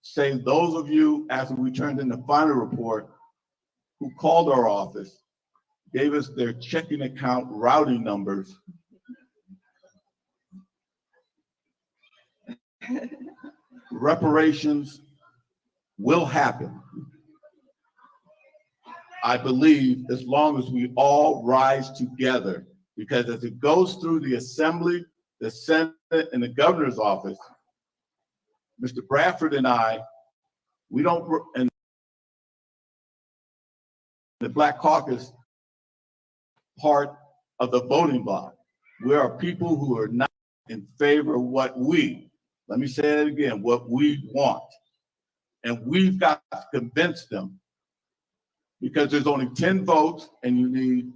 Speaker 6: say those of you, after we turned in the final report, who called our office, gave us their checking account routing numbers. Reparations will happen, I believe, as long as we all rise together, because as it goes through the Assembly, the Senate, and the governor's office, Mr. Bradford and I, we don't, and the Black Caucus part of the voting bloc. We are people who are not in favor of what we, let me say it again, what we want. And we've got to convince them, because there's only 10 votes and you need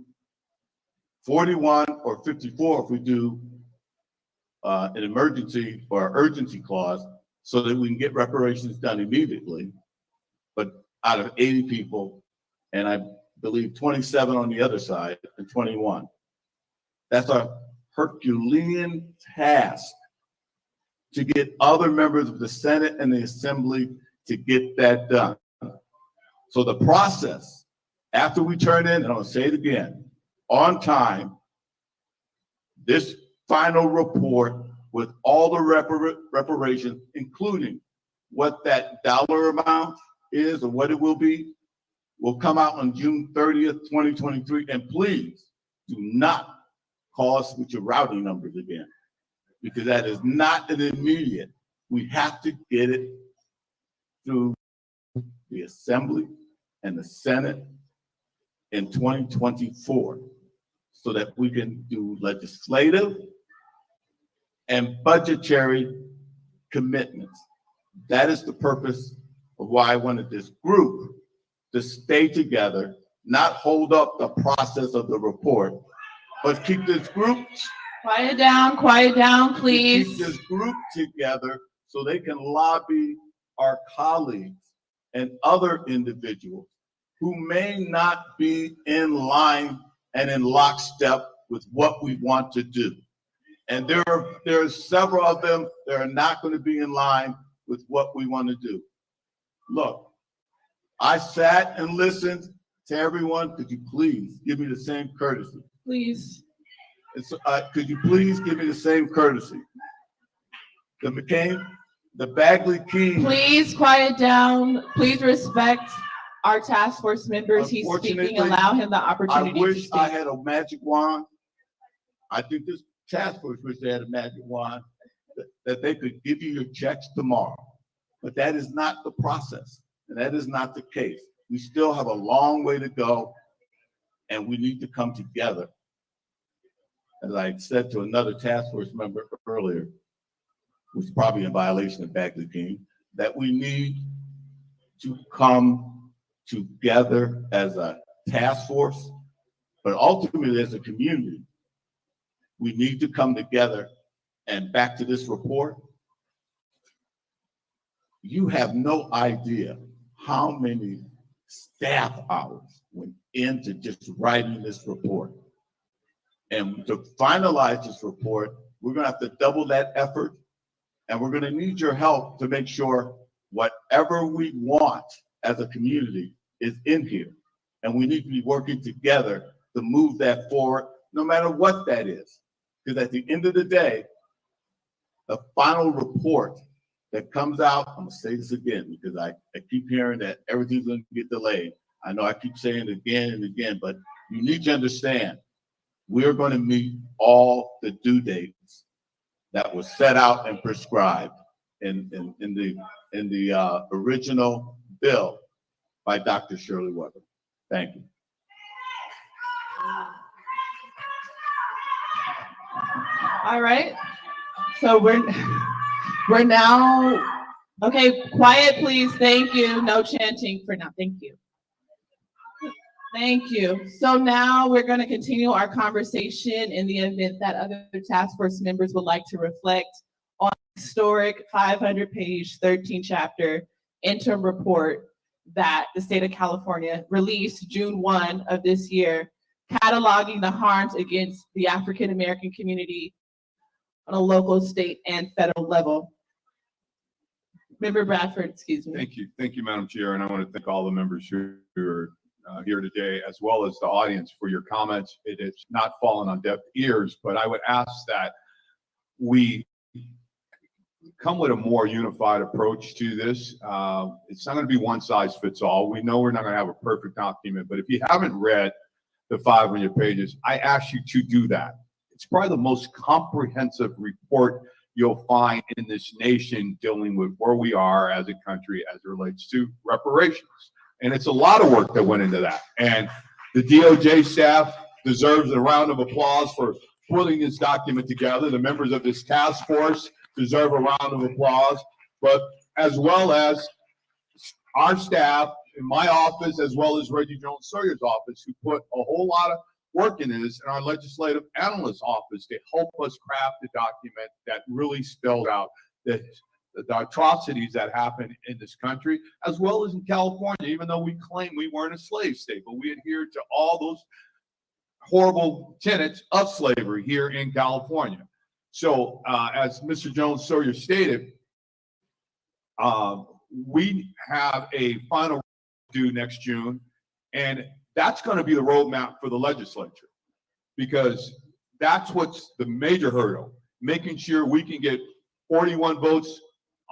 Speaker 6: 41 or 54 if we do an emergency or urgency clause so that we can get reparations done immediately. But out of 80 people, and I believe 27 on the other side and 21. That's a Herculean task to get other members of the Senate and the Assembly to get that done. So the process, after we turn in, and I'm gonna say it again, on time, this final report with all the reparations, including what that dollar amount is or what it will be, will come out on June 30th, 2023. And please do not call us with your routing numbers again, because that is not an immediate. We have to get it through the Assembly and the Senate in 2024 so that we can do legislative and budgetary commitments. That is the purpose of why I wanted this group to stay together, not hold up the process of the report, but keep this group.
Speaker 16: Quiet down, please.
Speaker 6: Keep this group together so they can lobby our colleagues and other individuals who may not be in line and in lockstep with what we want to do. And there are several of them that are not going to be in line with what we want to do. Look, I sat and listened to everyone. Could you please give me the same courtesy?
Speaker 16: Please.
Speaker 6: Could you please give me the same courtesy? The McCain, the Bagley King.
Speaker 16: Please quiet down. Please respect our task force members. He's speaking. Allow him the opportunity
Speaker 6: I wish
Speaker 16: to speak.
Speaker 6: I had a magic wand. I think this task force wish they had a magic wand that they could give you your checks tomorrow. But that is not the process, and that is not the case. We still have a long way to go, and we need to come together. As I said to another task force member earlier, which is probably in violation of Bagley King, that we need to come together as a task force, but ultimately as a community. We need to come together. And back to this report, you have no idea how many staff hours went into just writing this report. And to finalize this report, we're gonna have to double that effort, and we're gonna need your help to make sure whatever we want as a community is in here. And we need to be working together to move that forward, no matter what that is. Because at the end of the day, the final report that comes out, I'm gonna say this again, because I keep hearing that everything's gonna get delayed. I know I keep saying it again and again, but you need to understand, we're gonna meet all the due dates that were set out and prescribed in the original bill by Dr. Shirley Weber. Thank you.
Speaker 16: All right. So we're now, okay, quiet please. Thank you. No chanting for now. Thank you. Thank you. So now we're going to continue our conversation in the event that other task force members would like to reflect on the historic 500-page, 13-chapter interim report that the state of California released June 1 of this year, cataloging the harms against the African American community on a local, state, and federal level. Member Bradford, excuse me.
Speaker 17: Thank you, Madam Chair, and I want to thank all the members who are here today, as well as the audience, for your comments. It has not fallen on deaf ears, but I would ask that we come with a more unified approach to this. It's not going to be one size fits all. We know we're not going to have a perfect document, but if you haven't read the 500 pages, I ask you to do that. It's probably the most comprehensive report you'll find in this nation dealing with where we are as a country as it relates to reparations. And it's a lot of work that went into that. And the DOJ staff deserves a round of applause for putting this document together. The members of this task force deserve a round of applause, but as well as our staff in my office, as well as Reggie Jones-Sawyer's office, who put a whole lot of work in this, and our legislative analyst office to help us craft a document that really spelled out the atrocities that happened in this country, as well as in California, even though we claim we weren't a slave state, but we adhered to all those horrible tenets of slavery here in California. So as Mr. Jones-Sawyer stated, we have a final due next June, and that's going to be the roadmap for the legislature, because that's what's the major hurdle, making sure we can get 41 votes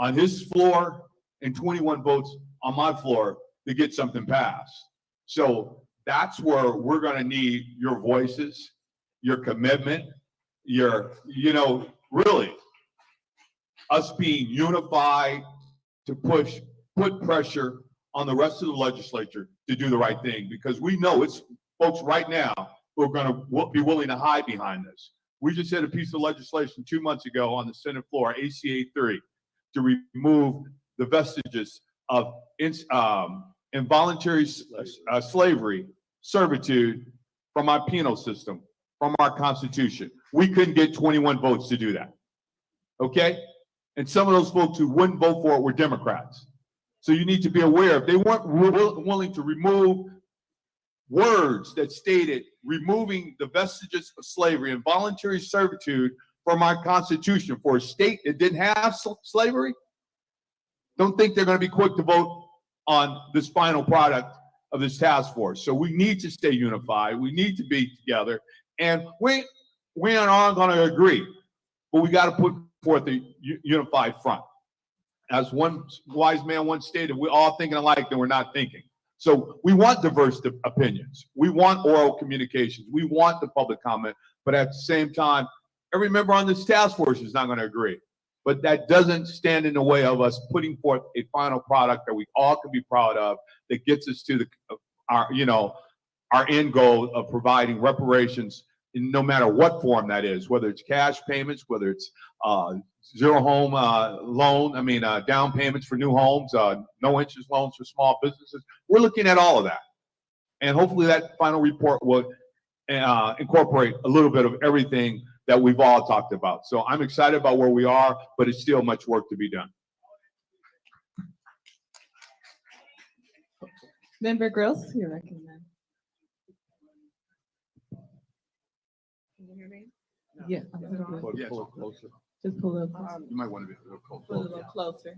Speaker 17: on his floor and 21 votes on my floor to get something passed. So that's where we're going to need your voices, your commitment, your, really us being unified to put pressure on the rest of the legislature to do the right thing, because we know it's folks right now who are going to be willing to hide behind this. We just had a piece of legislation 2 months ago on the Senate floor, ACA 3, to remove the vestiges of involuntary slavery, servitude from our penal system, from our Constitution. We couldn't get 21 votes to do that, okay? And some of those folks who wouldn't vote for it were Democrats. So you need to be aware, if they weren't willing to remove words that stated removing the vestiges of slavery and voluntary servitude from our Constitution for a state that didn't have slavery, don't think they're going to be quick to vote on this final product of this task force. So we need to stay unified. We need to be together. And we aren't going to agree, but we got to put forth a unified front. As one wise man once stated, we're all thinking alike, then we're not thinking. So we want diverse opinions. We want oral communications. We want the public comment, but at the same time, every member on this task force is not going to agree. But that doesn't stand in the way of us putting forth a final product that we all can be proud of, that gets us to our end goal of providing reparations in no matter what form that is, whether it's cash payments, whether it's zero home loan, down payments for new homes, no interest loans for small businesses. We're looking at all of that. And hopefully that final report will incorporate a little bit of everything that we've all talked about. So I'm excited about where we are, but it's still much work to be done.
Speaker 16: Member Gross, you're recommended. Can you hear me? Yeah.
Speaker 6: Pull it closer.
Speaker 16: Just pull it closer.
Speaker 6: You might want to be a little closer.
Speaker 16: Pull it a little closer.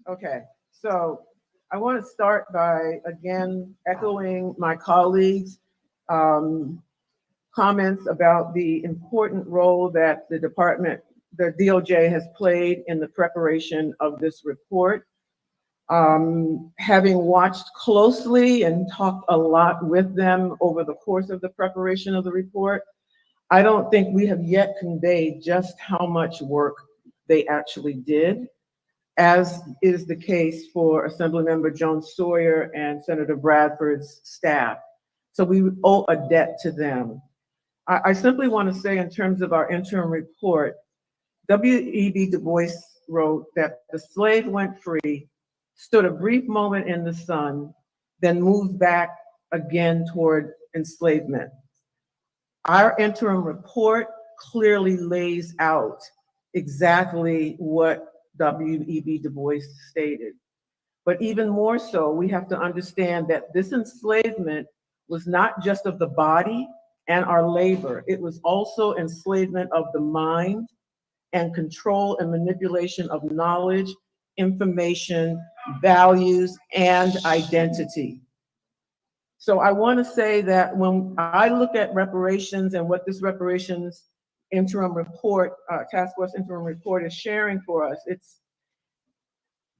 Speaker 3: Okay, so I want to start by, again, echoing my colleagues' comments about the important role that the DOJ has played in the preparation of this report. Having watched closely and talked a lot with them over the course of the preparation of the report, I don't think we have yet conveyed just how much work they actually did, as is the case for Assemblymember Jones Sawyer and Senator Bradford's staff. So we owe a debt to them. I simply want to say, in terms of our interim report, W.E.B. Du Bois wrote that the slave went free, stood a brief moment in the sun, then moved back again toward enslavement. Our interim report clearly lays out exactly what W.E.B. Du Bois stated. But even more so, we have to understand that this enslavement was not just of the body and our labor, it was also enslavement of the mind and control and manipulation of knowledge, information, values, and identity. So I want to say that when I look at reparations and what this reparations interim report, task force interim report is sharing for us, it's,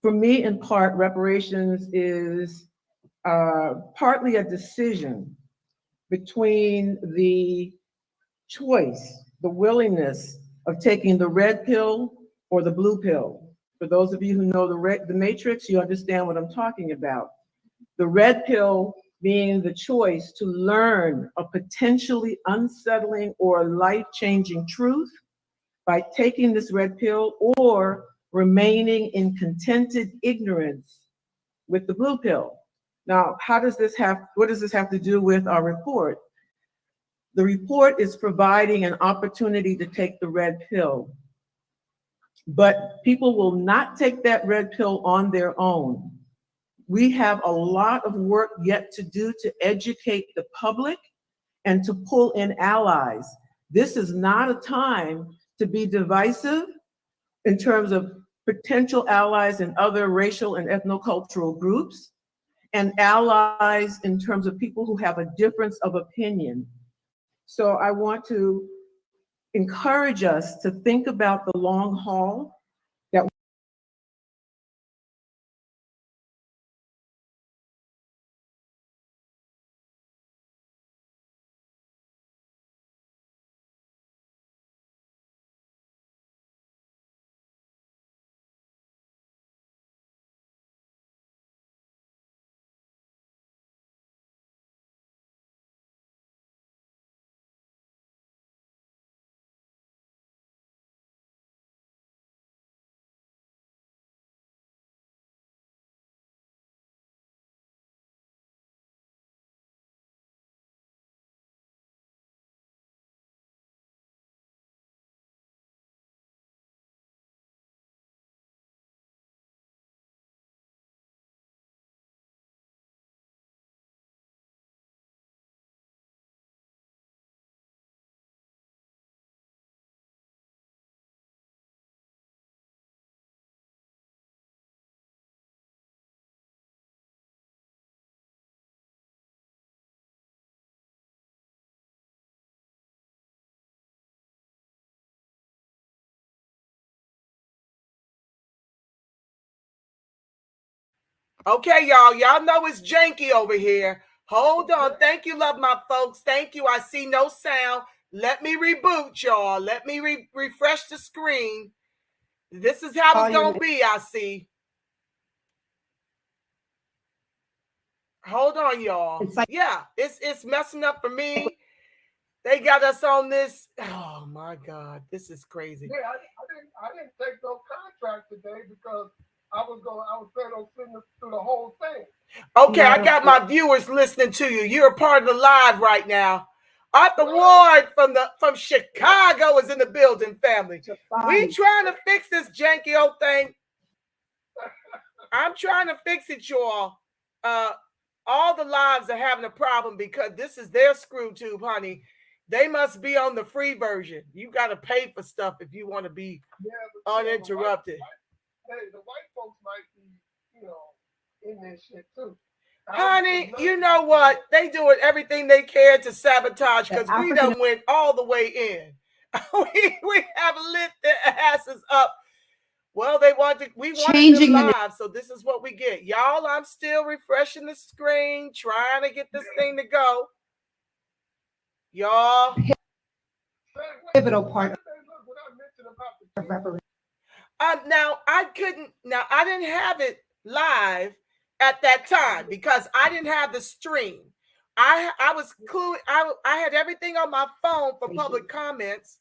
Speaker 3: for me in part, reparations is partly a decision between the choice, the willingness of taking the red pill or the blue pill. For those of you who know the matrix, you understand what I'm talking about. The red pill being the choice to learn a potentially unsettling or life-changing truth by taking this red pill, or remaining in contented ignorance with the blue pill. Now, what does this have to do with our report? The report is providing an opportunity to take the red pill, but people will not take that red pill on their own. We have a lot of work yet to do to educate the public and to pull in allies. This is not a time to be divisive in terms of potential allies in other racial and ethnocultural groups, and allies in terms of people who have a difference of opinion. So I want to encourage us to think about the long haul, that
Speaker 12: Okay, y'all know it's janky over here. Hold on. Thank you, love my folks. Thank you. I see no sound. Let me reboot, y'all. Let me refresh the screen. This is how it's gonna be, I see. Hold on, y'all. Yeah, it's messing up for me. They got us on this. Oh my God, this is crazy.
Speaker 13: Yeah, I didn't take no contract today because I was planning on sitting through the whole thing.
Speaker 12: Okay, I got my viewers listening to you. You're a part of the live right now. Arthur Ward from Chicago is in the building, family. We trying to fix this janky old thing. I'm trying to fix it, y'all. All the lives are having a problem because this is their screw tube, honey. They must be on the free version. You got to pay for stuff if you want to be uninterrupted.
Speaker 13: The white folks might be, in this shit too.
Speaker 12: Honey, you know what? They doing everything they can to sabotage because we done went all the way in. we have lit their asses up. Well, we wanted them live, so this is what we get. Y'all, I'm still refreshing the screen, trying to get this thing to go. Y'all.
Speaker 1: Pivotal part.
Speaker 12: Now I didn't have it live at that time because I didn't have the stream. I had everything on my phone for public comments.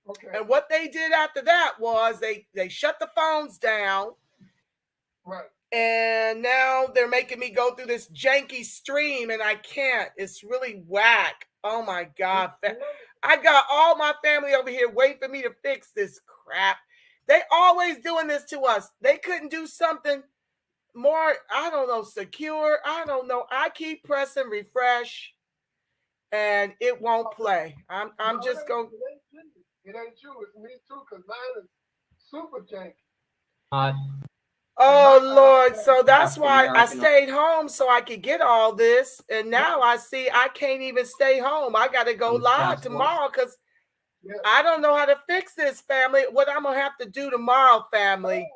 Speaker 13: Okay.
Speaker 12: And what they did after that was they shut the phones down.
Speaker 13: Right.
Speaker 12: And now they're making me go through this janky stream and I can't. It's really whack. Oh my God. I got all my family over here waiting for me to fix this crap. They always doing this to us. They couldn't do something more, I don't know, secure. I don't know. I keep pressing refresh and it won't play. I'm just going.
Speaker 13: It ain't you, it's me too, because mine is super janky.
Speaker 12: Oh Lord, so that's why I stayed home so I could get all this. And now I see I can't even stay home. I got to go live tomorrow because I don't know how to fix this, family. What I'm going to have to do tomorrow, family,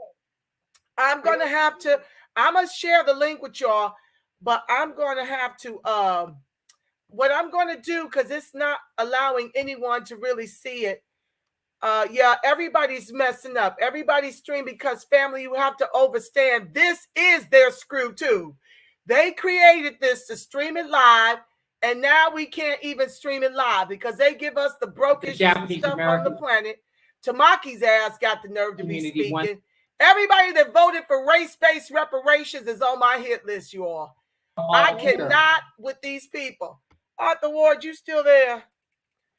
Speaker 12: I'm going to share the link with y'all, but I'm going to have to, what I'm going to do, because it's not allowing anyone to really see it. Everybody's messing up. Everybody's streaming because, family, you have to understand this is their screw too. They created this to stream it live, and now we can't even stream it live because they give us the brokest stuff on the planet. Tamaki's ass got the nerve to be speaking. Everybody that voted for race-based reparations is on my hit list, you all. I cannot with these people. Arthur Ward, you still there?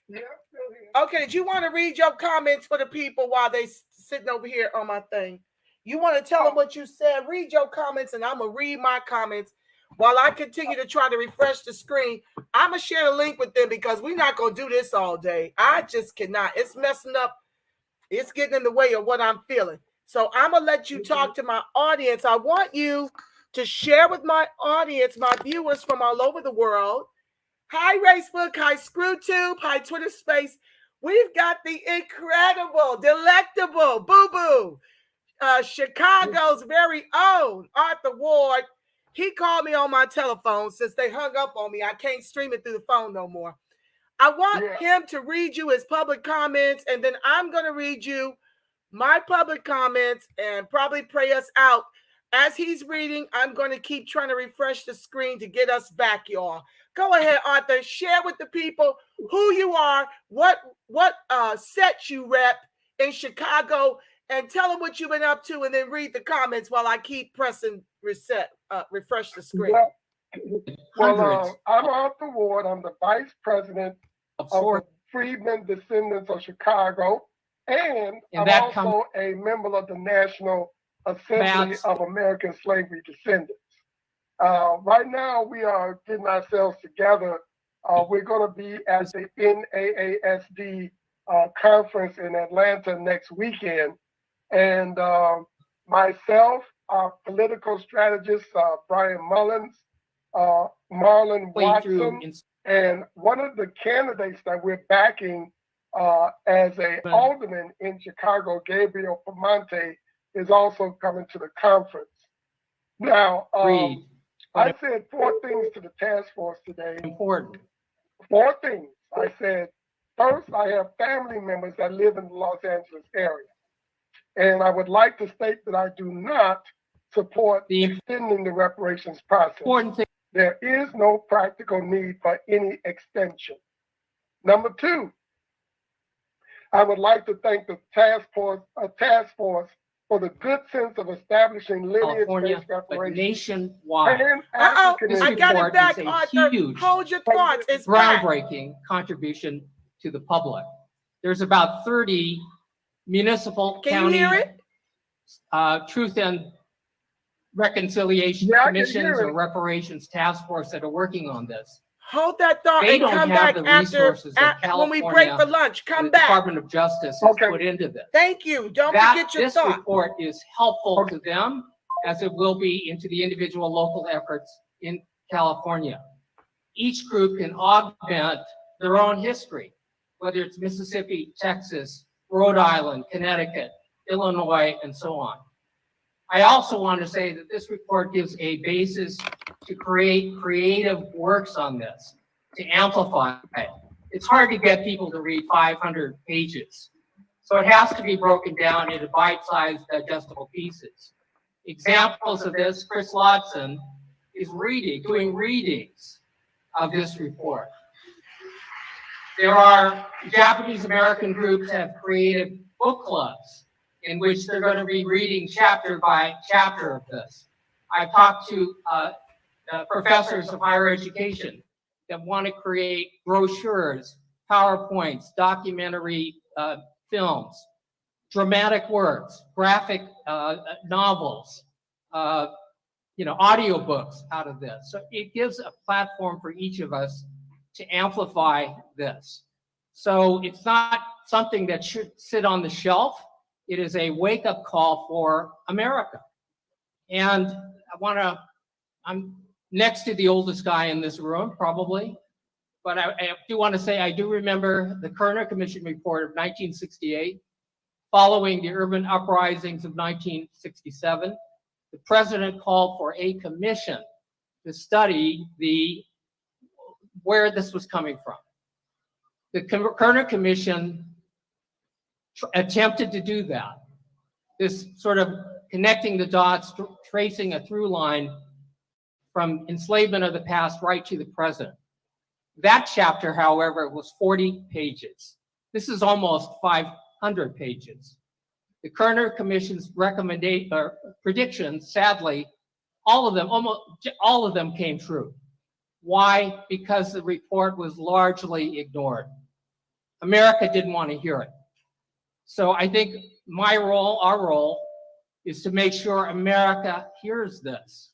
Speaker 13: Yeah, I'm still here.
Speaker 12: Okay, did you want to read your comments for the people while they sitting over here on my thing? You want to tell them what you said? Read your comments, and I'm going to read my comments while I continue to try to refresh the screen. I'm going to share the link with them because we're not going to do this all day. I just cannot. It's messing up. It's getting in the way of what I'm feeling. So I'm going to let you talk to my audience. I want you to share with my audience, my viewers from all over the world. Hi, Racebook. Hi, ScrewTube. Hi, Twitter Space. We've got the incredible, delectable, boo-boo, Chicago's very own Arthur Ward. He called me on my telephone since they hung up on me. I can't stream it through the phone no more. I want him to read you his public comments, and then I'm going to read you my public comments and probably pray us out. As he's reading, I'm going to keep trying to refresh the screen to get us back, y'all. Go ahead, Arthur. Share with the people who you are, what set you rep in Chicago, and tell them what you've been up to, and then read the comments while I keep pressing refresh the screen.
Speaker 13: Well, I'm Arthur Ward. I'm the Vice President of the Freedmen Descendants of Chicago, and I'm also a member of the National Assembly of American Slavery Descendants. Right now, we are getting ourselves together. We're going to be at the NAASD conference in Atlanta next weekend. And myself, our political strategist, Brian Mullins, Marlon Watson, and one of the candidates that we're backing as an alderman in Chicago, Gabriel Pamonte, is also coming to the conference.
Speaker 18: Now,
Speaker 20: Read.
Speaker 18: I said 4 things to the task force today.
Speaker 20: Important.
Speaker 18: 4 things. I said, first, I have family members that live in the Los Angeles area. And I would like to state that I do not support extending the reparations process. There is no practical need for any extension. Number 2, I would like to thank the task force for the good sense of establishing lineage-based reparations.
Speaker 20: Nationwide.
Speaker 12: I got it back, Arthur. Hold your thoughts. It's back.
Speaker 20: Groundbreaking contribution to the public. There's about 30 municipal, county, truth and reconciliation commissions or reparations task force that are working on this.
Speaker 12: Hold that thought
Speaker 20: They
Speaker 12: and
Speaker 20: don't
Speaker 12: come
Speaker 20: have
Speaker 12: back
Speaker 20: the
Speaker 12: after
Speaker 20: resources that
Speaker 12: when we break for lunch. Come back.
Speaker 20: Department of Justice has put into this.
Speaker 12: Thank you. Don't forget your
Speaker 20: this
Speaker 12: thought.
Speaker 20: report is helpful to them as it will be into the individual local efforts in California. Each group can augment their own history, whether it's Mississippi, Texas, Rhode Island, Connecticut, Illinois, and so on. I also want to say that this report gives a basis to create creative works on this, to amplify it. It's hard to get people to read 500 pages. So it has to be broken down into bite-sized, digestible pieces. Examples of this, Chris Lodson is doing readings of this report. There are Japanese American groups have created book clubs in which they're going to be reading chapter by chapter of this. I've talked to professors of higher education that want to create brochures, PowerPoints, documentary films, dramatic works, graphic novels, audiobooks out of this. So it gives a platform for each of us to amplify this. So it's not something that should sit on the shelf. It is a wake-up call for America. And I'm next to the oldest guy in this room, probably, but I do want to say I do remember the Kerner Commission report of 1968, following the urban uprisings of 1967. The president called for a commission to study where this was coming from. The Kerner Commission attempted to do that. This sort of connecting the dots, tracing a through line from enslavement of the past right to the present. That chapter, however, was 40 pages. This is almost 500 pages. The Kerner Commission's predictions, sadly, almost all of them came true. Why? Because the report was largely ignored. America didn't want to hear it. So I think our role, is to make sure America hears this.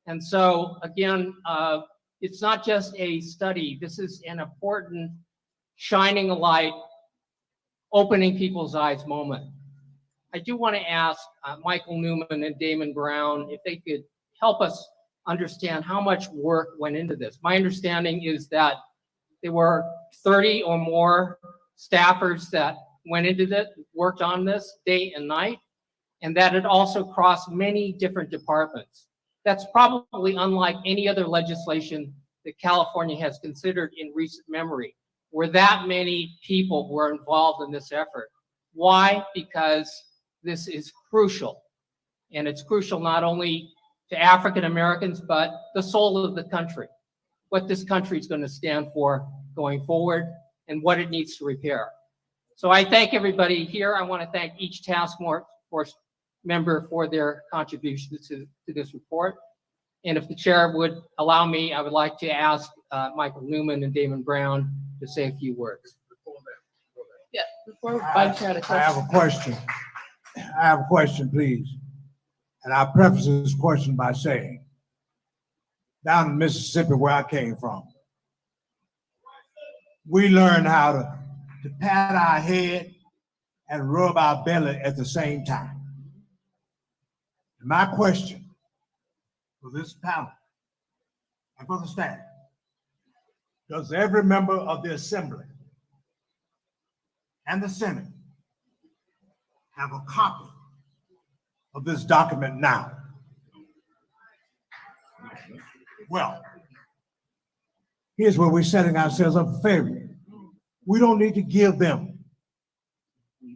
Speaker 20: And so again, it's not just a study. This is an important shining a light, opening people's eyes moment. I do want to ask Michael Newman and Damon Brown if they could help us understand how much work went into this. My understanding is that there were 30 or more staffers that went into this, worked on this day and night, and that it also crossed many different departments. That's probably unlike any other legislation that California has considered in recent memory, where that many people were involved in this effort. Why? Because this is crucial. And it's crucial not only to African Americans, but the soul of the country, what this country is going to stand for going forward and what it needs to repair. So I thank everybody here. I want to thank each task force member for their contributions to this report. And if the chair would allow me, I would like to ask Michael Newman and Damon Brown to say a few words.
Speaker 16: Yeah, before Vice Chair,
Speaker 14: I have a question. I have a question, please. And I'll preface this question by saying, down in Mississippi, where I came from, we learned how to pat our head and rub our belly at the same time. My question for this panel and for the staff, does every member of the Assembly and the Senate have a copy of this document now? Well, here's where we're setting ourselves up for failure. We don't need to give them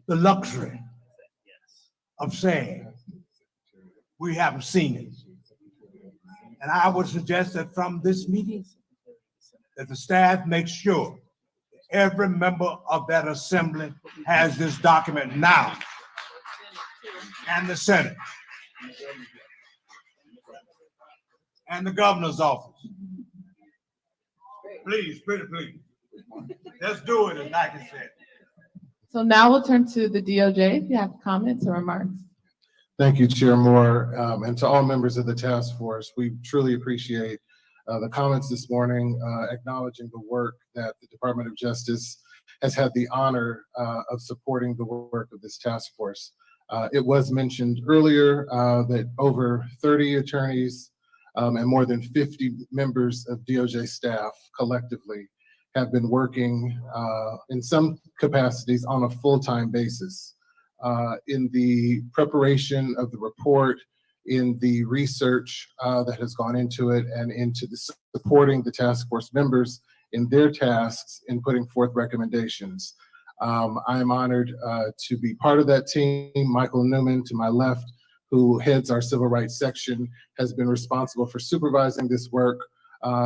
Speaker 14: the luxury of saying we haven't seen it. And I would suggest that from this meeting, that the staff makes sure every member of that assembly has this document now, and the Senate, and the governor's office. Please, please, please. Let's do it, as Nike said.
Speaker 16: So now we'll turn to the DOJ if you have comments or remarks.
Speaker 19: Thank you, Chair Moore, and to all members of the task force. We truly appreciate the comments this morning, acknowledging the work that the Department of Justice has had the honor of supporting the work of this task force. It was mentioned earlier that over 30 attorneys and more than 50 members of DOJ staff collectively have been working in some capacities on a full-time basis in the preparation of the report, in the research that has gone into it, and into the supporting the task force members in their tasks in putting forth recommendations. I am honored to be part of that team. Michael Newman, to my left, who heads our civil rights section, has been responsible for supervising this work.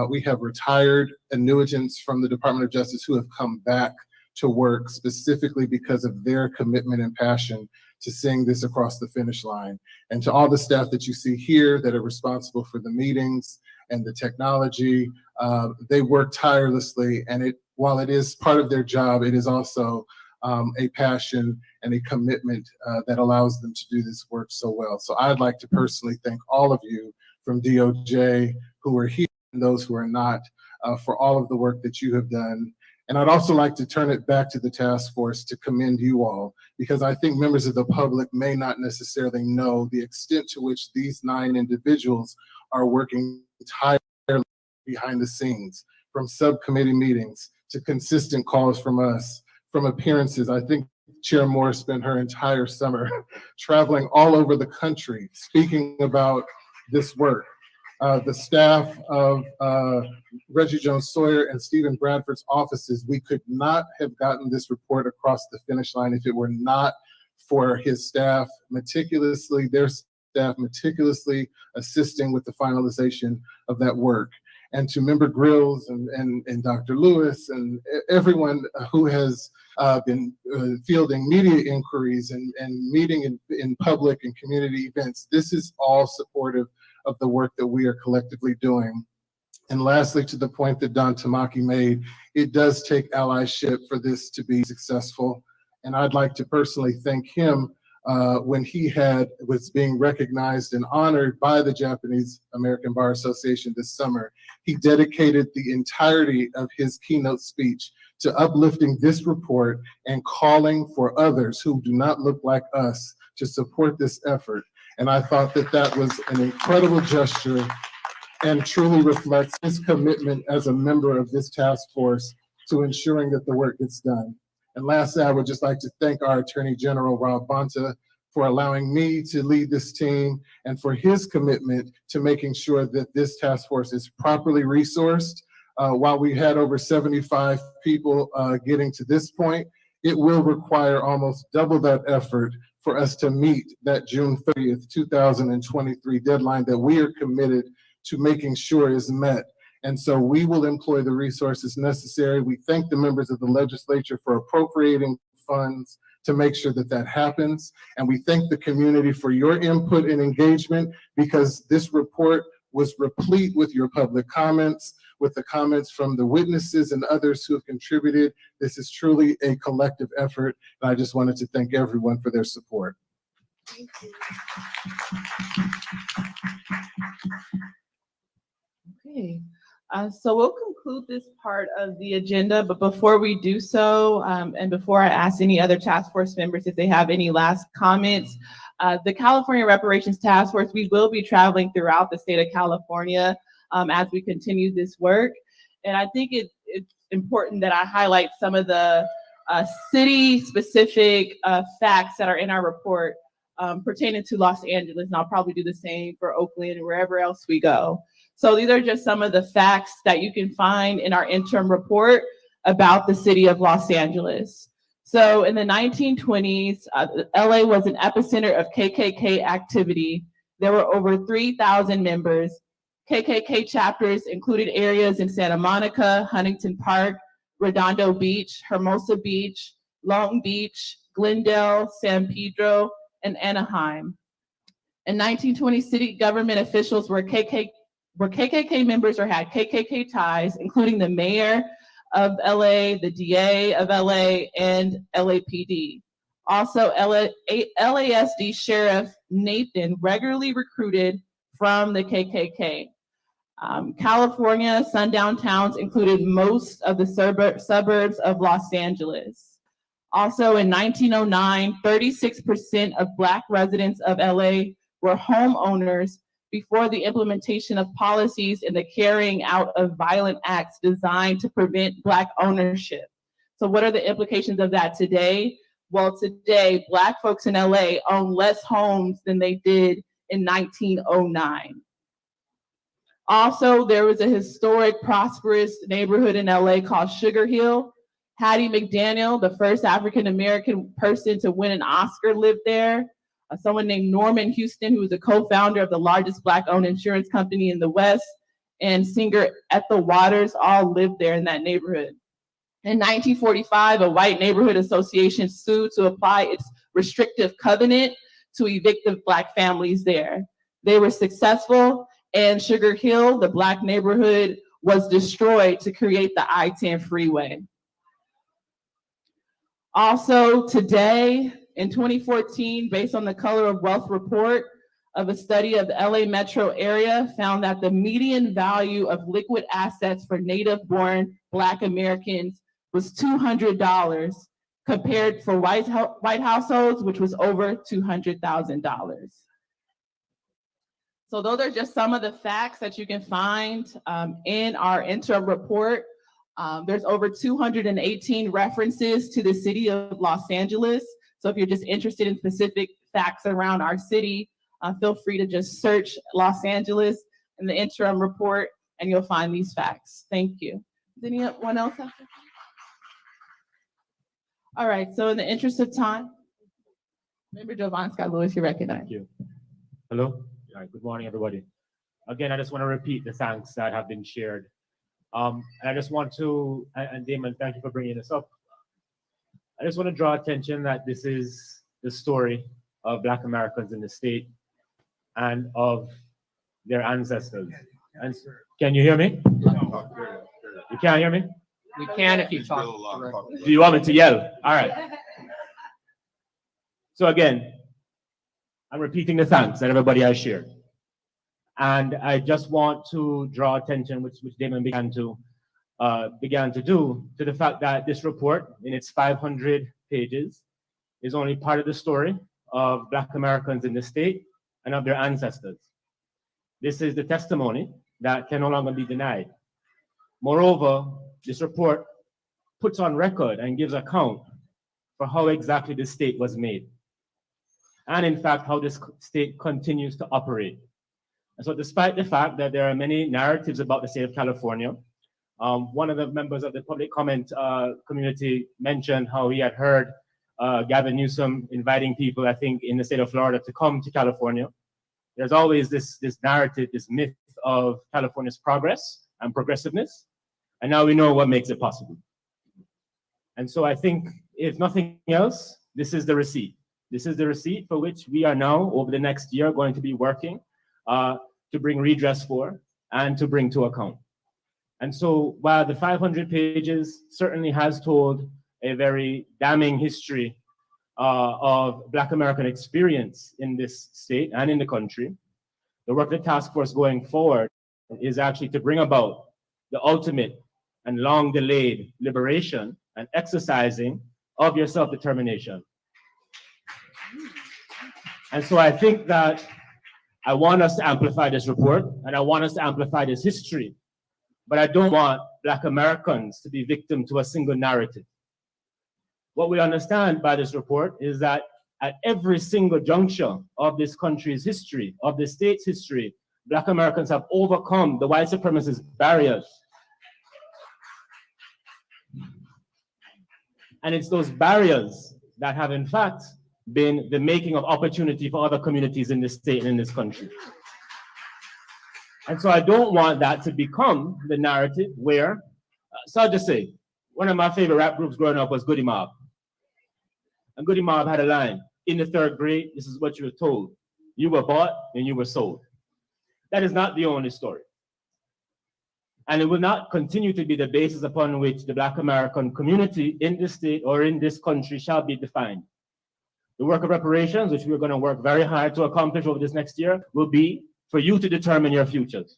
Speaker 19: We have retired annuitants from the Department of Justice who have come back to work specifically because of their commitment and passion to seeing this across the finish line. And to all the staff that you see here that are responsible for the meetings and the technology, they work tirelessly, and while it is part of their job, it is also a passion and a commitment that allows them to do this work so well. So I'd like to personally thank all of you from DOJ who are here and those who are not for all of the work that you have done. And I'd also like to turn it back to the task force to commend you all, because I think members of the public may not necessarily know the extent to which these 9 individuals are working tirelessly behind the scenes, from subcommittee meetings to consistent calls from us, from appearances. I think Chair Moore spent her entire summer traveling all over the country speaking about this work. The staff of Reggie Jones Sawyer and Stephen Bradford's offices, we could not have gotten this report across the finish line if it were not for his staff meticulously, their staff meticulously assisting with the finalization of that work. And to Member Grills and Dr. Lewis and everyone who has been fielding media inquiries and meeting in public and community events, this is all supportive of the work that we are collectively doing. And lastly, to the point that Don Tamaki made, it does take allyship for this to be successful. And I'd like to personally thank him when he was being recognized and honored by the Japanese American Bar Association this summer. He dedicated the entirety of his keynote speech to uplifting this report and calling for others who do not look like us to support this effort. And I thought that that was an incredible gesture and truly reflects his commitment as a member of this task force to ensuring that the work gets done. And lastly, I would just like to thank our Attorney General, Rob Bonta, for allowing me to lead this team and for his commitment to making sure that this task force is properly resourced. While we had over 75 people getting to this point, it will require almost double that effort for us to meet that June 30th, 2023 deadline that we are committed to making sure is met. And so we will employ the resources necessary. We thank the members of the legislature for appropriating funds to make sure that that happens. And we thank the community for your input and engagement, because this report was replete with your public comments, with the comments from the witnesses and others who have contributed. This is truly a collective effort. And I just wanted to thank everyone for their support.
Speaker 16: Thank you. Okay, so we'll conclude this part of the agenda, but before we do so, and before I ask any other task force members if they have any last comments, the California Reparations Task Force, we will be traveling throughout the state of California as we continue this work. And I think it's important that I highlight some of the city-specific facts that are in our report pertaining to Los Angeles, and I'll probably do the same for Oakland and wherever else we go. So these are just some of the facts that you can find in our interim report about the city of Los Angeles. So in the 1920s, LA was an epicenter of KKK activity. There were over 3,000 members. KKK chapters included areas in Santa Monica, Huntington Park, Redondo Beach, Hermosa Beach, Long Beach, Glendale, San Pedro, and Anaheim. In 1920, city government officials were KKK members or had KKK ties, including the mayor of LA, the DA of LA, and LAPD. Also, LASD Sheriff Nathan regularly recruited from the KKK. California sundown towns included most of the suburbs of Los Angeles. Also in 1909, 36% of Black residents of LA were homeowners before the implementation of policies and the carrying out of violent acts designed to prevent Black ownership. So what are the implications of that today? Well, today, Black folks in LA own less homes than they did in 1909. Also, there was a historic, prosperous neighborhood in LA called Sugar Hill. Hattie McDaniel, the first African-American person to win an Oscar, lived there. Someone named Norman Houston, who was a co-founder of the largest Black-owned insurance company in the West, and singer Ethel Waters all lived there in that neighborhood. In 1945, a white neighborhood association sued to apply its restrictive covenant to evict the Black families there. They were successful, and Sugar Hill, the Black neighborhood, was destroyed to create the I-10 freeway. Also today, in 2014, based on the Color of Wealth report of a study of the LA metro area, found that the median value of liquid assets for native-born Black Americans was $200, compared for white households, which was over $200,000. So those are just some of the facts that you can find in our interim report. There's over 218 references to the city of Los Angeles. So if you're just interested in specific facts around our city, feel free to just search Los Angeles in the interim report and you'll find these facts. Thank you. Does anyone else have to? All right, so in the interest of time, Member Jovan Scott Lewis, you're recognized.
Speaker 21: Thank you. Hello. All right, good morning, everybody. Again, I just want to repeat the thanks that have been shared. And I just want to, and Damon, thank you for bringing this up. I just want to draw attention that this is the story of Black Americans in the state and of their ancestors. And can you hear me? You can't hear me?
Speaker 22: We can if you talk directly.
Speaker 21: Do you want me to yell? All right. So again, I'm repeating the thanks that everybody has shared. And I just want to draw attention, which Damon began to do, to the fact that this report, in its 500 pages, is only part of the story of Black Americans in the state and of their ancestors. This is the testimony that can no longer be denied. Moreover, this report puts on record and gives account for how exactly this state was made, and in fact, how this state continues to operate. And so despite the fact that there are many narratives about the state of California, one of the members of the public comment community mentioned how he had heard Gavin Newsom inviting people, I think, in the state of Florida to come to California. There's always this narrative, this myth of California's progress and progressiveness. And now we know what makes it possible. And so I think, if nothing else, this is the receipt. This is the receipt for which we are now, over the next year, going to be working to bring redress for and to bring to account. And so while the 500 pages certainly has told a very damning history of Black American experience in this state and in the country, the work of the task force going forward is actually to bring about the ultimate and long delayed liberation and exercising of your self-determination. And so I think that I want us to amplify this report and I want us to amplify this history, but I don't want Black Americans to be victim to a single narrative. What we understand by this report is that at every single juncture of this country's history, of the state's history, Black Americans have overcome the white supremacist barriers. And it's those barriers that have in fact been the making of opportunity for other communities in this state and in this country. And so I don't want that to become the narrative where, so I'll just say, one of my favorite rap groups growing up was Goody Mob. And Goody Mob had a line, in the 3rd grade, this is what you were told. You were bought and you were sold. That is not the only story. And it will not continue to be the basis upon which the Black American community in this state or in this country shall be defined. The work of reparations, which we're going to work very hard to accomplish over this next year, will be for you to determine your futures.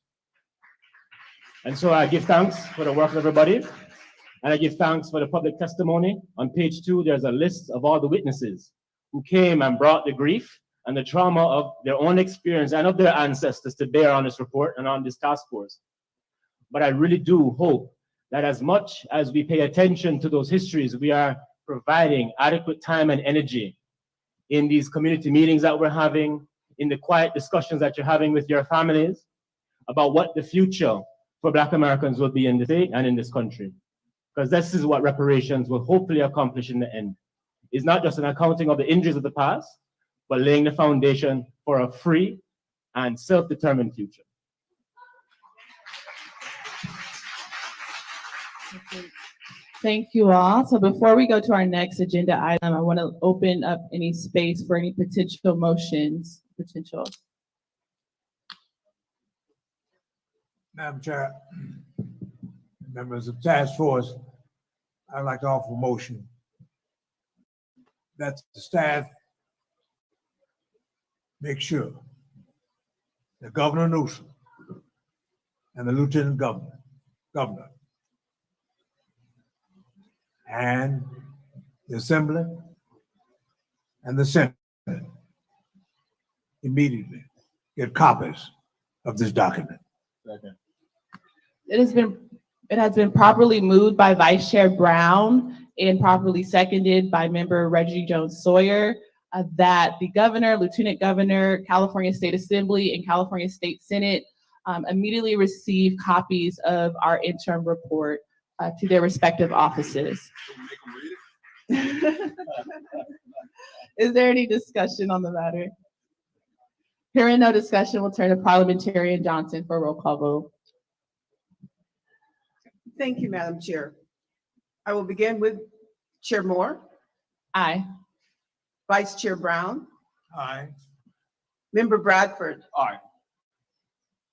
Speaker 21: And so I give thanks for the work of everybody. And I give thanks for the public testimony. On page 2, there's a list of all the witnesses who came and brought the grief and the trauma of their own experience and of their ancestors to bear on this report and on this task force. But I really do hope that as much as we pay attention to those histories, we are providing adequate time and energy in these community meetings that we're having, in the quiet discussions that you're having with your families about what the future for Black Americans will be in the state and in this country. Because this is what reparations will hopefully accomplish in the end. It's not just an accounting of the injuries of the past, but laying the foundation for a free and self-determined future.
Speaker 16: Thank you all. So before we go to our next agenda item, I want to open up any space for any potential motions.
Speaker 14: Madam Chair, members of task force, I'd like to offer a motion that the staff make sure that Governor Newsom and the Lieutenant Governor and the Assembly and the Senate immediately get copies of this document.
Speaker 16: It has been properly moved by Vice Chair Brown and properly seconded by Member Reggie Jones Sawyer that the Governor, Lieutenant Governor, California State Assembly, and California State Senate immediately receive copies of our interim report to their respective offices. Is there any discussion on the matter? Hearing no discussion, we'll turn to Parliamentarian Johnson for a roll call vote.
Speaker 1: Thank you, Madam Chair. I will begin with Chair Moore.
Speaker 16: Aye.
Speaker 1: Vice Chair Brown.
Speaker 14: Aye.
Speaker 1: Member Bradford.
Speaker 14: Aye.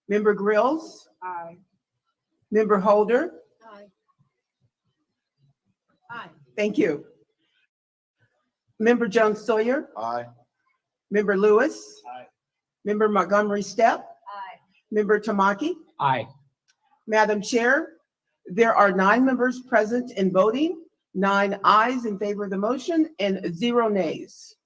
Speaker 1: Member Grills.
Speaker 12: Aye.
Speaker 1: Member Holder.
Speaker 12: Aye.
Speaker 1: Aye. Thank you. Member Jones Sawyer.
Speaker 6: Aye.
Speaker 1: Member Lewis.
Speaker 14: Aye.
Speaker 1: Member Montgomery Stepp.
Speaker 12: Aye.
Speaker 1: Member Tamaki.
Speaker 22: Aye.
Speaker 1: Madam Chair, there are 9 members present and voting, 9 ayes in favor of the motion and 0 nays.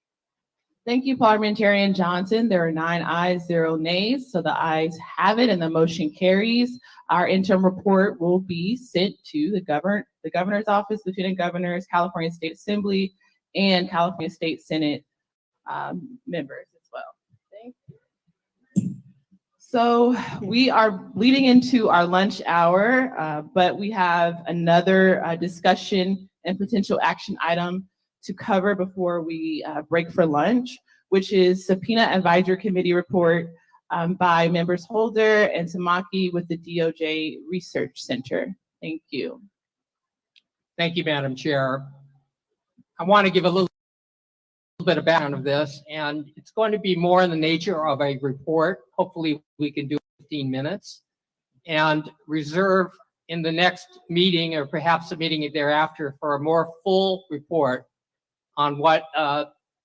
Speaker 16: Thank you, Parliamentarian Johnson. There are 9 ayes, 0 nays, so the ayes have it and the motion carries. Our interim report will be sent to the Governor's Office, Lieutenant Governors, California State Assembly, and California State Senate members as well. Thank you. So we are leading into our lunch hour, but we have another discussion and potential action item to cover before we break for lunch, which is Subpoena Advisory Committee report by members Holder and Tamaki with the DOJ Research Center. Thank you.
Speaker 22: Thank you, Madam Chair. I want to give a little bit of background of this, and it's going to be more in the nature of a report. Hopefully we can do 15 minutes and reserve in the next meeting or perhaps a meeting thereafter for a more full report on what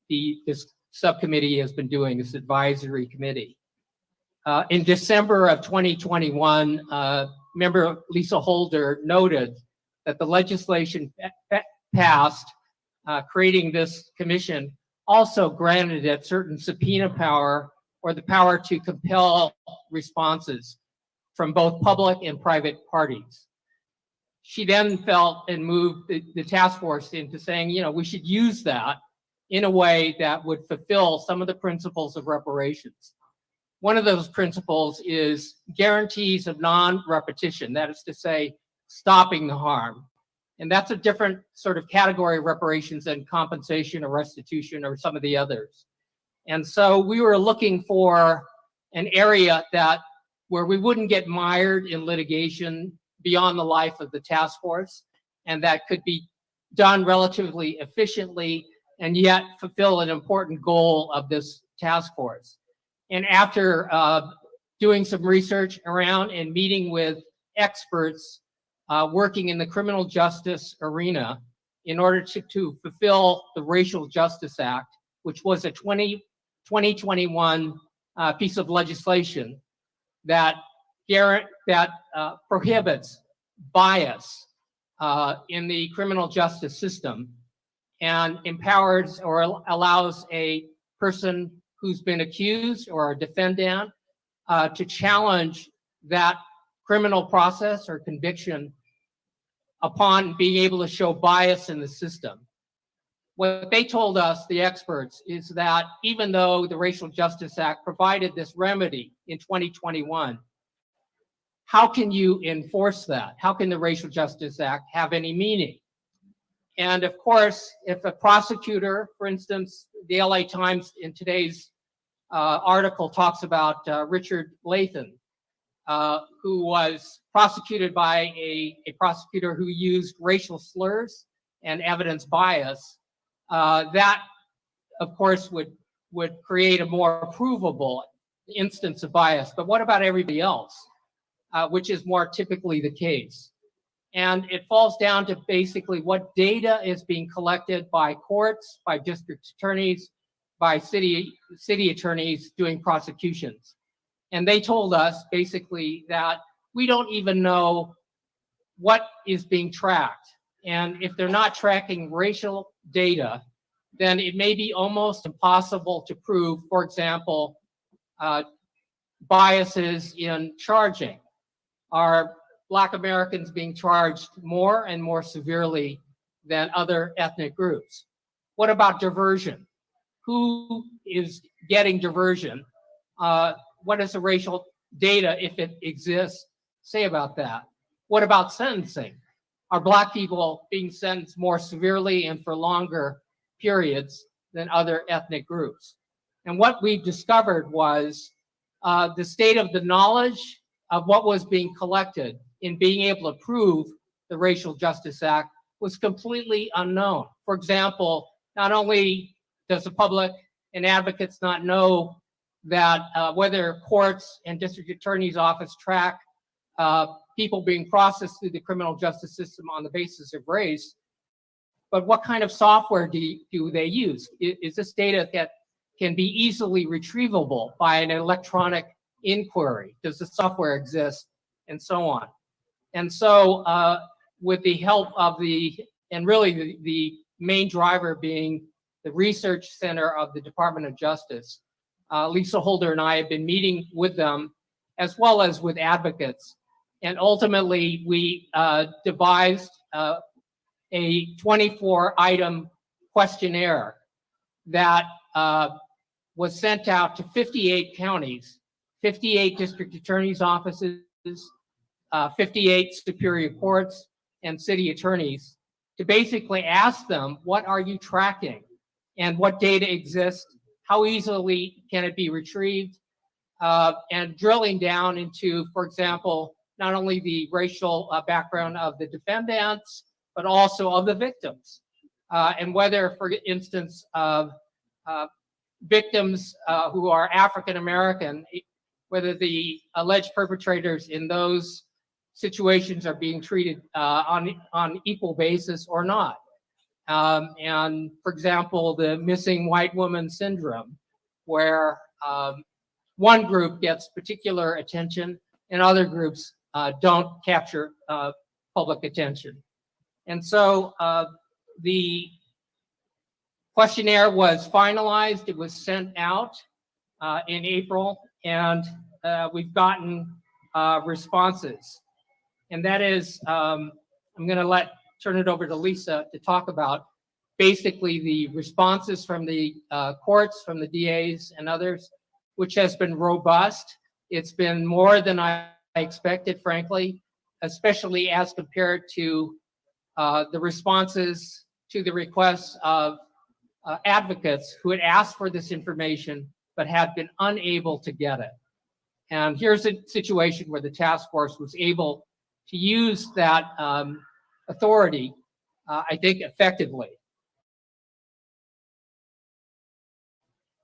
Speaker 22: this subcommittee has been doing, this advisory committee. In December of 2021, Member Lisa Holder noted that the legislation passed creating this commission also granted it certain subpoena power or the power to compel responses from both public and private parties. She then felt and moved the task force into saying, you know, we should use that in a way that would fulfill some of the principles of reparations. one of those principles is guarantees of non-repetition. That is to say, stopping the harm. And that's a different sort of category of reparations than compensation or restitution or some of the others. And so we were looking for an area where we wouldn't get mired in litigation beyond the life of the task force, and that could be done relatively efficiently and yet fulfill an important goal of this task force. And after doing some research around and meeting with experts working in the criminal justice arena in order to fulfill the Racial Justice Act, which was a 2021 piece of legislation that prohibits bias in the criminal justice system and empowers or allows a person who's been accused or a defendant to challenge that criminal process or conviction upon being able to show bias in the system. What they told us, the experts, is that even though the Racial Justice Act provided this remedy in 2021, how can you enforce that? How can the Racial Justice Act have any meaning? And of course, if a prosecutor, for instance, the LA Times in today's article talks about Richard Lathan, who was prosecuted by a prosecutor who used racial slurs and evidence bias, that, of course, would create a more provable instance of bias. But what about everybody else, which is more typically the case? And it falls down to basically what data is being collected by courts, by district attorneys, by city attorneys doing prosecutions. And they told us basically that we don't even know what is being tracked. And if they're not tracking racial data, then it may be almost impossible to prove, for example, biases in charging. Are Black Americans being charged more and more severely than other ethnic groups? What about diversion? Who is getting diversion? What does the racial data, if it exists, say about that? What about sentencing? Are Black people being sentenced more severely and for longer periods than other ethnic groups? And what we discovered was the state of the knowledge of what was being collected in being able to prove the Racial Justice Act was completely unknown. For example, not only does the public and advocates not know that whether courts and district attorney's office track people being processed through the criminal justice system on the basis of race, but what kind of software do they use? Is this data that can be easily retrievable by an electronic inquiry? Does the software exist? And so on. And so with the help of and really the main driver being the research center of the Department of Justice, Lisa Holder and I have been meeting with them as well as with advocates. And ultimately we devised a 24-item questionnaire that was sent out to 58 counties, 58 district attorneys' offices, 58 superior courts, and city attorneys to basically ask them, what are you tracking? And what data exists? How easily can it be retrieved? And drilling down into, for example, not only the racial background of the defendants, but also of the victims. And whether, for instance, victims who are African American, whether the alleged perpetrators in those situations are being treated on equal basis or not. And for example, the missing white woman syndrome, where one group gets particular attention and other groups don't capture public attention. And so the questionnaire was finalized. It was sent out in April, and we've gotten responses. And that is, I'm going to turn it over to Lisa to talk about basically the responses from the courts, from the DAs and others, which has been robust. It's been more than I expected, frankly, especially as compared to the responses to the requests of advocates who had asked for this information but had been unable to get it. And here's a situation where the task force was able to use that authority, I think, effectively.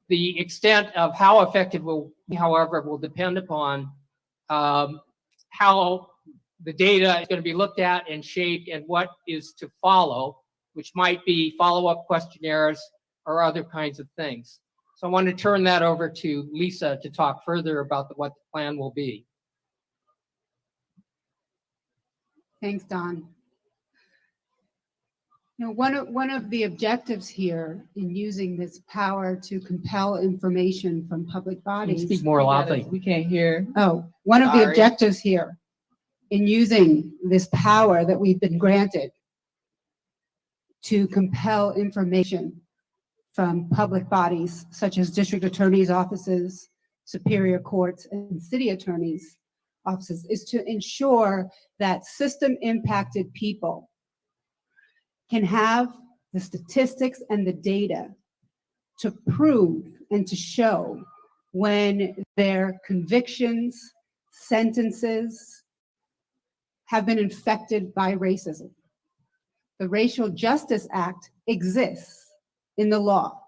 Speaker 22: The extent of how effective will, however, will depend upon how the data is going to be looked at and shaped and what is to follow, which might be follow-up questionnaires or other kinds of things. So I want to turn that over to Lisa to talk further about what the plan will be.
Speaker 7: Thanks, Don. You know, one of the objectives here in using this power to compel information from public bodies.
Speaker 22: Speak more loudly.
Speaker 16: We can't hear.
Speaker 7: Oh, one of the
Speaker 16: Sorry.
Speaker 7: objectives here in using this power that we've been granted to compel information from public bodies such as district attorneys' offices, superior courts, and city attorneys' offices is to ensure that system-impacted people can have the statistics and the data to prove and to show when their convictions, sentences have been infected by racism. The Racial Justice Act exists in the law,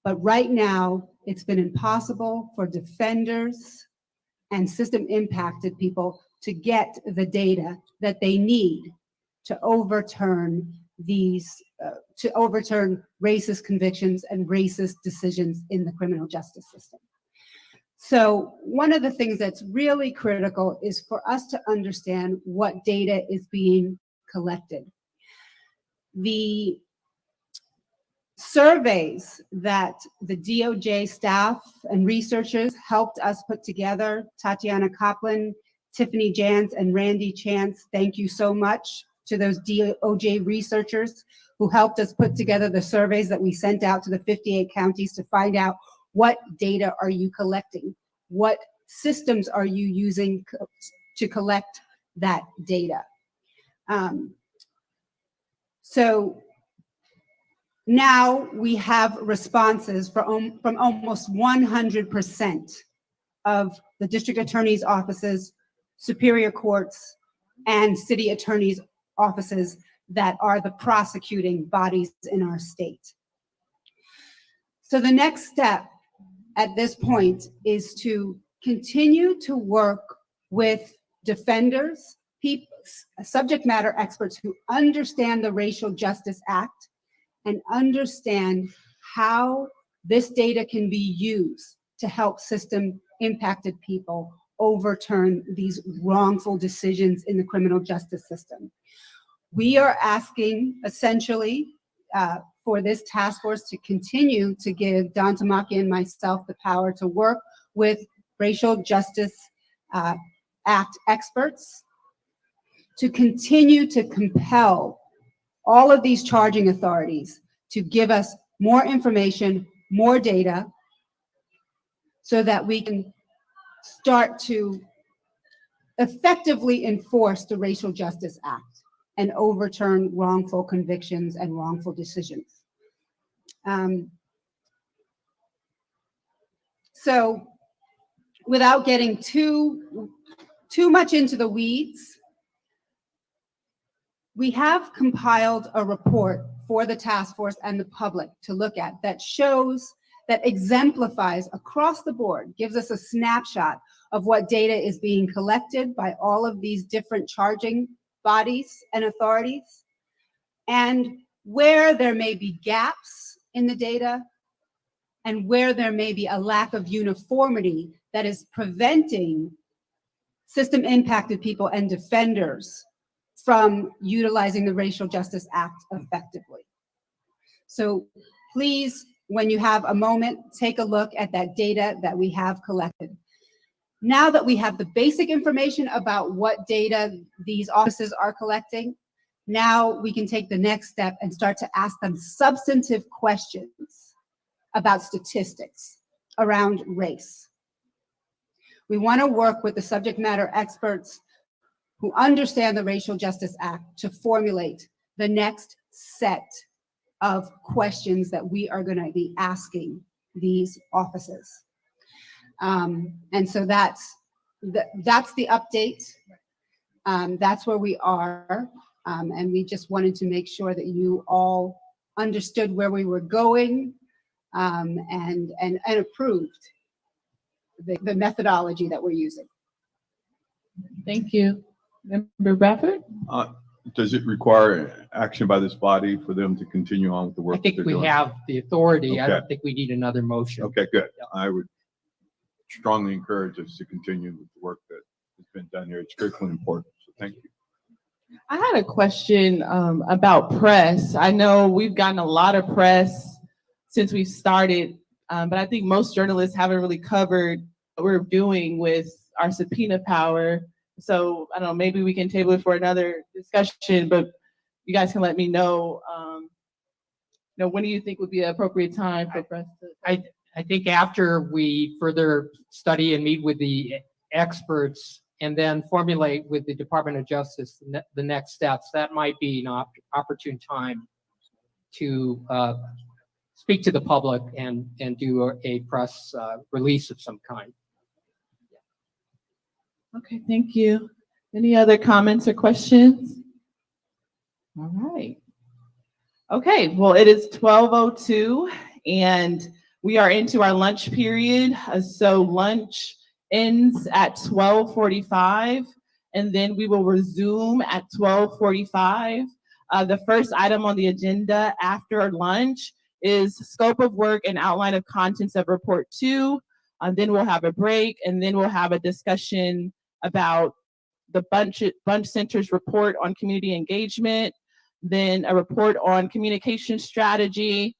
Speaker 7: but right now it's been impossible for defenders and system-impacted people to get the data that they need to overturn these, to overturn racist convictions and racist decisions in the criminal justice system. So one of the things that's really critical is for us to understand what data is being collected. The surveys that the DOJ staff and researchers helped us put together, Tatiana Kaplan, Tiffany Jans, and Randy Chance, thank you so much to those DOJ researchers who helped us put together the surveys that we sent out to the 58 counties to find out what data are you collecting, what systems are you using to collect that data. So now we have responses from almost 100% of the district attorney's offices, superior courts, and city attorneys' offices that are the prosecuting bodies in our state. So the next step at this point is to continue to work with defenders, subject matter experts who understand the Racial Justice Act and understand how this data can be used to help system-impacted people overturn these wrongful decisions in the criminal justice system. We are asking essentially for this task force to continue to give Don Tamaki and myself the power to work with Racial Justice Act experts to continue to compel all of these charging authorities to give us more information, more data, so that we can start to effectively enforce the Racial Justice Act and overturn wrongful convictions and wrongful decisions. So without getting too much into the weeds, we have compiled a report for the task force and the public to look at that shows, that exemplifies across the board, gives us a snapshot of what data is being collected by all of these different charging bodies and authorities, and where there may be gaps in the data and where there may be a lack of uniformity that is preventing system-impacted people and defenders from utilizing the Racial Justice Act effectively. So please, when you have a moment, take a look at that data that we have collected. Now that we have the basic information about what data these offices are collecting, now we can take the next step and start to ask them substantive questions about statistics. around race. We want to work with the subject matter experts who understand the Racial Justice Act to formulate the next set of questions that we are going to be asking these offices. And so that's the update. That's where we are. And we just wanted to make sure that you all understood where we were going, and approved the methodology that we're using.
Speaker 16: Thank you. Member Bradford?
Speaker 17: Does it require action by this body for them to continue on with the work?
Speaker 22: I think we have the authority. I
Speaker 17: Okay.
Speaker 22: don't think we need another motion.
Speaker 17: Okay, good. I would strongly encourage us to continue with the work that has been done here. It's critically important. So thank you.
Speaker 16: I had a question about press. I know we've gotten a lot of press since we started, but I think most journalists haven't really covered what we're doing with our subpoena power. So I don't know, maybe we can table it for another discussion, but you guys can let me know, when do you think would be an appropriate time for press to?
Speaker 22: I think after we further study and meet with the experts and then formulate with the Department of Justice the next steps, that might be an opportune time to speak to the public and do a press release of some kind.
Speaker 16: Okay, thank you. Any other comments or questions? All right. Okay, well, it is 12:02 and we are into our lunch period. So lunch ends at 12:45 and then we will resume at 12:45. The first item on the agenda after lunch is scope of work and outline of contents of report 2. Then we'll have a break and then we'll have a discussion about the Bunch Center's report on community engagement, then a report on communication strategy.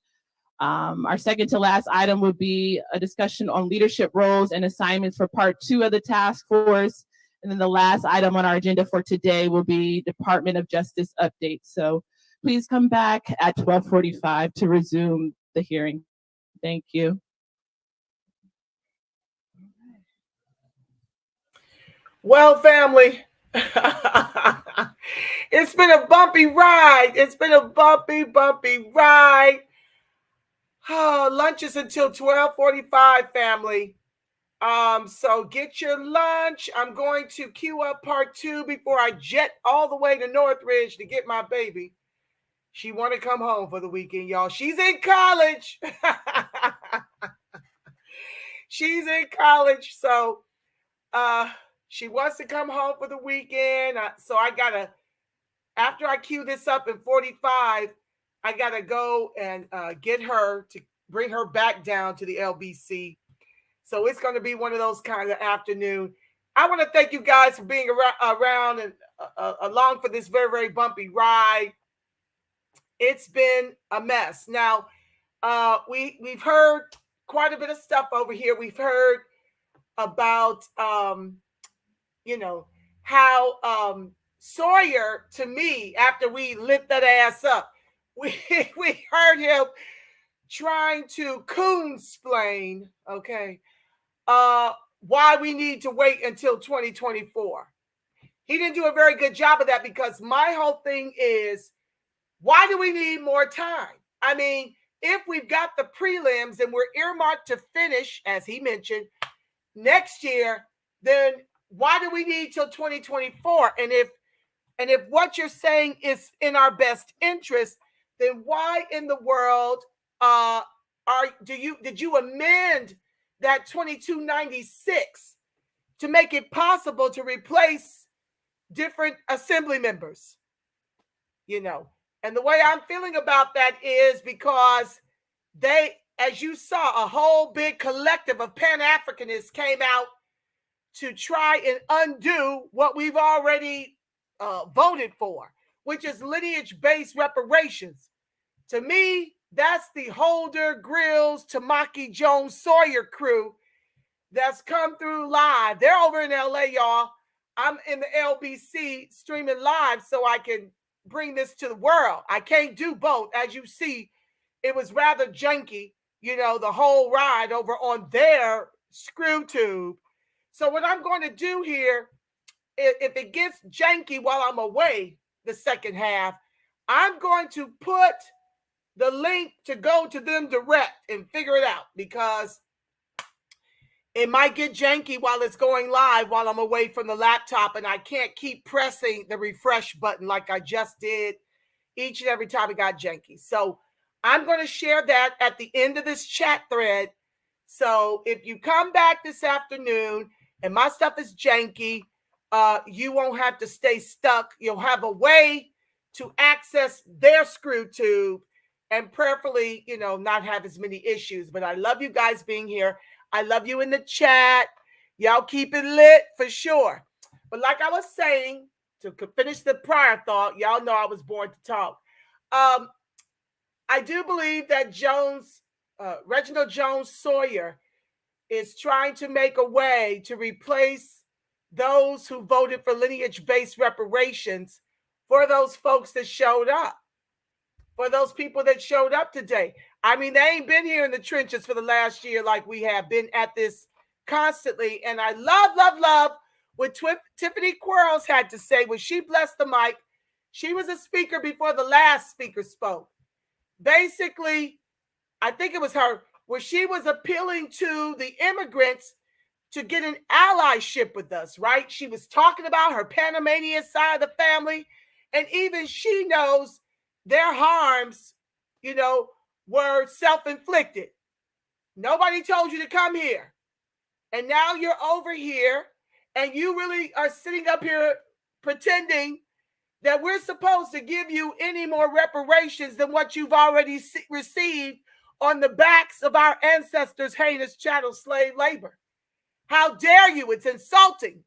Speaker 16: Our second to last item would be a discussion on leadership roles and assignments for part 2 of the task force. And then the last item on our agenda for today will be Department of Justice updates. So please come back at 12:45 to resume the hearing. Thank you.
Speaker 12: Well, family, it's been a bumpy ride. It's been a bumpy ride. Lunch is until 12:45, family. So get your lunch. I'm going to queue up part 2 before I jet all the way to Northridge to get my baby. She want to come home for the weekend, y'all. She's in college. She's in college, so she wants to come home for the weekend. So I gotta, after I queue this up in 45, I gotta go and get her to bring her back down to the LBC. So it's going to be one of those kind of afternoon. I want to thank you guys for being around and along for this very, very bumpy ride. It's been a mess. Now, we've heard quite a bit of stuff over here. We've heard about, how Sawyer, to me, after we lit that ass up, we heard him trying to coonsplain, okay, why we need to wait until 2024. He didn't do a very good job of that, because my whole thing is, why do we need more time? I mean, if we've got the prelims and we're earmarked to finish, as he mentioned, next year, then why do we need till 2024? And if what you're saying is in our best interest, then why in the world did you amend that 2296 to make it possible to replace different assembly members? And the way I'm feeling about that is because they, as you saw, a whole big collective of Pan-Africanists came out to try and undo what we've already voted for, which is lineage-based reparations. To me, that's the Holder, Grills, Tamaki, Jones, Sawyer crew that's come through live. They're over in LA, y'all. I'm in the LBC streaming live so I can bring this to the world. I can't do both. As you see, it was rather janky, the whole ride over on their screw tube. So what I'm going to do here, if it gets janky while I'm away the second half, I'm going to put the link to go to them direct and figure it out, because it might get janky while it's going live while I'm away from the laptop, and I can't keep pressing the refresh button like I just did each and every time it got janky. So I'm going to share that at the end of this chat thread. So if you come back this afternoon and my stuff is janky, you won't have to stay stuck. You'll have a way to access their screw tube and prayerfully, not have as many issues. But I love you guys being here. I love you in the chat. Y'all keep it lit for sure. But like I was saying, to finish the prior thought, y'all know I was born to talk. I do believe that Reginald Jones Sawyer is trying to make a way to replace those who voted for lineage-based reparations for those folks that showed up, for those people that showed up today. I mean, they ain't been here in the trenches for the last year like we have been at this constantly. And I love what Tiffany Quarles had to say when she blessed the mic. She was a speaker before the last speaker spoke. Basically, I think it was her, where she was appealing to the immigrants to get an allyship with us, right? She was talking about her Panamanian side of the family, and even she knows their harms, were self-inflicted. Nobody told you to come here. And now you're over here, and you really are sitting up here pretending that we're supposed to give you any more reparations than what you've already received on the backs of our ancestors' heinous chattel slave labor. How dare you? It's insulting.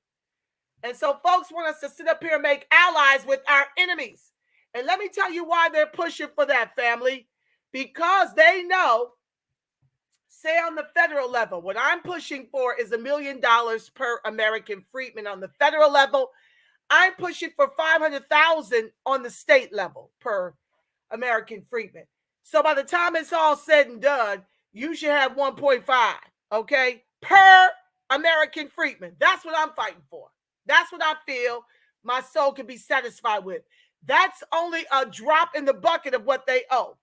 Speaker 12: And so folks want us to sit up here and make allies with our enemies. And let me tell you why they're pushing for that, family. Because they know, say on the federal level, what I'm pushing for is $1 million per American freedman on the federal level. I'm pushing for $500,000 on the state level per American freedman. So by the time it's all said and done, you should have 1.5, okay, per American freedman. That's what I'm fighting for. That's what I feel my soul can be satisfied with. That's only a drop in the bucket of what they owe.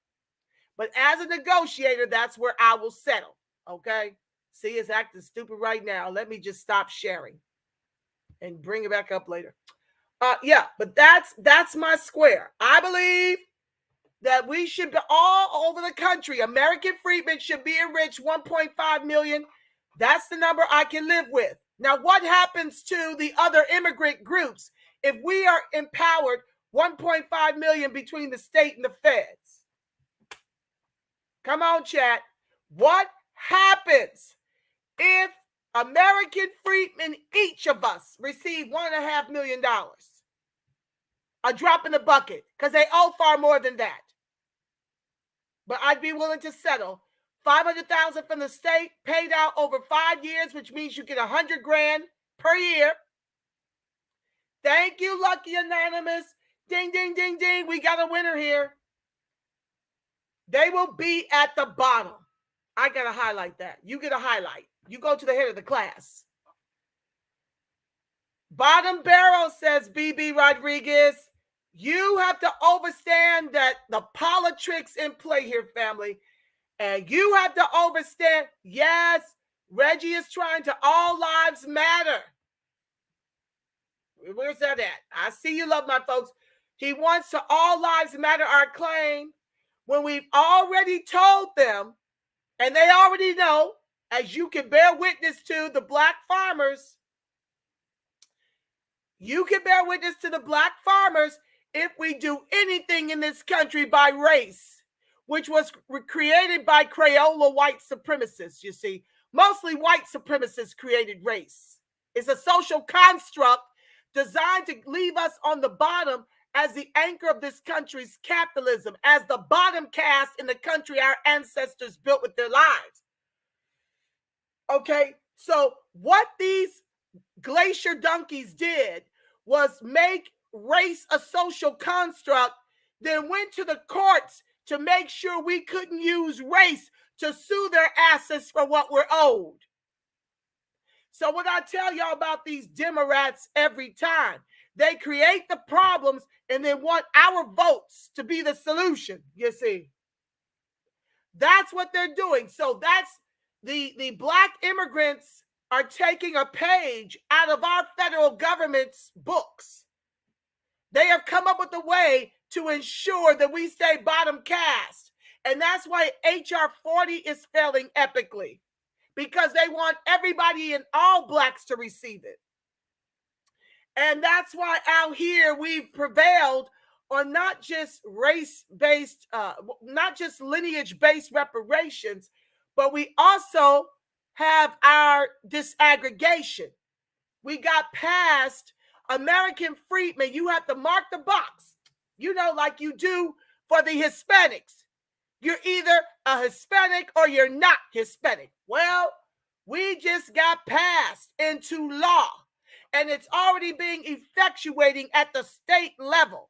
Speaker 12: But as a negotiator, that's where I will settle, okay? See, it's acting stupid right now. Let me just stop sharing and bring it back up later. But that's my square. I believe that we should be all over the country. American freedmen should be enriched 1.5 million. That's the number I can live with. Now, what happens to the other immigrant groups if we are empowered 1.5 million between the state and the feds? Come on, chat. What happens if American freedmen, each of us, receive $1.5 million? A drop in the bucket, because they owe far more than that. But I'd be willing to settle $500,000 from the state, paid out over 5 years, which means you get $100,000 per year. Thank you, Lucky Anonymous. Ding, ding, ding, ding. We got a winner here. They will be at the bottom. I got to highlight that. You get a highlight. You go to the head of the class. Bottom barrel, says BB Rodriguez. You have to understand that the politics in play here, family. And you have to understand, yes, Reggie is trying to all lives matter. Where's that at? I see you love my folks. He wants to all lives matter our claim when we've already told them, and they already know, as you can bear witness to the black farmers, you can bear witness to the black farmers if we do anything in this country by race, which was created by Crayola white supremacists, you see. Mostly white supremacists created race. It's a social construct designed to leave us on the bottom as the anchor of this country's capitalism, as the bottom caste in the country our ancestors built with their lives. Okay, so what these glacier donkeys did was make race a social construct, then went to the courts to make sure we couldn't use race to sue their asses for what we're owed. So what I tell y'all about these Democrats every time, they create the problems and they want our votes to be the solution, you see. That's what they're doing. So that's the black immigrants are taking a page out of our federal government's books. They have come up with a way to ensure that we stay bottom caste. And that's why HR 40 is failing epically, because they want everybody and all blacks to receive it. And that's why out here we've prevailed on not just race-based, not just lineage-based reparations, but we also have our disaggregation. We got past American freedmen. You have to mark the box, you know, like you do for the Hispanics. You're either a Hispanic or you're not Hispanic. Well, we just got passed into law, and it's already being effectuating at the state level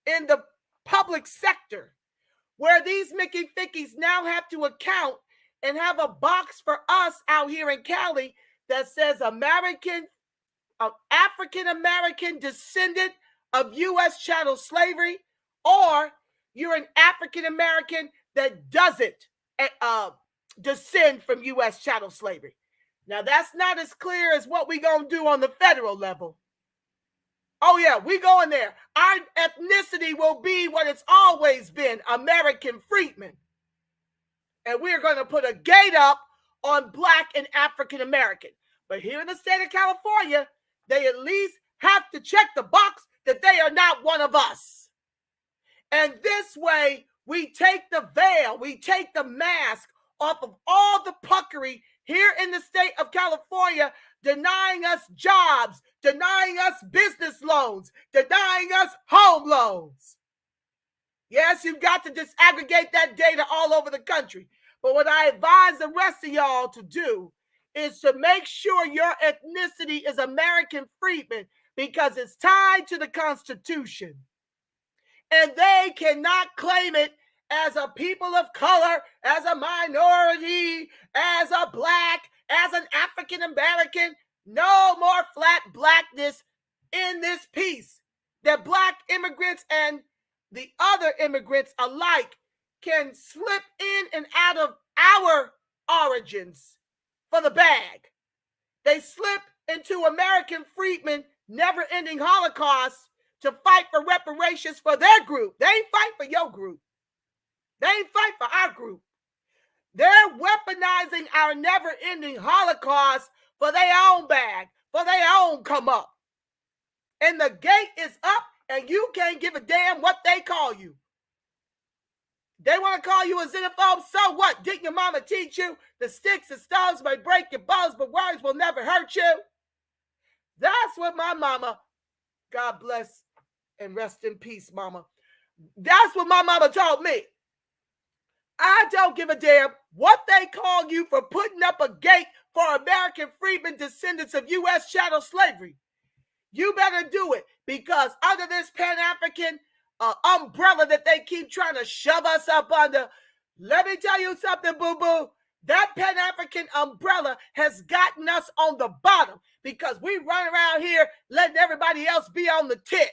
Speaker 12: in the public sector, where these Mickey Fickies now have to account and have a box for us out here in Cali that says African-American descendant of U.S. chattel slavery, or you're an African-American that doesn't descend from U.S. chattel slavery. Now, that's not as clear as what we gonna do on the federal level. Oh, yeah, we going there. Our ethnicity will be what it's always been, American freedmen. And we're going to put a gate up on black and African-American. But here in the state of California, they at least have to check the box that they are not one of us. And this way, we take the veil, we take the mask off of all the puckery here in the state of California, denying us jobs, denying us business loans, denying us home loans. Yes, you've got to disaggregate that data all over the country. But what I advise the rest of y'all to do is to make sure your ethnicity is American freedmen, because it's tied to the Constitution. And they cannot claim it as a people of color, as a minority, as a black, as an African American. No more flat blackness in this piece. That black immigrants and the other immigrants alike can slip in and out of our origins for the bag. They slip into American freedmen, never-ending Holocaust to fight for reparations for their group. They ain't fight for your group. They ain't fight for our group. They're weaponizing our never-ending Holocaust for their own bag, for their own come up. And the gate is up, and you can't give a damn what they call you. They want to call you a xenophobe, so what? Didn't your mama teach you the sticks and stones may break your bones, but words will never hurt you? That's what my mama, God bless and rest in peace, mama. That's what my mama told me. I don't give a damn what they call you for putting up a gate for American freedmen, descendants of U.S. chattel slavery. You better do it, because under this Pan-African umbrella that they keep trying to shove us up under, let me tell you something, boo-boo. That Pan-African umbrella has gotten us on the bottom, because we run around here letting everybody else be on the tip,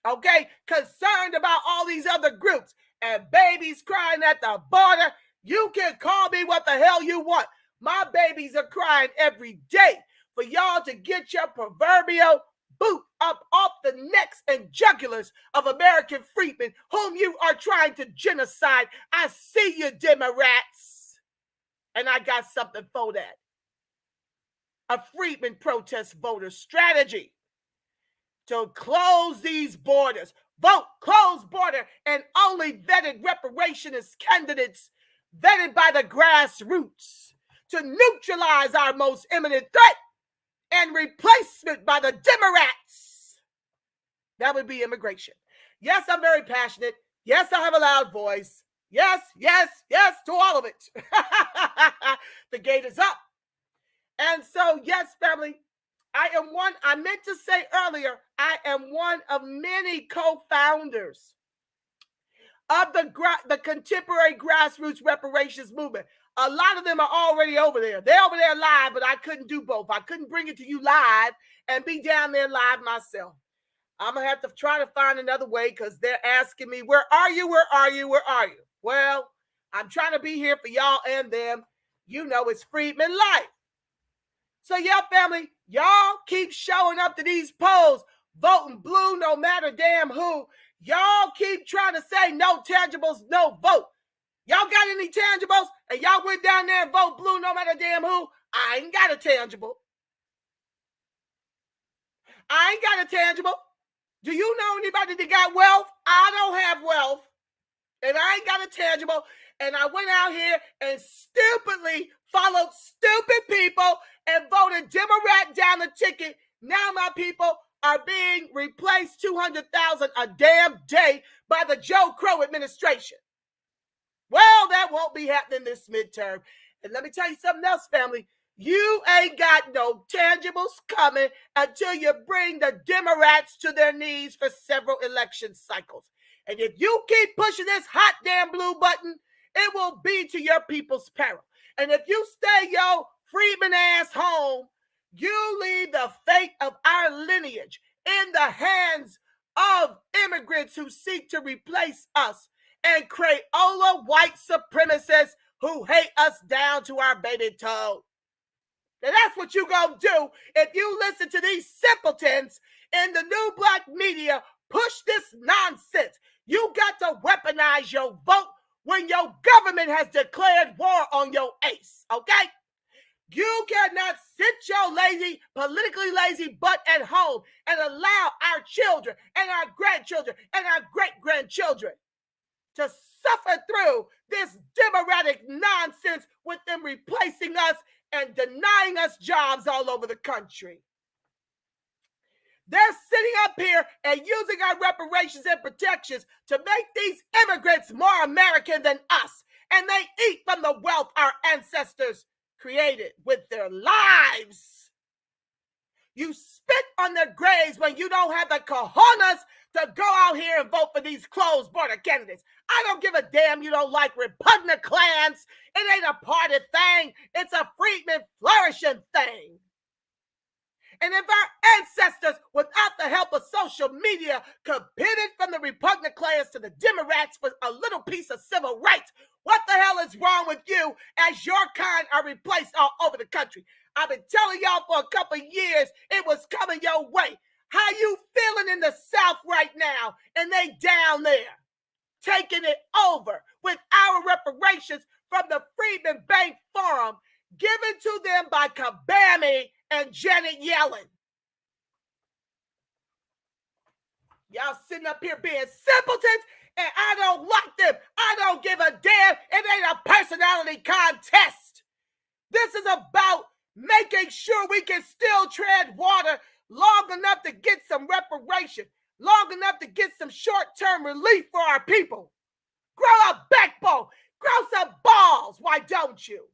Speaker 12: okay? Concerned about all these other groups and babies crying at the border. You can call me what the hell you want. My babies are crying every day for y'all to get your proverbial boot up off the necks and jugulars of American freedmen whom you are trying to genocide. I see you, Democrats. And I got something for that. A freedmen protest voter strategy to close these borders. Vote close border and only vetted reparationist candidates vetted by the grassroots to neutralize our most imminent threat and replacement by the Democrats. That would be immigration. Yes, I'm very passionate. Yes, I have a loud voice. Yes, yes, yes to all of it. The gate is up. And so, yes, family, I meant to say earlier, I am one of many co-founders of the contemporary grassroots reparations movement. A lot of them are already over there. They're over there live, but I couldn't do both. I couldn't bring it to you live and be down there live myself. I'm going to have to try to find another way because they're asking me, where are you? Where are you? Where are you? Well, I'm trying to be here for y'all and them. You know, it's Freedman life. So, yeah, family, y'all keep showing up to these polls, voting blue no matter damn who. Y'all keep trying to say no tangibles, no vote. Y'all got any tangibles? And y'all went down there and vote blue no matter damn who? I ain't got a tangible. I ain't got a tangible. Do you know anybody that got wealth? I don't have wealth. And I ain't got a tangible. And I went out here and stupidly followed stupid people and voted Democrat down the ticket. Now my people are being replaced 200,000 a damn day by the Joe Crow administration. Well, that won't be happening this midterm. And let me tell you something else, family. You ain't got no tangibles coming until you bring the Democrats to their knees for several election cycles. And if you keep pushing this hot damn blue button, it will be to your people's peril. And if you stay your Freedman ass home, you leave the fate of our lineage in the hands of immigrants who seek to replace us and Crayola white supremacists who hate us down to our baby toe. Now that's what you gonna do if you listen to these simpletons in the new black media push this nonsense. You got to weaponize your vote when your government has declared war on your ace, okay? You cannot sit your lazy, politically lazy butt at home and allow our children and our grandchildren and our great-grandchildren to suffer through this democratic nonsense with them replacing us and denying us jobs all over the country. They're sitting up here and using our reparations and protections to make these immigrants more American than us. And they eat from the wealth our ancestors created with their lives. You spit on their graves when you don't have the cojones to go out here and vote for these closed border candidates. I don't give a damn you don't like repugnant clans. It ain't a party thing. It's a Freedman flourishing thing. And if our ancestors, without the help of social media, could pivot from the repugnant clans to the Democrats for a little piece of civil rights, what the hell is wrong with you as your kind are replaced all over the country? I've been telling y'all for a couple of years it was coming your way. How you feeling in the South right now? And they down there taking it over with our reparations from the Freedman Bank Forum given to them by Kabami and Janet Yellen. Y'all sitting up here being simpletons, and I don't like them. I don't give a damn. It ain't a personality contest. This is about making sure we can still tread water long enough to get some reparation, long enough to get some short-term relief for our people. Grow a backbone. Grow some balls. Why don't you?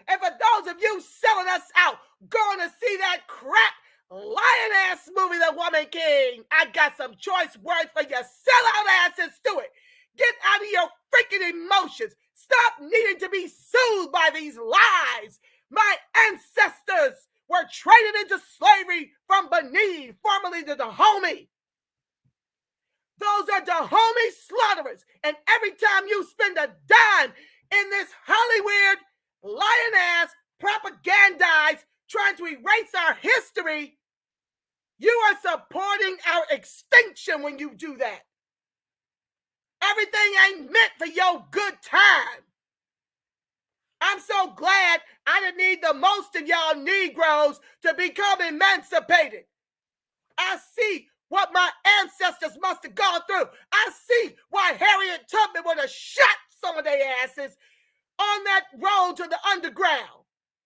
Speaker 12: And for those of you selling us out, going to see that crap lion-ass movie, The Woman King, I got some choice words for your sellout asses to it. Get out of your freaking emotions. Stop needing to be soothed by these lies. My ancestors were traded into slavery from Benin, formerly the Dahomey. Those are Dahomey slaughterers. And every time you spend a dime in this Hollywood lion-ass propagandized trying to erase our history, you are supporting our extinction when you do that. Everything ain't meant for your good time. I'm so glad I didn't need the most of y'all Negroes to become emancipated. I see what my ancestors must have gone through. I see why Harriet Tubman would have shot some of their asses on that road to the underground.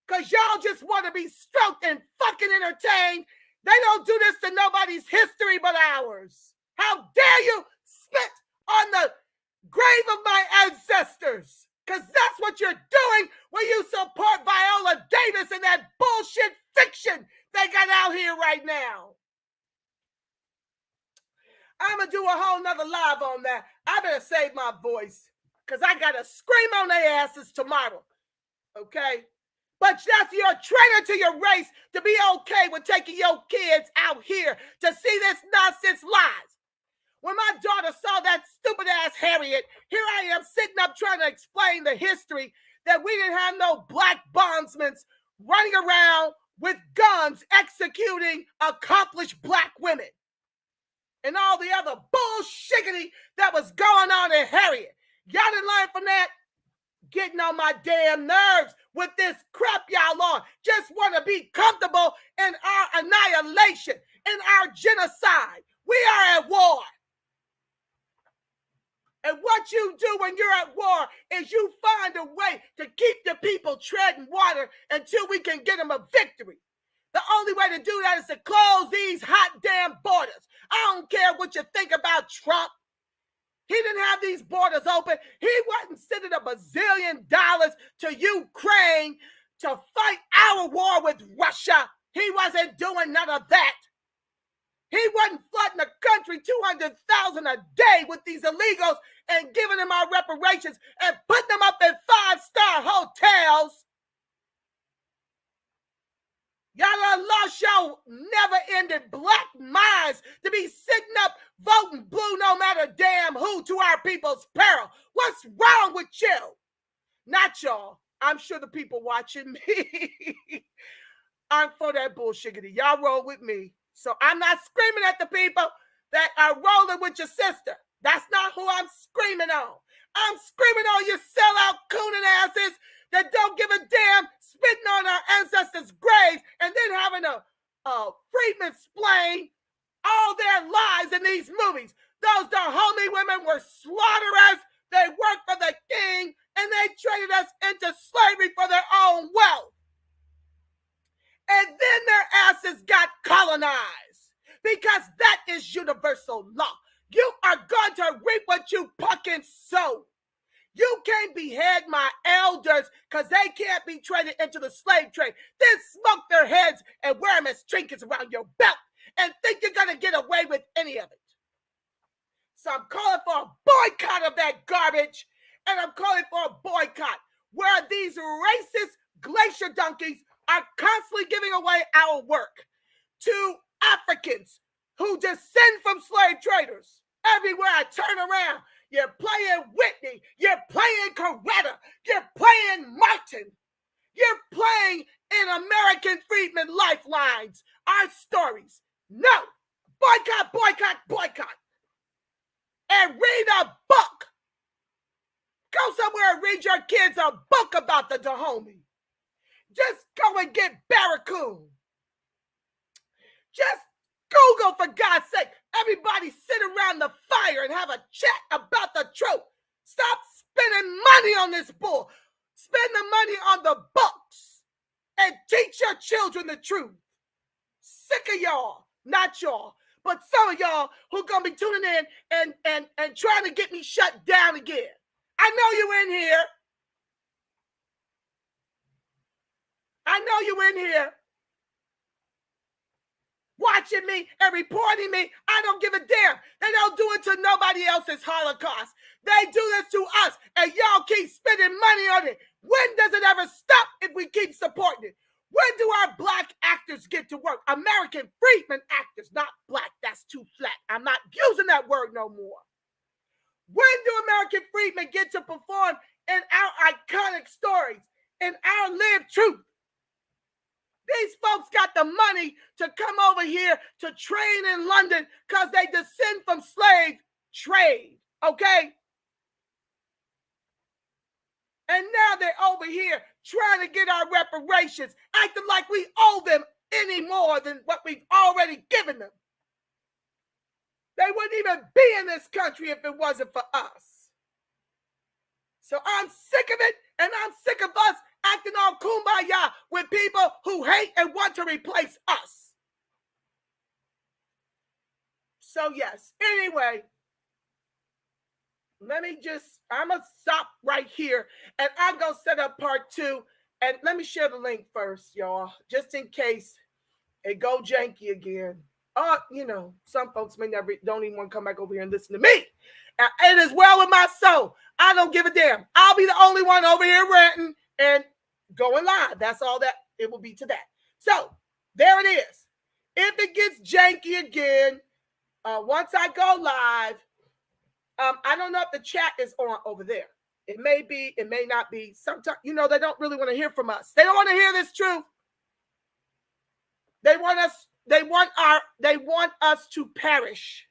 Speaker 12: Because y'all just want to be stroked and fucking entertained. They don't do this to nobody's history but ours. How dare you spit on the grave of my ancestors? Because that's what you're doing when you support Viola Davis and that bullshit fiction they got out here right now. I'm gonna do a whole nother live on that. I better save my voice because I gotta scream on their asses tomorrow. Okay? But that's your traitor to your race to be okay with taking your kids out here to see this nonsense lies. When my daughter saw that stupid ass Harriet, here I am sitting up trying to explain the history that we didn't have no black bondsmen running around with guns executing accomplished black women and all the other bullshiggity that was going on in Harriet. Y'all didn't learn from that? Getting on my damn nerves with this crap y'all on. Just want to be comfortable in our annihilation, in our genocide. We are at war. And what you do when you're at war is you find a way to keep the people treading water until we can get them a victory. The only way to do that is to close these hot damn borders. I don't care what you think about Trump. He didn't have these borders open. He wasn't sending $1 bazillion to Ukraine to fight our war with Russia. He wasn't doing none of that. He wasn't flooding the country 200,000 a day with these illegals and giving them our reparations and putting them up in 5-star hotels. Y'all done lost your never-ending black minds to be sitting up voting blue no matter damn who to our people's peril. What's wrong with you? Not y'all. I'm sure the people watching me aren't for that bullshiggity. Y'all roll with me. So I'm not screaming at the people that are rolling with your sister. That's not who I'm screaming on. I'm screaming on you sellout cooning asses that don't give a damn, spitting on our ancestors' graves and then having a Freedman explain all their lies in these movies. Those Dahomey women were slaughterers. They worked for the king and they traded us into slavery for their own wealth. And then their asses got colonized because that is universal law. You are going to reap what you fucking sow. You can't behead my elders because they can't be traded into the slave trade. Then smoke their heads and wear them as trinkets around your belt and think you're going to get away with any of it. So I'm calling for a boycott of that garbage, and I'm calling for a boycott where these racist glacier donkeys are constantly giving away our work to Africans who descend from slave traders. Everywhere I turn around, you're playing Whitney, you're playing Coretta, you're playing Martin, you're playing in American Freedmen Lifelines, our stories. No, boycott, boycott, boycott. And read a book. Go somewhere and read your kids a book about the Dahomey. Just go and get Barracoon. Just Google, for God's sake. Everybody sit around the fire and have a chat about the truth. Stop spending money on this bull. Spend the money on the books and teach your children the truth. Sick of y'all, not y'all, but some of y'all who gonna be tuning in and trying to get me shut down again. I know you in here. I know you in here watching me and reporting me. I don't give a damn. They don't do it to nobody else's Holocaust. They do this to us, and y'all keep spending money on it. When does it ever stop if we keep supporting it? When do our black actors get to work? American Freedmen actors, not black. That's too flat. I'm not using that word no more. When do American Freedmen get to perform in our iconic stories, in our lived truth? These folks got the money to come over here to train in London because they descend from slave trade, okay? And now they're over here trying to get our reparations, acting like we owe them any more than what we've already given them. They wouldn't even be in this country if it wasn't for us. So I'm sick of it, and I'm sick of us acting all kumbaya with people who hate and want to replace us. So yes, anyway, I'm going to stop right here, and I'm going to set up part 2, and let me share the link first, y'all, just in case it go janky again. You know, some folks don't even want to come back over here and listen to me. It is well with my soul. I don't give a damn. I'll be the only one over here ranting and going live. That's all that it will be to that. So there it is. If it gets janky again, once I go live, I don't know if the chat is on over there. It may be, it may not be. Sometimes, you know, they don't really want to hear from us. They don't want to hear this truth. They want us to perish.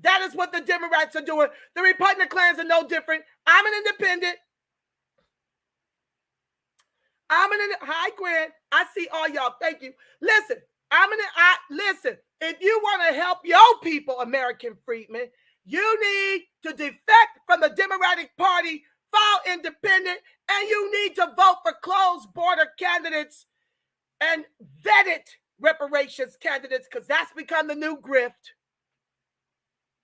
Speaker 12: That is what the Democrats are doing. The Republican clans are no different. I'm an independent. Hi, Gwen. I see all y'all. Thank you. Listen, listen. If you want to help your people, American freedmen, you need to defect from the Democratic Party, file independent, and you need to vote for closed border candidates and vetted reparations candidates, because that's become the new grift.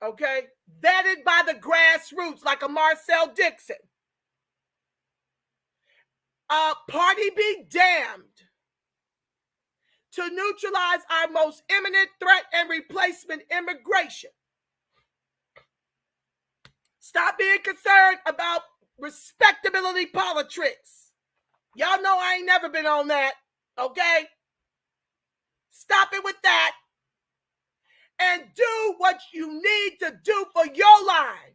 Speaker 12: Okay? Vetted by the grassroots, like a Marcel Dixon. Party be damned to neutralize our most imminent threat and replacement, immigration. Stop being concerned about respectability politics. Y'all know I ain't never been on that, okay? Stop it with that and do what you need to do for your line.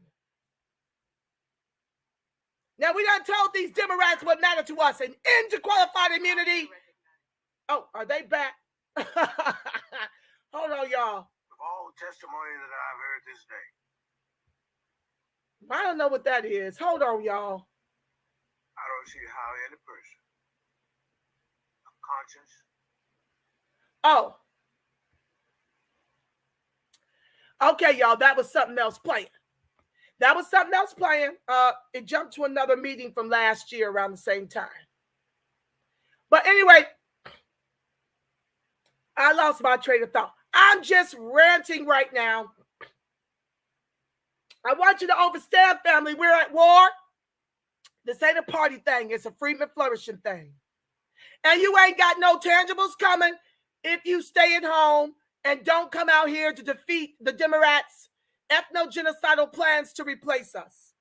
Speaker 12: Now, we done told these Democrats what matter to us, an end to qualified immunity. Oh, are they back? Hold on, y'all.
Speaker 8: All testimony that I've heard this day.
Speaker 12: I don't know what that is. Hold on, y'all.
Speaker 8: I don't see how any person of conscience.
Speaker 12: Oh. Okay, y'all, that was something else playing. It jumped to another meeting from last year around the same time. But anyway, I lost my train of thought. I'm just ranting right now. I want you to understand, family, we're at war. This ain't a party thing. It's a freedom flourishing thing. And you ain't got no tangibles coming if you stay at home and don't come out here to defeat the Democrats' ethno-genocidal plans to replace us.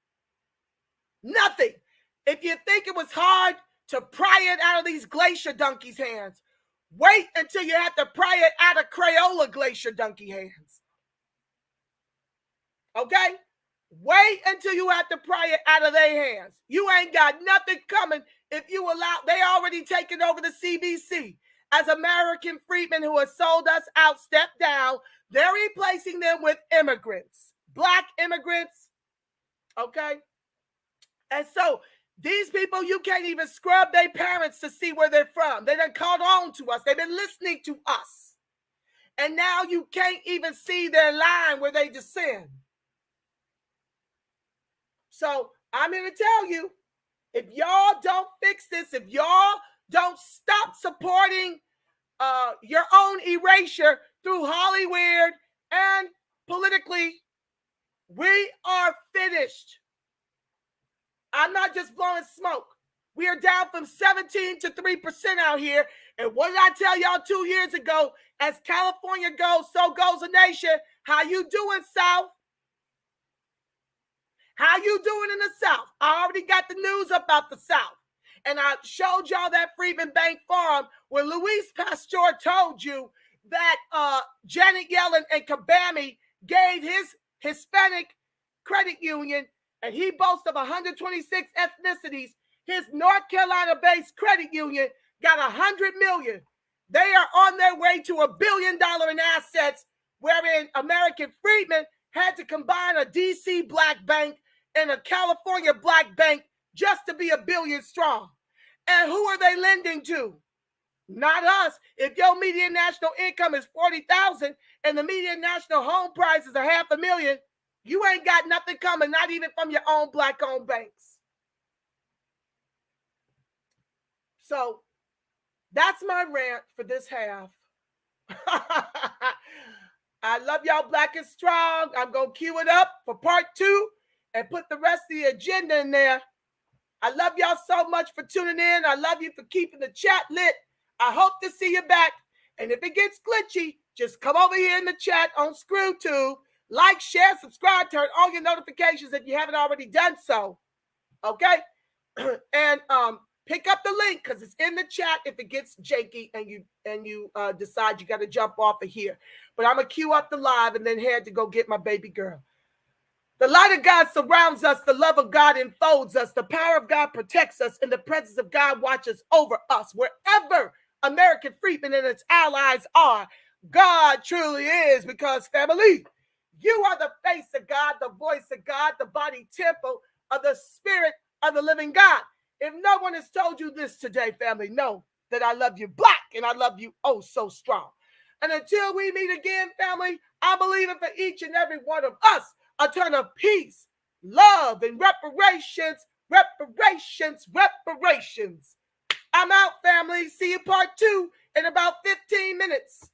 Speaker 12: Nothing. If you think it was hard to pry it out of these glacier donkeys' hands, wait until you have to pry it out of Crayola glacier donkey hands. Okay? Wait until you have to pry it out of their hands. You ain't got nothing coming if you allow. They already taken over the CBC. As American freedmen who have sold us out step down, they're replacing them with immigrants, Black immigrants. Okay? And so these people, you can't even scrub their parents to see where they're from. They done caught on to us. They've been listening to us. And now you can't even see their line where they descend. So I'm here to tell you, if y'all don't fix this, if y'all don't stop supporting your own erasure through Hollywood and politically, we are finished. I'm not just blowing smoke. We are down from 17 to 3% out here. And what did I tell y'all 2 years ago? As California goes, so goes a nation. How you doing, South? How you doing in the South? I already got the news about the South. And I showed y'all that Freedman Bank Forum where Luis Pasteur told you that Janet Yellen and Kabami gave his Hispanic credit union, and he boasts of 126 ethnicities. His North Carolina-based credit union got $100 million. They are on their way to $1 billion in assets, wherein American freedmen had to combine a DC black bank and a California black bank just to be $1 billion strong. And who are they lending to? Not us. If your median national income is $40,000 and the median national home price is $500,000, you ain't got nothing coming, not even from your own black-owned banks. So that's my rant for this half. I love y'all black and strong. I'm going to queue it up for part 2 and put the rest of the agenda in there. I love y'all so much for tuning in. I love you for keeping the chat lit. I hope to see you back. And if it gets glitchy, just come over here in the chat on ScrewTube, like, share, subscribe, turn on your notifications if you haven't already done so. Okay? And pick up the link because it's in the chat if it gets janky and you decide you got to jump off of here. But I'm gonna queue up the live and then head to go get my baby girl. The light of God surrounds us. The love of God enfolds us. The power of God protects us. And the presence of God watches over us. Wherever American freedmen and its allies are, God truly is, because family, you are the face of God, the voice of God, the body temple of the Spirit of the living God. If no one has told you this today, family, know that I love you black and I love you oh so strong. And until we meet again, family, I believe in for each and every one of us a turn of peace, love, and reparations, reparations, reparations. I'm out, family. See you part 2 in about 15 minutes.